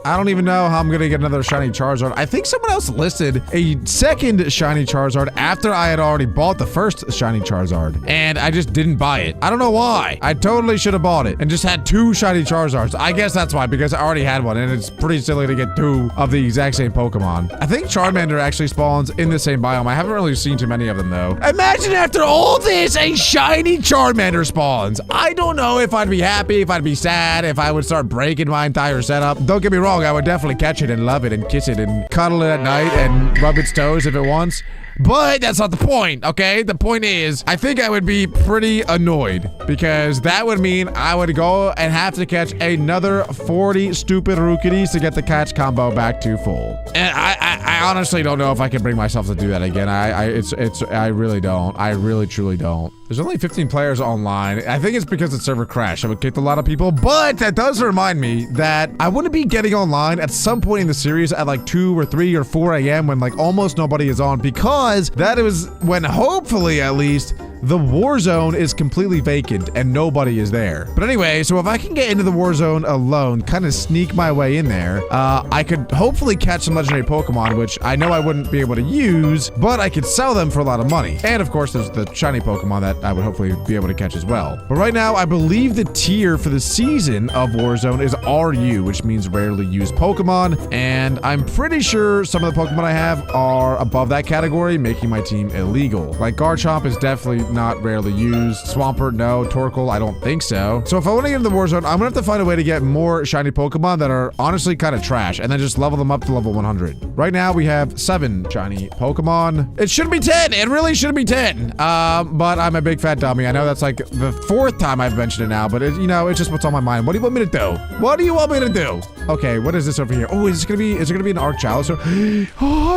I don't even know how I'm gonna get another shiny Charizard. I think someone else listed a second shiny Charizard after I had already bought the first shiny Charizard, and I just didn't buy it. I don't know why. I totally should have bought it and just had 2 shiny Charizards. I guess that's why, because I already had one, and it's pretty silly to get 2 of the exact same Pokemon. I think Charmander actually spawns in the same biome. I haven't really seen too many of them though. Imagine after all this, a shiny Charmander spawns. I don't know if I'd be happy, if I'd be sad, if I would start breaking my entire setup. Don't get me wrong. I would definitely catch it and love it and kiss it and cuddle it at night and rub its toes if it wants. But that's not the point, okay? The point is, I think I would be pretty annoyed because that would mean I would go and have to catch another 40 stupid Rookies to get the catch combo back to full. And I honestly don't know if I can bring myself to do that again. I really don't. I really, truly don't. There's only 15 players online. I think it's because the server crashed. I would kick a lot of people, but that does remind me that I wouldn't be getting online at some point in the series at like 2 or 3 or 4 a.m. when like almost nobody is on, because that is when hopefully at least the war zone is completely vacant and nobody is there. But anyway, so if I can get into the war zone alone, kind of sneak my way in there, I could hopefully catch some legendary Pokemon, which I know I wouldn't be able to use, but I could sell them for a lot of money. And of course, there's the shiny Pokemon that I would hopefully be able to catch as well. But right now, I believe the tier for the season of Warzone is RU, which means rarely used Pokemon. And I'm pretty sure some of the Pokemon I have are above that category, making my team illegal. Like Garchomp is definitely not rarely used. Swampert, no. Torkoal, I don't think so. So if I want to get into the Warzone, I'm gonna have to find a way to get more shiny Pokemon that are honestly kind of trash, and then just level them up to level 100. Right now, we have 7 shiny Pokemon. It should be 10. It really should be 10. But I'm a big fat dummy. I know that's like the 4th time I've mentioned it now, but it, you know, it's just what's on my mind. What do you want me to do? What do you want me to do? Okay, what is this over here? Oh, is there gonna be an Arc Chalice? Oh,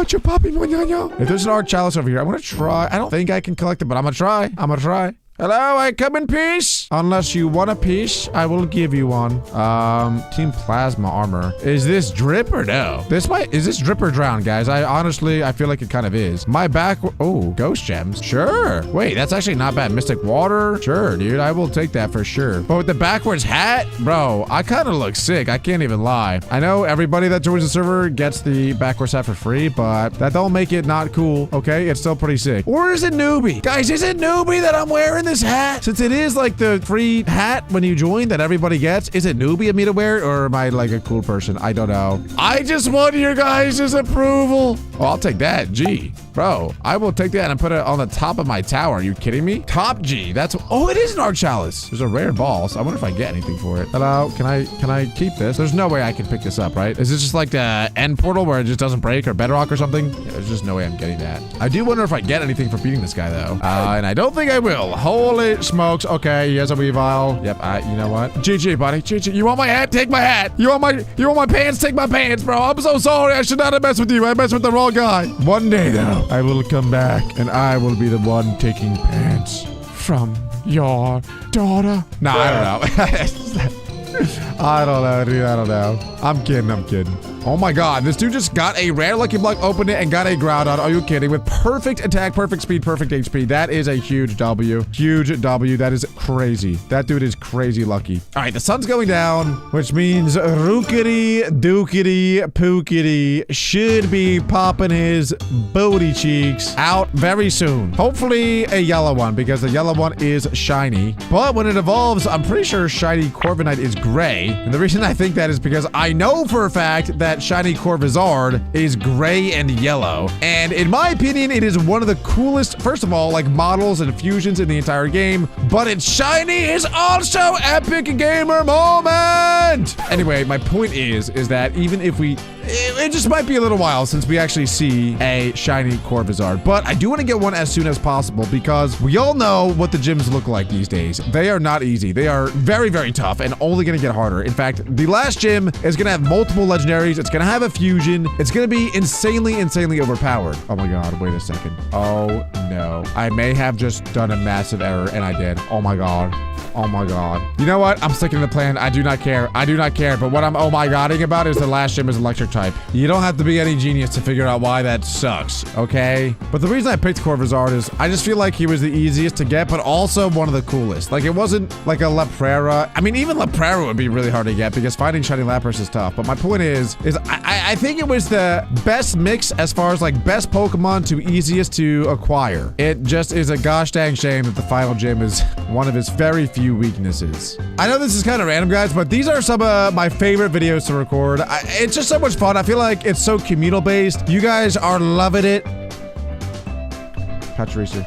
Chupapi Moñoño. If there's an Arc Chalice over here, I'm gonna try. I don't think I can collect it, but I'm gonna try. Hello, I come in peace. Unless you want a piece, I will give you one. Team Plasma Armor. Is this drip or no? Is this drip or drown, guys? I feel like it kind of is. My back, oh, Ghost Gems. Sure. Wait, that's actually not bad. Mystic Water. Sure, dude, I will take that for sure. But with the backwards hat, bro, I kind of look sick. I can't even lie. I know everybody that joins the server gets the backwards hat for free, but that don't make it not cool, okay? It's still pretty sick. Or is it newbie? Guys, is it newbie that I'm wearing this hat? Since it is like the free hat when you join that everybody gets, is it newbie of me to wear it, or am I like a cool person? I don't know. I just want your guys' approval. Oh, I'll take that. G. Bro, I will take that and put it on the top of my tower. Are you kidding me? Top G. That's... Oh, it is an Arc Chalice. There's a rare ball, so I wonder if I get anything for it. Hello? Can I keep this? There's no way I can pick this up, right? Is this just like the end portal where it just doesn't break or bedrock or something? Yeah, there's just no way I'm getting that. I do wonder if I get anything for beating this guy, though. And I don't think I will. Holy smokes. Okay, he has a Weavile. Yep, you know what? GG, buddy. GG. You want my hat? Take my hat. You want my pants? Take my pants, bro. I'm so sorry. I should not have messed with you. I messed with the wrong guy. One day, though, I will come back and I will be the one taking pants from your daughter. Nah, I don't know. I don't know, dude. I don't know. I'm kidding. Oh my god, this dude just got a rare lucky block, opened it, and got a Groudon. Are you kidding? With perfect attack, perfect speed, perfect HP. That is a huge W. Huge W. That is crazy. That dude is crazy lucky. All right, the sun's going down, which means Rookity Dookity Pookity should be popping his booty cheeks out very soon. Hopefully a yellow one, because the yellow one is shiny. But when it evolves, I'm pretty sure shiny Corviknight is gray. And the reason I think that is because I know for a fact that shiny Corvisard is gray and yellow. And in my opinion, it is one of the coolest, first of all, like models and fusions in the entire game. But its shiny is also epic gamer moment. Anyway, my point is that even if it just might be a little while since we actually see a shiny Corvisard. But I do want to get one as soon as possible because we all know what the gyms look like these days. They are not easy. They are very, very tough and only going to get harder. In fact, the last gym is going to have multiple legendaries. It's going to have a fusion. It's going to be insanely overpowered. Oh my god, wait a second. Oh no. I may have just done a massive error and I did. Oh my god. Oh my god. You know what? I'm sticking to the plan. I do not care. I do not care. But what I'm oh my godding about is the last gym is electric type. You don't have to be any genius to figure out why that sucks, okay? But the reason I picked Corvisard is I just feel like he was the easiest to get, but also one of the coolest. Like, it wasn't like a Leprera. I mean, even Leprera would be really hard to get because finding shiny Lapras is tough. But my point is I think it was the best mix as far as like best Pokemon to easiest to acquire. It just is a gosh dang shame that the final gym is one of its very few weaknesses. I know this is kind of random, guys, but these are some of my favorite videos to record. It's just so much fun. I feel like it's so communal based. You guys are loving it. Pachirisu.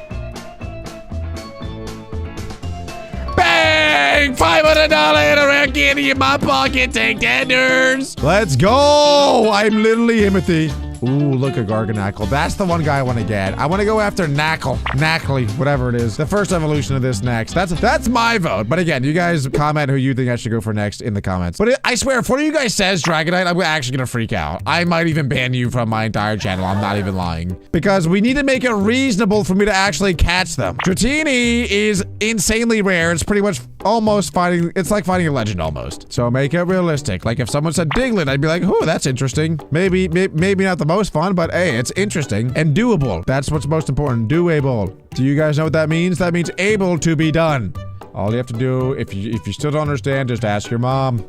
Bang! $500 in a rare candy in my pocket. Take that, nerds. Let's go. I'm literally Timothy. Ooh, look at Garganackle. That's the one guy I want to get. I want to go after Knackley, whatever it is. The first evolution of this next. That's my vote. But again, you guys comment who you think I should go for next in the comments. But I swear, if one of you guys says Dragonite, I'm actually going to freak out. I might even ban you from my entire channel. I'm not even lying. Because we need to make it reasonable for me to actually catch them. Dratini is insanely rare. It's pretty much almost fighting. It's like fighting a legend almost. So make it realistic. Like if someone said Diglett, I'd be like, oh, that's interesting. Maybe not the most fun, but hey, it's interesting and doable. That's what's most important. Doable. Do you guys know what that means? That means able to be done. All you have to do, if you still don't understand, just ask your mom.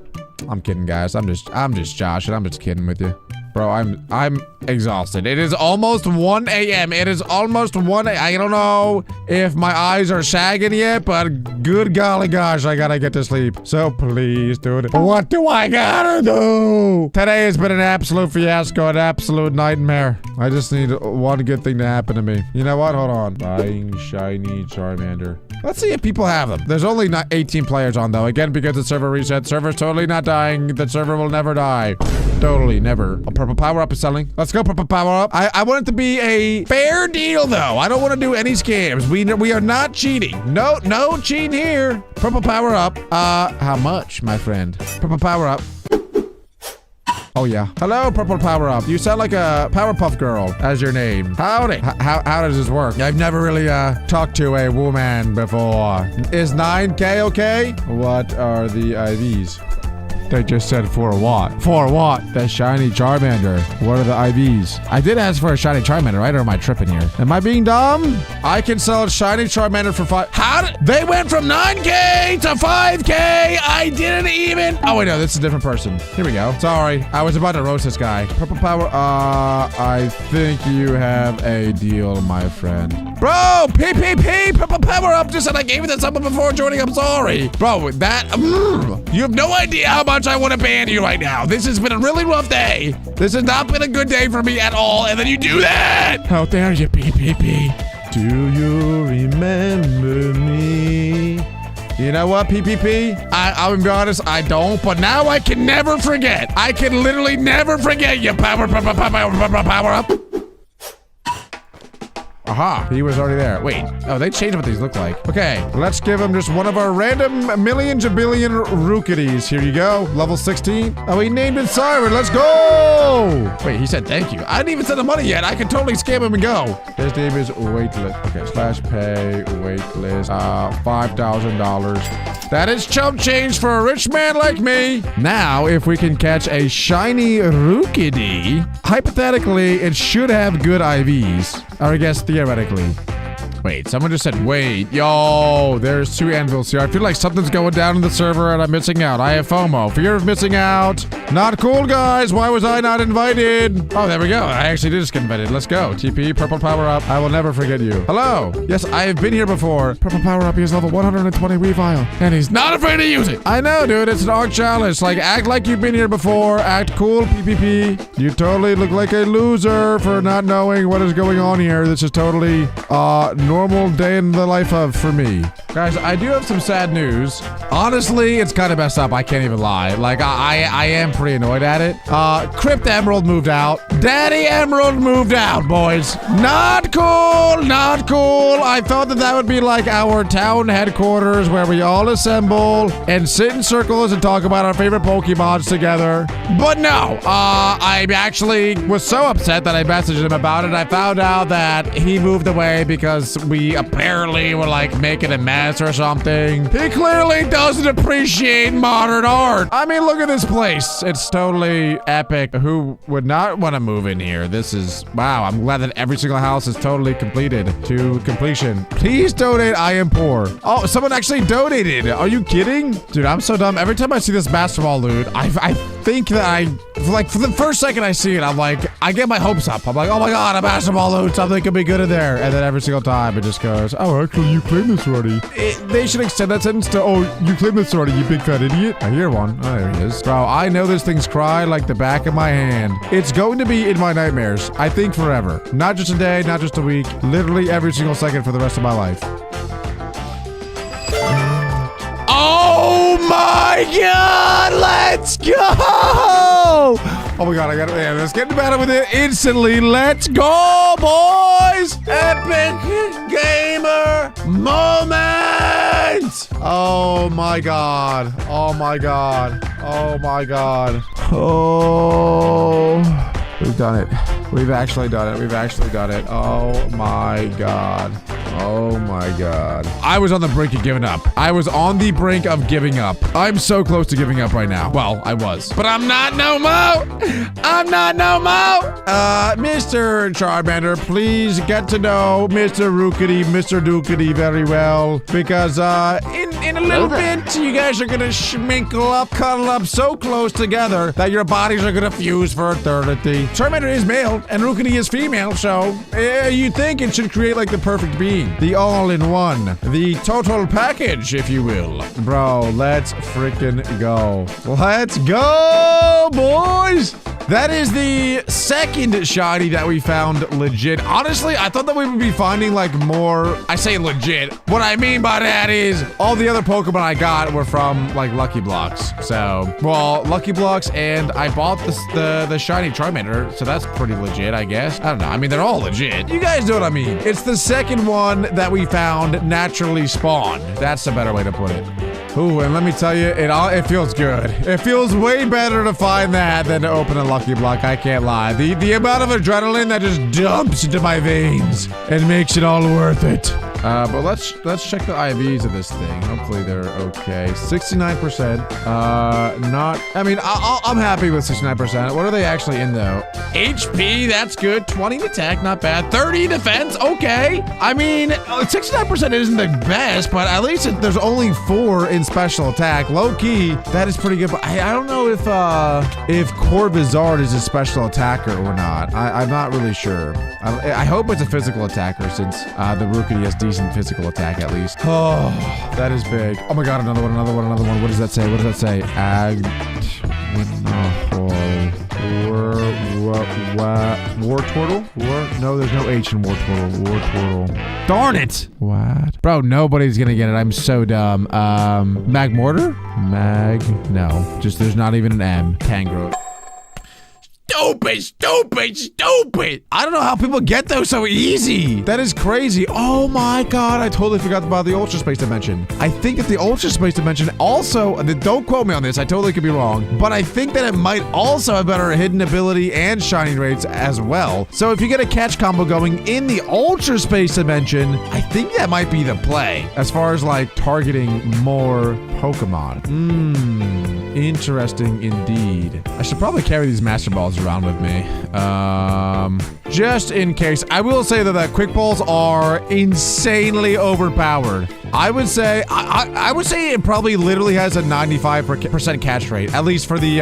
I'm kidding, guys. I'm just Josh, and I'm just kidding with you. Bro, I'm exhausted. It is almost 1 a.m. It is almost 1 a.m. I don't know if my eyes are sagging yet, but good golly gosh, I gotta get to sleep. So please, dude. What do I gotta do? Today has been an absolute fiasco, an absolute nightmare. I just need one good thing to happen to me. You know what? Hold on. Buying shiny Charmander. Let's see if people have them. There's only not 18 players on, though. Again, because the server reset. Server's totally not dying. The server will never die. Totally, never. A purple power-up is selling. Let's go, purple power-up. I want it to be a fair deal, though. I don't want to do any scams. We are not cheating. No cheating here. Purple power-up. How much, my friend? Purple power-up. Oh yeah. Hello, Purple Power Up. You sound like a Powerpuff Girl as your name. Howdy. How does this work? I've never really talked to a woman before. Is 9K okay? What are the IVs? They just said for what? For what? The shiny Charmander. What are the IVs? I did ask for a shiny Charmander, right? Or am I tripping here? Am I being dumb? I can sell a shiny Charmander for 5. How did they went from 9K to 5K? I didn't even. Oh wait, no, this is a different person. Here we go. Sorry, I was about to roast this guy. Purple Power. I think you have a deal, my friend. Bro, PPP, Purple Power Up just said I gave it to someone before joining. I'm sorry, bro. That you have no idea how much much I want to ban you right now. This has been a really rough day. This has not been a good day for me at all, and then you do that! How dare you, PPP? Do you remember me? You know what, PPP? I'll be honest, I don't, but now I can never forget. I can literally never forget you. Power up. Aha, he was already there. Wait, oh, they changed what these look like. Okay, let's give him just one of our random million jabillion rookities. Here you go, level 16. Oh, he named it Siren, let's go! Wait, he said thank you. I didn't even send the money yet. I can totally scam him and go. His name is Waitlist. Okay, slash pay, waitlist, $5,000. That is chump change for a rich man like me. Now, if we can catch a shiny rookity, hypothetically, it should have good IVs. Or I guess theoretically. Wait, someone just said, wait. Yo, there's 2 anvils here. I feel like something's going down in the server and I'm missing out. I have FOMO. Fear of missing out. Not cool, guys. Why was I not invited? Oh, there we go. I actually did just get invited. Let's go. TP, purple power up. I will never forget you. Hello. Yes, I have been here before. Purple power up. He has level 120 Weavile. And he's not afraid to use it. I know, dude. It's an art challenge. Like, act like you've been here before. Act cool, PPP. You totally look like a loser for not knowing what is going on here. This is totally, normal day in the life of for me. Guys, I do have some sad news. Honestly, it's kind of messed up. I can't even lie. Like, I am pretty annoyed at it. Crypt Emerald moved out. Daddy Emerald moved out, boys. Not cool. Not cool. I thought that would be like our town headquarters where we all assemble and sit in circles and talk about our favorite Pokemons together. But no, I actually was so upset that I messaged him about it. I found out that he moved away because we apparently were like making a mess or something. He clearly doesn't appreciate modern art. I mean, look at this place. It's totally epic. Who would not want to move in here? This is, wow, I'm glad that every single house is totally completed to completion. Please donate. I am poor. Oh, someone actually donated. Are you kidding? Dude, I'm so dumb. Every time I see this basketball loot, I think that for the first second I see it, I'm like, I get my hopes up. I'm like, oh my God, a basketball loot, something could be good in there. And then every single time it just goes, oh, actually, you claimed this already. They should extend that sentence to, oh, you claimed this already, you big fat idiot. I hear one. Oh, there he is. Bro, I know this thing's cry like the back of my hand. It's going to be in my nightmares, I think forever. Not just a day, not just a week, literally every single second for the rest of my life. Oh my God, let's go! Oh my God, I got it. Yeah, let's get better with it instantly. Let's go, boys! Epic gamer moment! Oh my God. Oh my God. Oh my God. Oh, we've done it. We've actually done it. We've actually done it. Oh my God. Oh my God. I was on the brink of giving up. I was on the brink of giving up. I'm so close to giving up right now. Well, I was. But I'm not no more. I'm not no more. Mr. Charmander, please get to know Mr. Rookity, Mr. Dookity very well. Because, in a little bit, you guys are gonna schminkle up, cuddle up so close together that your bodies are gonna fuse for eternity. Charmander is male and Rookity is female, so you think it should create like the perfect being. The all-in-one. The total package, if you will. Bro, let's freaking go. Let's go, boys! That is the second shiny that we found legit. Honestly, I thought that we would be finding like more, I say legit. What I mean by that is all the other Pokemon I got were from like Lucky Blocks. So, well, Lucky Blocks, and I bought the shiny Charmander, so that's pretty legit, I guess. I don't know. I mean, they're all legit. You guys know what I mean. It's the second one that we found naturally spawned. That's a better way to put it. Ooh, and let me tell you, it feels good. It feels way better to find that than to open a Lucky Block, I can't lie. The amount of adrenaline that just dumps into my veins and makes it all worth it. But let's check the IVs of this thing. Hopefully they're okay. 69%. I mean, I'm happy with 69%. What are they actually in though? HP, that's good. 20 attack, not bad. 30 defense, okay. I mean, 69% isn't the best, but at least there's only 4 in special attack. Low key, that is pretty good. But I don't know if Corvizard is a special attacker or not. I'm not really sure. I hope it's a physical attacker since the Rookity has decent physical attack at least. Oh, that is big. Oh my God, another one. What does that say? Wartortle? No, there's no H in Wartortle. Wartortle. Darn it! What? Bro, nobody's gonna get it. I'm so dumb. Magmortar? No. Just there's not even an M. Tangrowth. Stupid. I don't know how people get those so easy. That is crazy. Oh my god, I totally forgot about the Ultra Space Dimension. I think that the Ultra Space Dimension also, don't quote me on this, I totally could be wrong, but I think that it might also have better hidden ability and shining rates as well. So if you get a catch combo going in the Ultra Space Dimension, I think that might be the play as far as like targeting more Pokemon. Interesting indeed. I should probably carry these Master Balls around with me. Just in case. I will say that the Quick Balls are insanely overpowered. I would say I would say it probably literally has a 95% catch rate, at least for the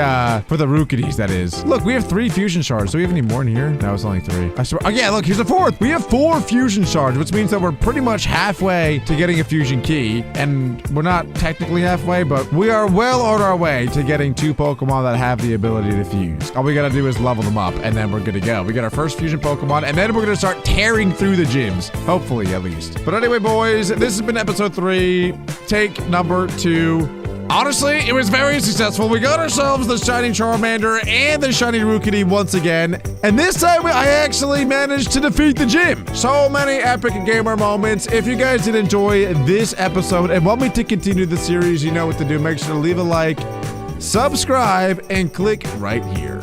Rookities, that is. Look, we have 3 fusion shards. Do we have any more in here? No, it's only 3. I swear. Oh yeah, look, here's a 4th. We have 4 fusion shards, which means that we're pretty much halfway to getting a fusion key, and we're not technically halfway, but we are well on our way to getting 2 Pokemon that have the ability to fuse. All we gotta do is level them up, and then we're good to go. We got our first fusion Pokemon, and then we're gonna start tearing through the gyms. Hopefully, at least. But anyway, boys, this has been episode 3, take number 2. Honestly, it was very successful. We got ourselves the shiny Charmander and the shiny Rookidee once again. And this time, I actually managed to defeat the gym. So many epic gamer moments. If you guys did enjoy this episode and want me to continue the series, you know what to do. Make sure to leave a like, subscribe, and click right here.